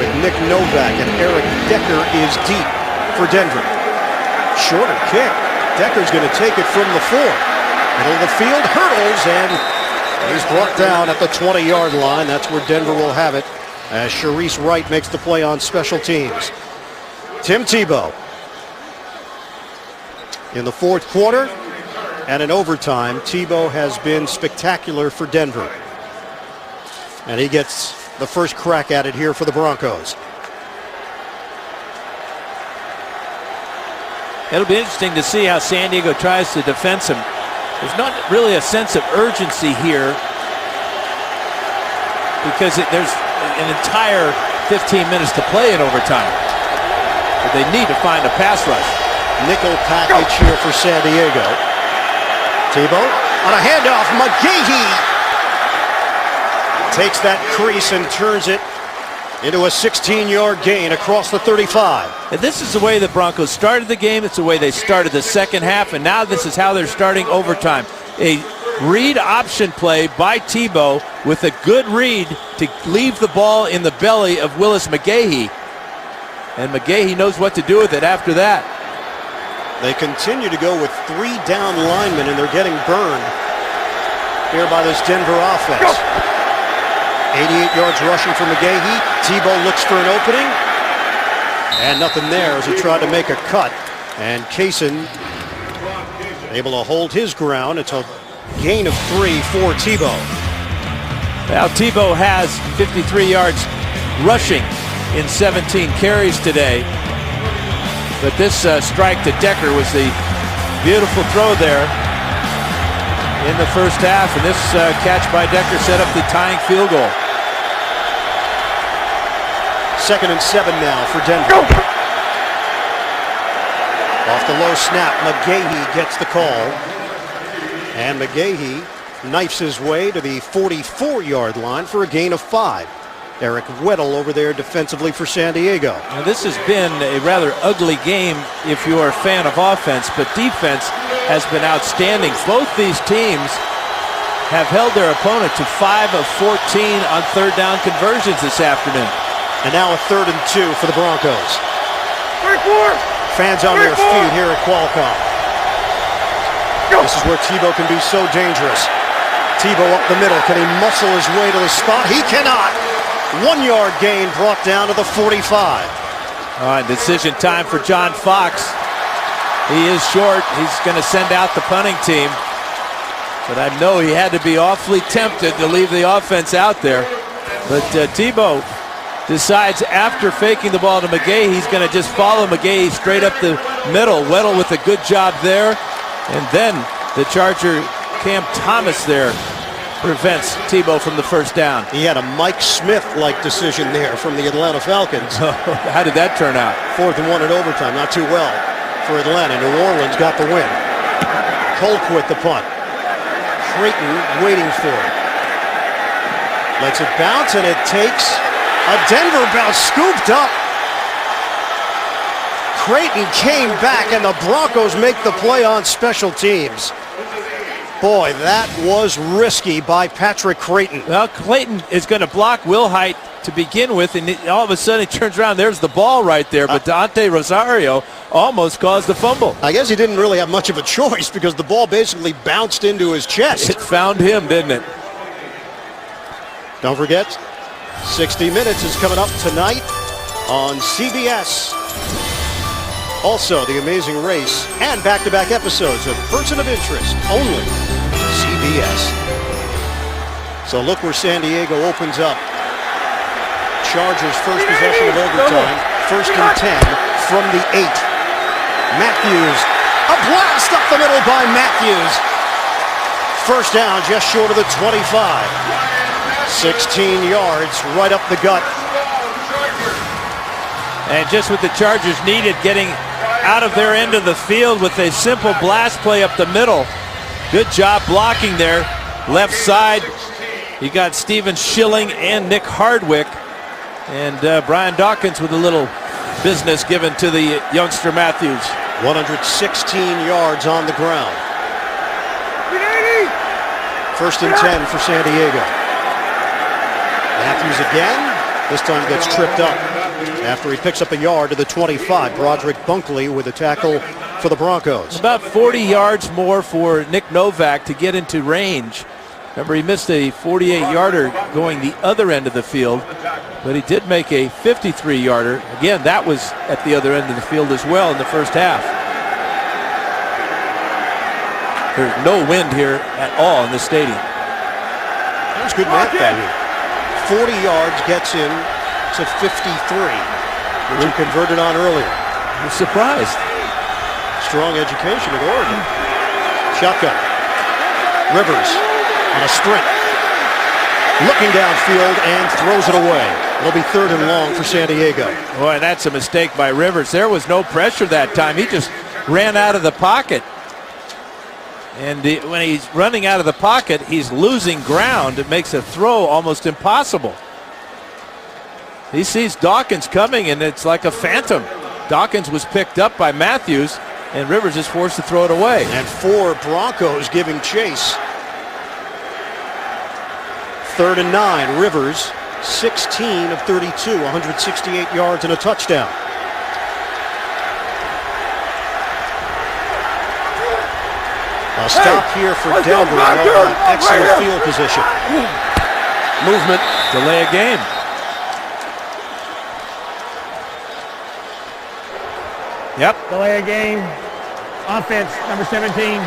with Nick Novak and Eric Decker is deep for Denver. Shorter kick. Decker's going to take it from the 4. Middle of the field, hurdles, and he's brought down at the 20-yard line. That's where Denver will have it as Sharice Wright makes the play on special teams. Tim Tebow in the fourth quarter and in overtime. Tebow has been spectacular for Denver. And he gets the first crack at it here for the Broncos. It'll be interesting to see how San Diego tries to defend him. There's not really a sense of urgency here because there's an entire 15 minutes to play in overtime. But they need to find a pass rush. Nickel package here for San Diego. Tebow on a handoff. McGahee takes that crease and turns it into a 16-yard gain across the 35. And this is the way the Broncos started the game. It's the way they started the second half, and now this is how they're starting overtime. A read option play by Tebow with a good read to leave the ball in the belly of Willis McGahee. And McGahee knows what to do with it after that. They continue to go with 3 down linemen, and they're getting burned here by this Denver offense. 88 yards rushing for McGahee. Tebow looks for an opening, and nothing there as he tried to make a cut. And Kaysen able to hold his ground. It's a gain of 3 for Tebow. Now Tebow has 53 yards rushing in 17 carries today. But this strike to Decker was the beautiful throw there in the first half. And this catch by Decker set up the tying field goal. 2nd and 7 now for Denver. Off the low snap, McGahee gets the call. And McGahee knifes his way to the 44-yard line for a gain of 5. Eric Weddle over there defensively for San Diego. Now this has been a rather ugly game if you're a fan of offense, but defense has been outstanding. Both these teams have held their opponent to 5 of 14 on third down conversions this afternoon. And now a 3rd and 2 for the Broncos. Fans on their feet here at Qualcomm. This is where Tebow can be so dangerous. Tebow up the middle. Can he muscle his way to the spot? He cannot. 1-yard gain brought down to the 45. All right, decision time for John Fox. He is short. He's going to send out the punting team. But I know he had to be awfully tempted to leave the offense out there. But Tebow decides after faking the ball to McGahee, he's going to just follow McGahee straight up the middle. Weddle with a good job there. And then the Charger Cam Thomas there prevents Tebow from the first down. He had a Mike Smith-like decision there from the Atlanta Falcons. How did that turn out? 4th and 1 in overtime. Not too well for Atlanta. New Orleans got the win. Colquitt the punt. Creighton waiting for it. Lets it bounce, and it takes a Denver bounce scooped up. Creighton came back, and the Broncos make the play on special teams. Boy, that was risky by Patrick Creighton. Well, Clayton is going to block Wilhite to begin with, and all of a sudden he turns around. There's the ball right there, but Dante Rosario almost caused the fumble. I guess he didn't really have much of a choice because the ball basically bounced into his chest. It found him, didn't it? Don't forget, 60 Minutes is coming up tonight on CBS. Also, The Amazing Race and back-to-back episodes of Person of Interest, only CBS. So look where San Diego opens up. Chargers first possession of overtime. 1st and 10 from the 8. Matthews, a blast up the middle by Matthews. First down just short of the 25. 16 yards right up the gut. And just what the Chargers needed, getting out of their end of the field with a simple blast play up the middle. Good job blocking there. Left side, you got Steven Schilling and Nick Hardwick. And Brian Dawkins with a little business given to the youngster Matthews. 116 yards on the ground. 1st and 10 for San Diego. Matthews again. This time gets tripped up after he picks up a yard to the 25. Broderick Bunkley with a tackle for the Broncos. About 40 yards more for Nick Novak to get into range. Remember, he missed a 48-yarder going the other end of the field, but he did make a 53-yarder. Again, that was at the other end of the field as well in the first half. There's no wind here at all in the stadium. That's good math by you. 40 yards gets him to 53, which he converted on earlier. You're surprised. Strong education at Oregon. Shotgun. Rivers on a sprint. Looking downfield and throws it away. It'll be 3rd and long for San Diego. Boy, that's a mistake by Rivers. There was no pressure that time. He just ran out of the pocket. And when he's running out of the pocket, he's losing ground. It makes a throw almost impossible. He sees Dawkins coming, and it's like a phantom. Dawkins was picked up by Matthews, and Rivers is forced to throw it away. And 4 Broncos giving chase. 3rd and 9. Rivers, 16 of 32, 168 yards and a touchdown. A stop here for Denver. Excellent field position. Movement, delay a game. Yep. Delay a game. Offense, number 17.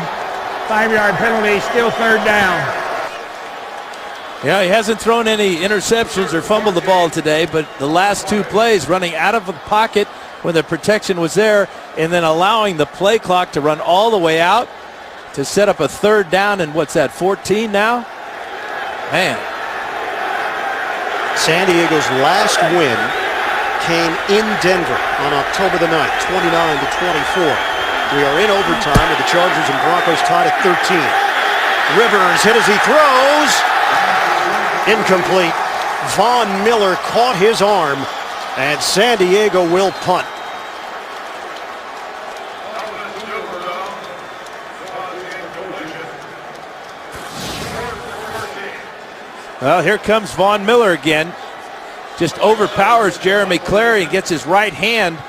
5-yard penalty, still 3rd down. Yeah, he hasn't thrown any interceptions or fumbled the ball today, but the last 2 plays running out of the pocket when the protection was there and then allowing the play clock to run all the way out to set up a 3rd down, and what's that, 14 now? Man. San Diego's last win came in Denver on October the 9th, 29-24. We are in overtime with the Chargers and Broncos tied at 13. Rivers hit as he throws. Incomplete. Von Miller caught his arm, and San Diego will punt. Well, here comes Von Miller again. Just overpowers Jeremy Clary and gets his right hand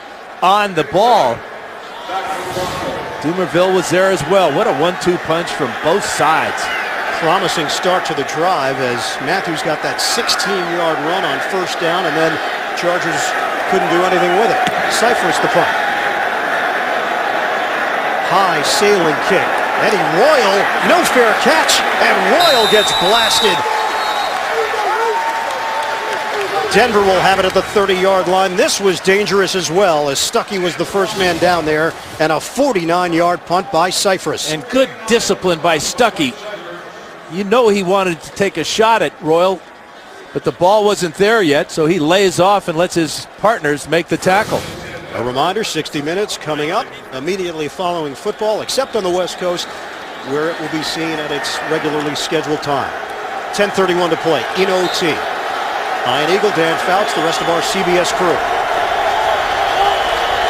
on the ball. Dumerville was there as well. What a 1-2 punch from both sides. Promising start to the drive as Matthews got that 16-yard run on 1st down, and then Chargers couldn't do anything with it. Cyphers the punt. High sailing kick. Eddie Royal, no fair catch, and Royal gets blasted. Denver will have it at the 30-yard line. This was dangerous as well, as Stuckey was the first man down there, and a 49-yard punt by Cyphers. And good discipline by Stuckey. You know he wanted to take a shot at Royal, but the ball wasn't there yet, so he lays off and lets his partners make the tackle. A reminder, 60 Minutes coming up immediately following football, except on the West Coast, where it will be seen at its regularly scheduled time. 10:31 to play in OT. Ian Eagle, Dan Fouts, the rest of our CBS crew.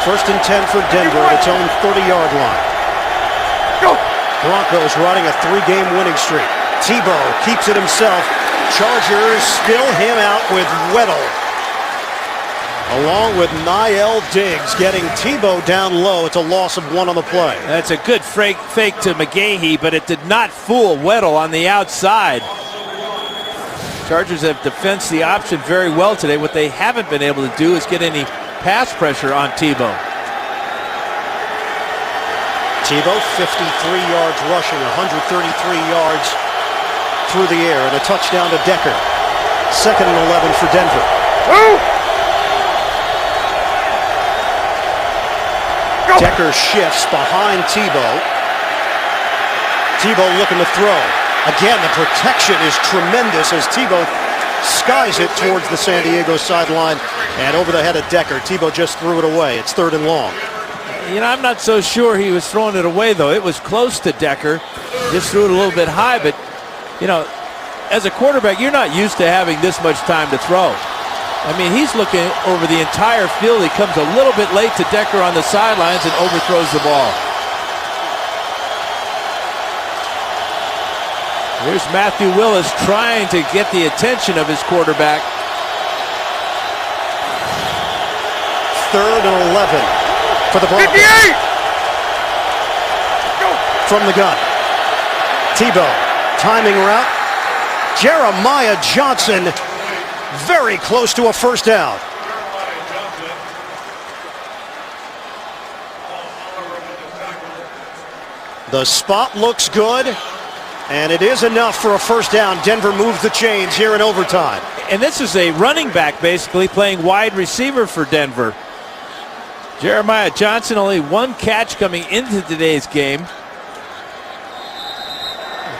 1st and 10 for Denver at its own 30-yard line. Broncos riding a 3-game winning streak. Tebow keeps it himself. Chargers spill him out with Weddle, along with Niall Diggs getting Tebow down low. It's a loss of 1 on the play. That's a good fake to McGahee, but it did not fool Weddle on the outside. Chargers have defensed the option very well today. What they haven't been able to do is get any pass pressure on Tebow. Tebow, 53 yards rushing, 133 yards through the air, and a touchdown to Decker. 2nd and 11 for Denver. Decker shifts behind Tebow. Tebow looking to throw. Again, the protection is tremendous as Tebow skies it towards the San Diego sideline and over the head of Decker. Tebow just threw it away. It's 3rd and long. You know, I'm not so sure he was throwing it away, though. It was close to Decker. Just threw it a little bit high, but, you know, as a quarterback, you're not used to having this much time to throw. I mean, he's looking over the entire field. He comes a little bit late to Decker on the sidelines and overthrows the ball. Here's Matthew Willis trying to get the attention of his quarterback. 3rd and 11 for the Broncos. 58! From the gun. Tebow, timing route. Jeremiah Johnson, very close to a 1st down. The spot looks good, and it is enough for a 1st down. Denver moves the chains here in overtime. And this is a running back basically playing wide receiver for Denver. Jeremiah Johnson, only 1 catch coming into today's game.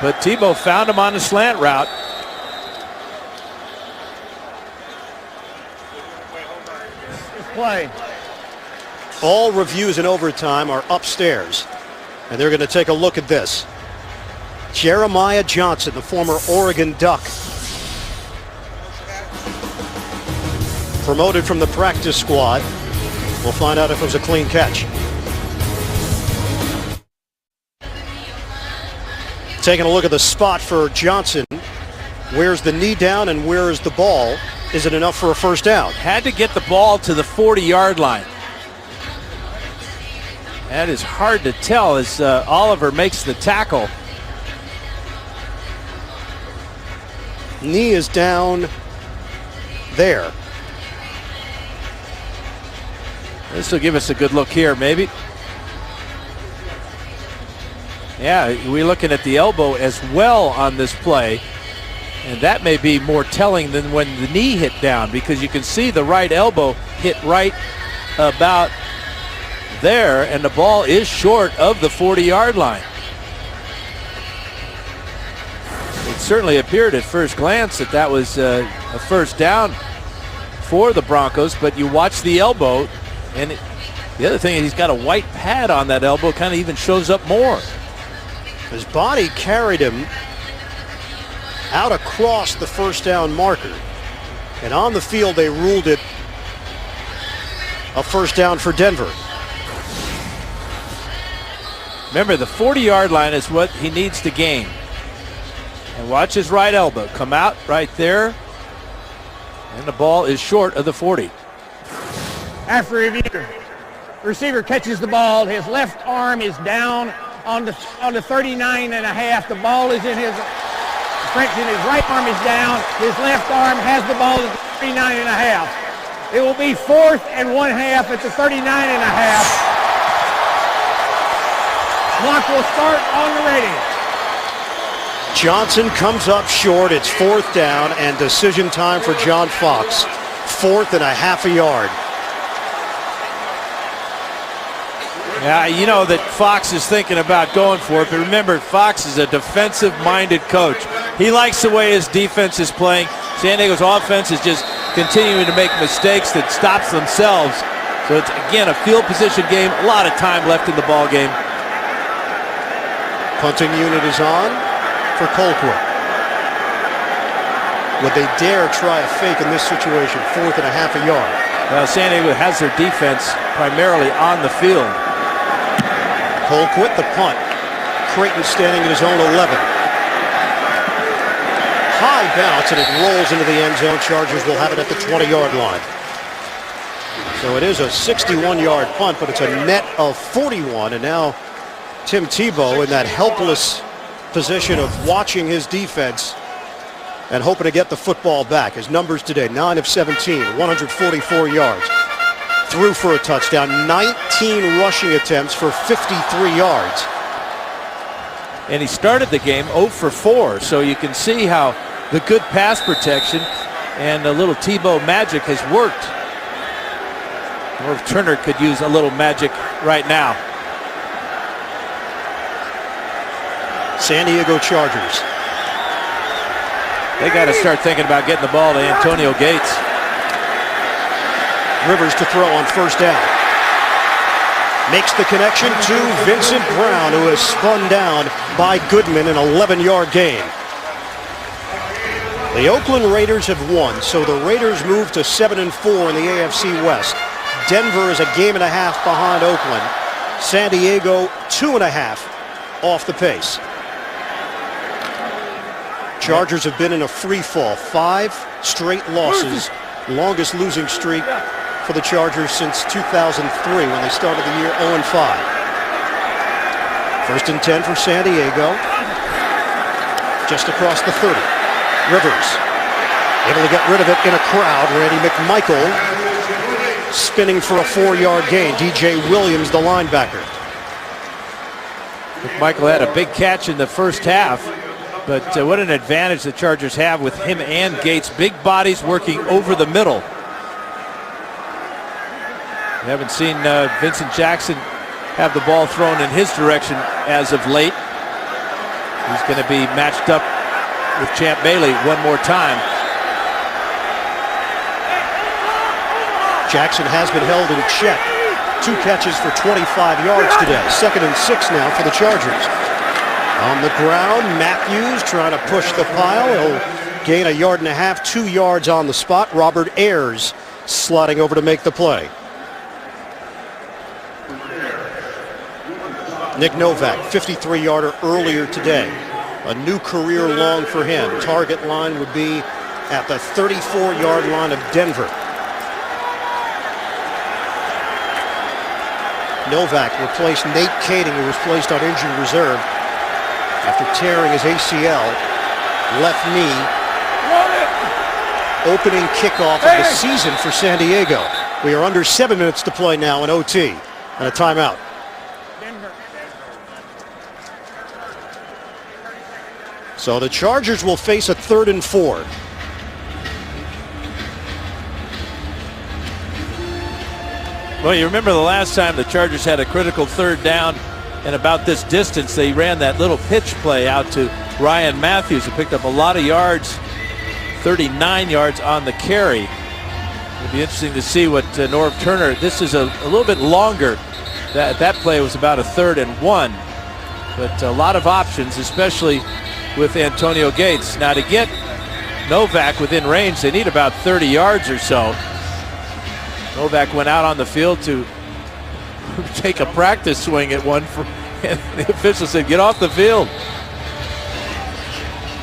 But Tebow found him on a slant route. Play. All reviews in overtime are upstairs, and they're going to take a look at this. Jeremiah Johnson, the former Oregon Duck, promoted from the practice squad. We'll find out if it was a clean catch. Taking a look at the spot for Johnson. Where's the knee down and where is the ball? Is it enough for a first down? Had to get the ball to the 40-yard line. That is hard to tell as Oliver makes the tackle. Knee is down there. This will give us a good look here, maybe. Yeah, we're looking at the elbow as well on this play. And that may be more telling than when the knee hit down, because you can see the right elbow hit right about there, and the ball is short of the 40-yard line. It certainly appeared at first glance that that was a first down for the Broncos, but you watch the elbow, and the other thing is he's got a white pad on that elbow, kind of even shows up more. His body carried him out across the first down marker, and on the field they ruled it a first down for Denver. Remember, the 40-yard line is what he needs to gain. And watch his right elbow come out right there, and the ball is short of the 40. After review, the receiver catches the ball. His left arm is down on the 39 and a half. The ball is in his Frenchman. His right arm is down. His left arm has the ball at the 39 and a half. It will be 4th and 1/2 at the 39 and a half. Clock will start on the ready. Johnson comes up short. It's 4th down and decision time for John Fox. 4th and a half a yard. Yeah, you know that Fox is thinking about going for it, but remember, Fox is a defensive-minded coach. He likes the way his defense is playing. San Diego's offense is just continuing to make mistakes that stops themselves. So it's, again, a field position game. A lot of time left in the ball game. Punting unit is on for Colquitt. Would they dare try a fake in this situation? 4th and a half a yard. Well, San Diego has their defense primarily on the field. Colquitt, the punt. Creighton standing at his own 11. High bounce, and it rolls into the end zone. Chargers will have it at the 20-yard line. So it is a 61-yard punt, but it's a net of 41, and now Tim Tebow in that helpless position of watching his defense and hoping to get the football back. His numbers today, 9 of 17, 144 yards. Threw for a touchdown, 19 rushing attempts for 53 yards. And he started the game 0 for 4, so you can see how the good pass protection and a little Tebow magic has worked. Norv Turner could use a little magic right now. San Diego Chargers. They got to start thinking about getting the ball to Antonio Gates. Rivers to throw on first down. Makes the connection to Vincent Brown, who is spun down by Goodman, an 11-yard gain. The Oakland Raiders have won, so the Raiders move to 7-4 in the AFC West. Denver is a game and a half behind Oakland. San Diego 2.5 off the pace. Chargers have been in a free fall. 5 straight losses. Longest losing streak for the Chargers since 2003 when they started the year 0-5. 1st and 10 for San Diego. Just across the 30. Rivers able to get rid of it in a crowd. Randy McMichael spinning for a 4-yard gain. DJ Williams, the linebacker. McMichael had a big catch in the first half, but what an advantage the Chargers have with him and Gates. Big bodies working over the middle. We haven't seen Vincent Jackson have the ball thrown in his direction as of late. He's going to be matched up with Champ Bailey one more time. Jackson has been held in check. 2 catches for 25 yards today. 2nd and 6 now for the Chargers. On the ground, Matthews trying to push the pile. He'll gain 1.5 yards, 2 yards on the spot. Robert Ayers sliding over to make the play. Nick Novak, 53-yarder earlier today. A new career long for him. Target line would be at the 34-yard line of Denver. Novak replaced Nate Kading, who was placed on injured reserve after tearing his ACL, left knee. Opening kickoff of the season for San Diego. We are under 7 minutes to play now in OT and a timeout. So the Chargers will face a 3rd and 4. Well, you remember the last time the Chargers had a critical 3rd down and about this distance, they ran that little pitch play out to Ryan Matthews, who picked up a lot of yards, 39 yards on the carry. It'll be interesting to see what Norv Turner, this is a little bit longer. That play was about a 3rd and 1, but a lot of options, especially with Antonio Gates. Now to get Novak within range, they need about 30 yards or so. Novak went out on the field to take a practice swing at one, and the official said, get off the field.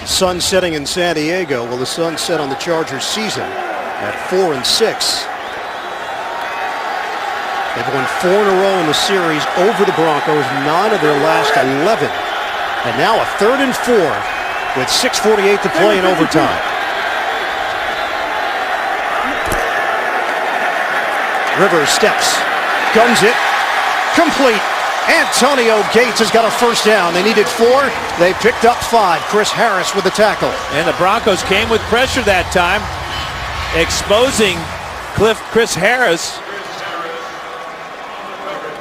Sun setting in San Diego. Well, the sun set on the Chargers season at 4-6. They've won 4 in a row in the series over the Broncos, 9 of their last 11. And now a 3rd and 4 with 6:48 to play in overtime. Rivers steps, guns it, complete. Antonio Gates has got a 1st down. They needed 4. They picked up 5. Chris Harris with the tackle. And the Broncos came with pressure that time, exposing Chris Harris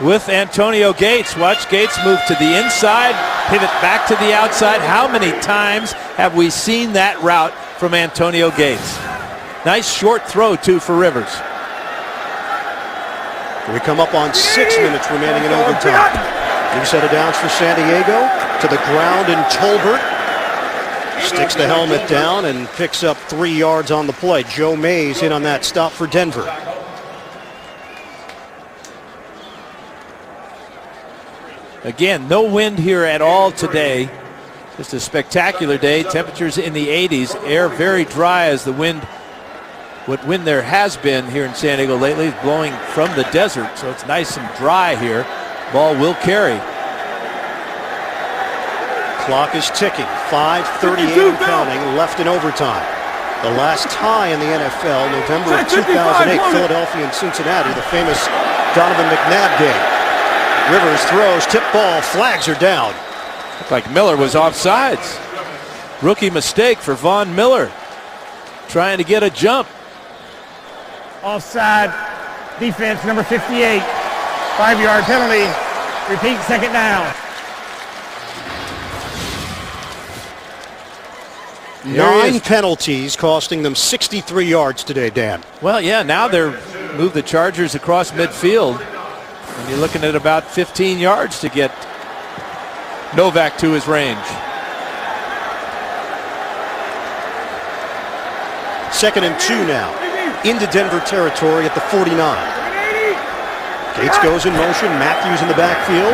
with Antonio Gates. Watch Gates move to the inside, pivot back to the outside. How many times have we seen that route from Antonio Gates? Nice short throw, too, for Rivers. We come up on 6 minutes remaining in overtime. New set of downs for San Diego. To the ground in Tolbert. Sticks the helmet down and picks up 3 yards on the play. Joe Mays in on that stop for Denver. Again, no wind here at all today. Just a spectacular day. Temperatures in the 80s. Air very dry as the wind, what wind there has been here in San Diego lately, is blowing from the desert. So it's nice and dry here. Ball will carry. Clock is ticking. 5:38 and counting left in overtime. The last tie in the NFL, November of 2008, Philadelphia and Cincinnati, the famous Donovan McNabb game. Rivers throws, tip ball, flags are down. Looked like Miller was offsides. Rookie mistake for Von Miller. Trying to get a jump. Offside. Defense, number 58. 5-yard penalty. Repeat, 2nd down. Nine penalties costing them 63 yards today, Dan. Well, yeah, now they're moved the Chargers across midfield. And you're looking at about 15 yards to get Novak to his range. 2nd and 2 now. Into Denver territory at the 49. Gates goes in motion. Matthews in the backfield.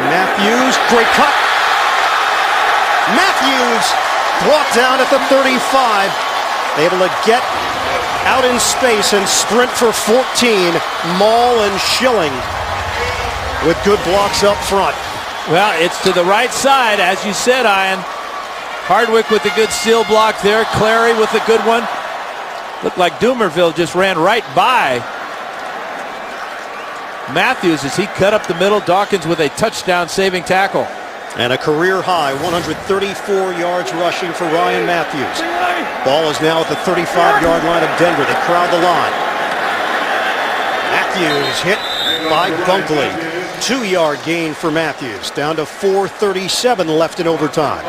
Matthews, great cut. Matthews brought down at the 35. Able to get out in space and sprint for 14. Maul and Schilling with good blocks up front. Well, it's to the right side, as you said, Ian. Hardwick with a good seal block there. Clary with a good one. Looked like Dumerville just ran right by Matthews as he cut up the middle. Dawkins with a touchdown saving tackle. And a career high 134 yards rushing for Ryan Matthews. Ball is now at the 35-yard line of Denver. They crowd the line. Matthews hit by Bunkley. 2-yard gain for Matthews. Down to 4:37 left in overtime.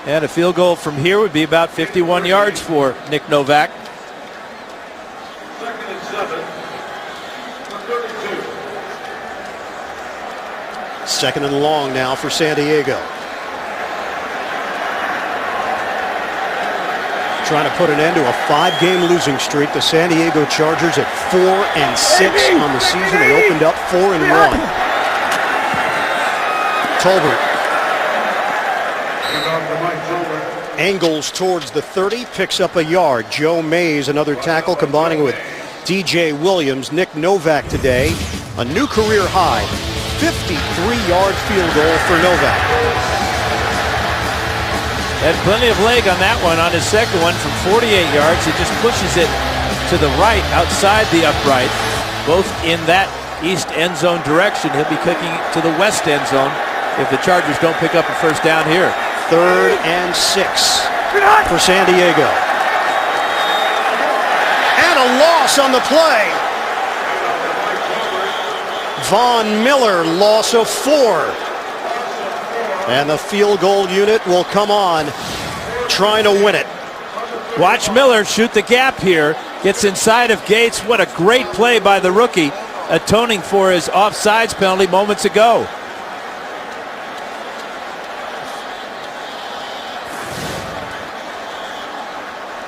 And a field goal from here would be about 51 yards for Nick Novak. Second and long now for San Diego. Trying to put an end to a 5-game losing streak. The San Diego Chargers at 4-6 on the season. They opened up 4-1. Tolbert angles towards the 30, picks up a yard. Joe Mays, another tackle, combining with DJ Williams. Nick Novak today, a new career high, 53-yard field goal for Novak. Had plenty of leg on that one. On his second one from 48 yards, he just pushes it to the right, outside the upright, both in that east end zone direction. He'll be kicking it to the west end zone if the Chargers don't pick up a first down here. 3rd and 6 for San Diego. And a loss on the play. Von Miller, loss of 4. And the field goal unit will come on, trying to win it. Watch Miller shoot the gap here. Gets inside of Gates. What a great play by the rookie, atoning for his offsides penalty moments ago.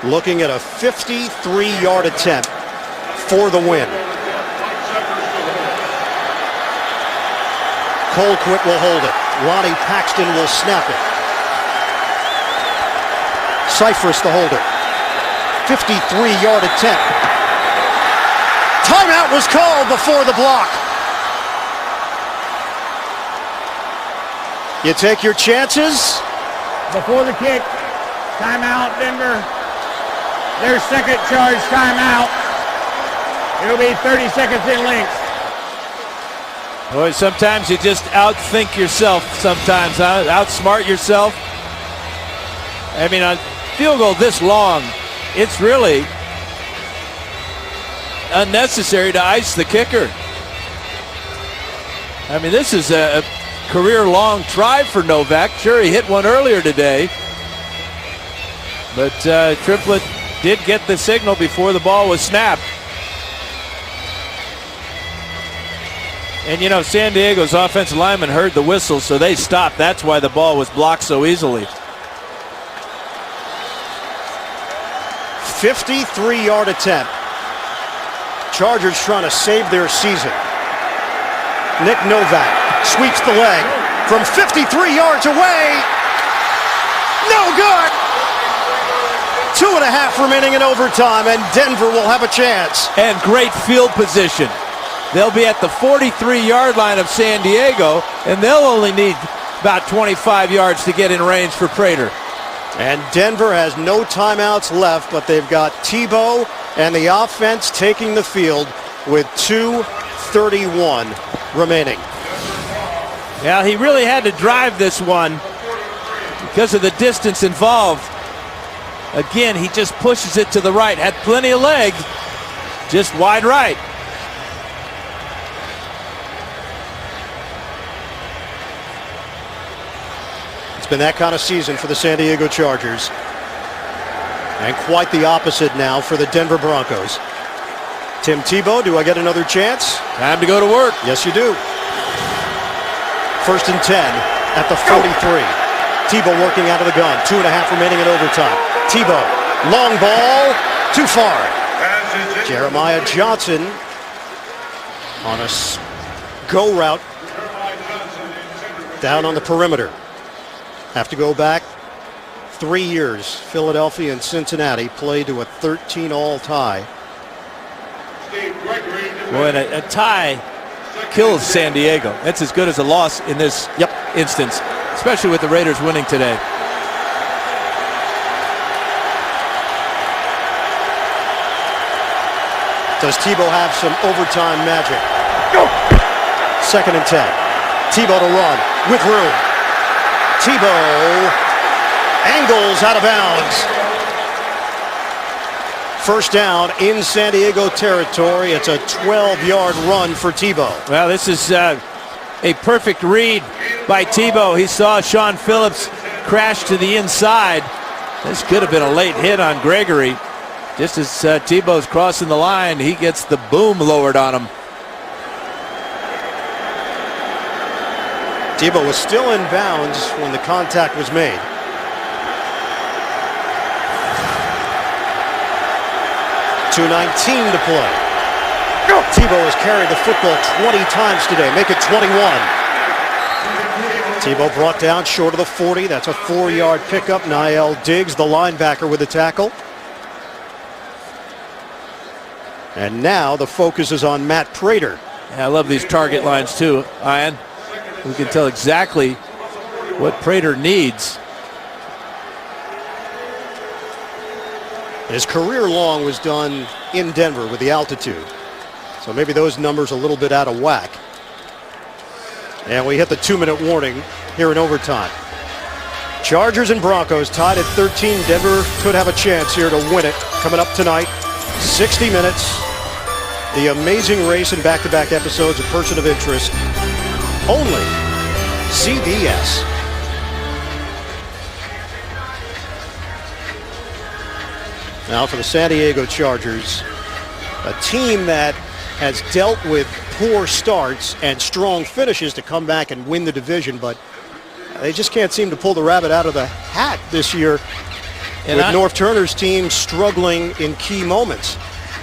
Looking at a 53-yard attempt for the win. Colquitt will hold it. Ronnie Paxton will snap it. Cyphers the holder. 53-yard attempt. Timeout was called before the block. You take your chances. Before the kick, timeout, Denver. Their second charge timeout. It'll be 30 seconds in length. Boy, sometimes you just outthink yourself sometimes, huh? Outsmart yourself. I mean, on field goal this long, it's really unnecessary to ice the kicker. I mean, this is a career-long try for Novak. Sure, he hit one earlier today. But Triplett did get the signal before the ball was snapped. And, you know, San Diego's offensive lineman heard the whistle, so they stopped. That's why the ball was blocked so easily. 53-yard attempt. Chargers trying to save their season. Nick Novak sweeps the leg from 53 yards away. No good. 2.5 remaining in overtime, and Denver will have a chance. And great field position. They'll be at the 43-yard line of San Diego, and they'll only need about 25 yards to get in range for Prater. And Denver has no timeouts left, but they've got Tebow and the offense taking the field with 2:31 remaining. Yeah, he really had to drive this one because of the distance involved. Again, he just pushes it to the right. Had plenty of leg, just wide right. It's been that kind of season for the San Diego Chargers. And quite the opposite now for the Denver Broncos. Tim Tebow, do I get another chance? Time to go to work. Yes, you do. 1st and 10 at the 43. Tebow working out of the gun. 2.5 remaining in overtime. Tebow, long ball, too far. Jeremiah Johnson on a go route down on the perimeter. Have to go back 3 years. Philadelphia and Cincinnati played to a 13-all tie. Boy, and a tie kills San Diego. That's as good as a loss in this instance, especially with the Raiders winning today. Does Tebow have some overtime magic? 2nd and 10. Tebow to run with room. Tebow angles out of bounds. First down in San Diego territory. It's a 12-yard run for Tebow. Well, this is a perfect read by Tebow. He saw Sean Phillips crash to the inside. This could have been a late hit on Gregory. Just as Tebow's crossing the line, he gets the boom lowered on him. Tebow was still in bounds when the contact was made. .219 to play. Tebow has carried the football 20 times today. Make it 21. Tebow brought down short of the 40. That's a 4-yard pickup. Niall Diggs, the linebacker, with the tackle. And now the focus is on Matt Prater. Yeah, I love these target lines too, Ian. We can tell exactly what Prater needs. His career long was done in Denver with the altitude. So maybe those numbers a little bit out of whack. And we hit the 2-minute warning here in overtime. Chargers and Broncos tied at 13. Denver could have a chance here to win it coming up tonight. 60 minutes. The amazing race and back-to-back episodes of Person of Interest. Only CBS. Now for the San Diego Chargers, a team that has dealt with poor starts and strong finishes to come back and win the division, but they just can't seem to pull the rabbit out of the hat this year, with North Turner's team struggling in key moments.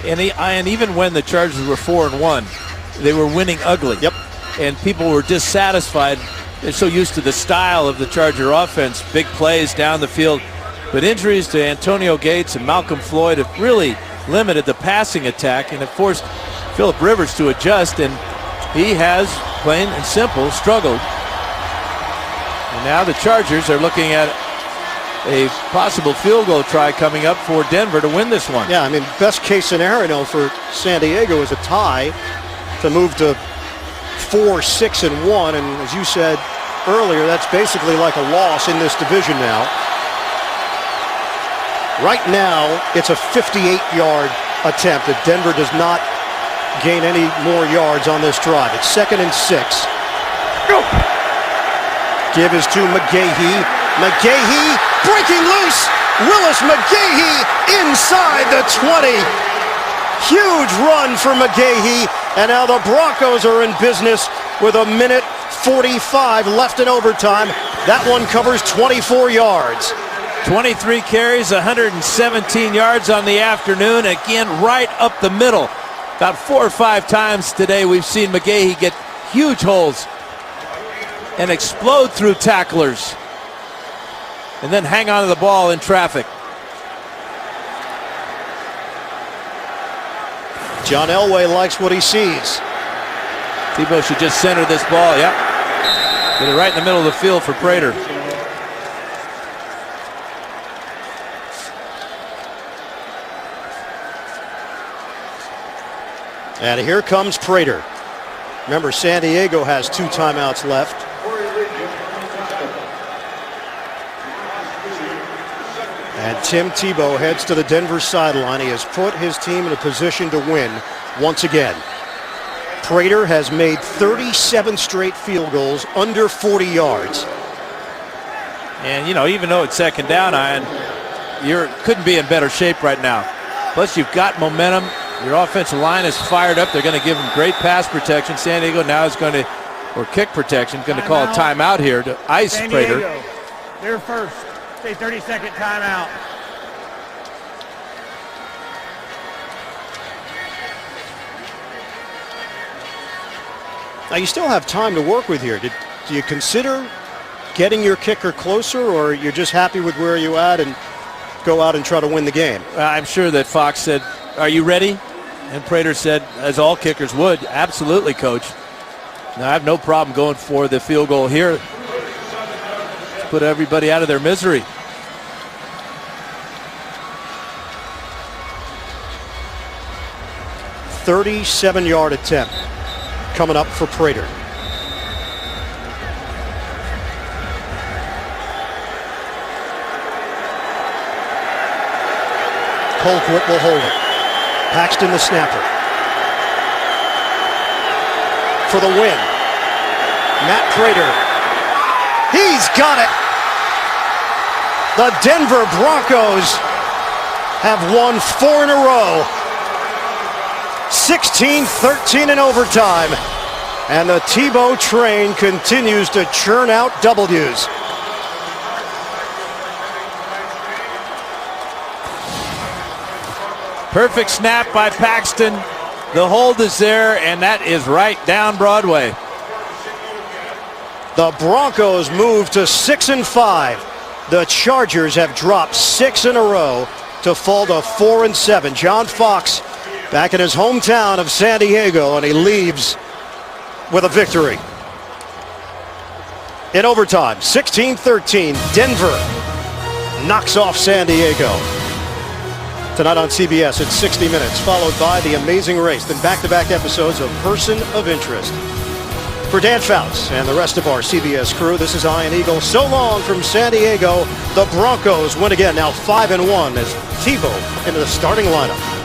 And even when the Chargers were 4-1, they were winning ugly. Yep. And people were dissatisfied. They're so used to the style of the Charger offense, big plays down the field. But injuries to Antonio Gates and Malcolm Floyd have really limited the passing attack and have forced Phillip Rivers to adjust, and he has, plain and simple, struggled. And now the Chargers are looking at a possible field goal try coming up for Denver to win this one. Yeah, I mean, best case scenario for San Diego is a tie to move to 4-6-1, and as you said earlier, that's basically like a loss in this division now. Right now, it's a 58-yard attempt that Denver does not gain any more yards on this drive. It's 2nd and 6. Give is to McGahee. McGahee breaking loose. Willis McGahee inside the 20. Huge run for McGahee. And now the Broncos are in business with 1:45 left in overtime. That one covers 24 yards. 23 carries, 117 yards on the afternoon. Again, right up the middle. About 4 or 5 times today we've seen McGahee get huge holes and explode through tacklers and then hang on to the ball in traffic. John Elway likes what he sees. Tebow should just center this ball. Yep. Get it right in the middle of the field for Prater. And here comes Prater. Remember, San Diego has 2 timeouts left. And Tim Tebow heads to the Denver sideline. He has put his team in a position to win once again. Prater has made 37 straight field goals under 40 yards. And, you know, even though it's 2nd down, Ian, you couldn't be in better shape right now. Plus, you've got momentum. Your offensive line is fired up. They're going to give them great pass protection. San Diego now is going to, or kick protection, going to call a timeout here to ice Prater. They're first. Say 30-second timeout. Now you still have time to work with here. Do you consider getting your kicker closer, or you're just happy with where you at and go out and try to win the game? I'm sure that Fox said, "Are you ready?" And Prater said, as all kickers would, "Absolutely, coach." Now I have no problem going for the field goal here. Let's put everybody out of their misery. .37-yard attempt coming up for Prater. Colquitt will hold it. Paxton the snapper. For the win. Matt Prater. He's got it. The Denver Broncos have won 4 in a row. 16-13 in overtime. And the Tebow train continues to churn out W's. Perfect snap by Paxton. The hold is there, and that is right down Broadway. The Broncos move to 6-5. The Chargers have dropped 6 in a row to fall to 4-7. John Fox back in his hometown of San Diego, and he leaves with a victory. In overtime, 16-13, Denver knocks off San Diego. Tonight on CBS at 60 Minutes, followed by The Amazing Race, then back-to-back episodes of Person of Interest. For Dan Fouts and the rest of our CBS crew, this is Ian Eagle. So long from San Diego. The Broncos win again, now 5-1 as Tebow into the starting lineup.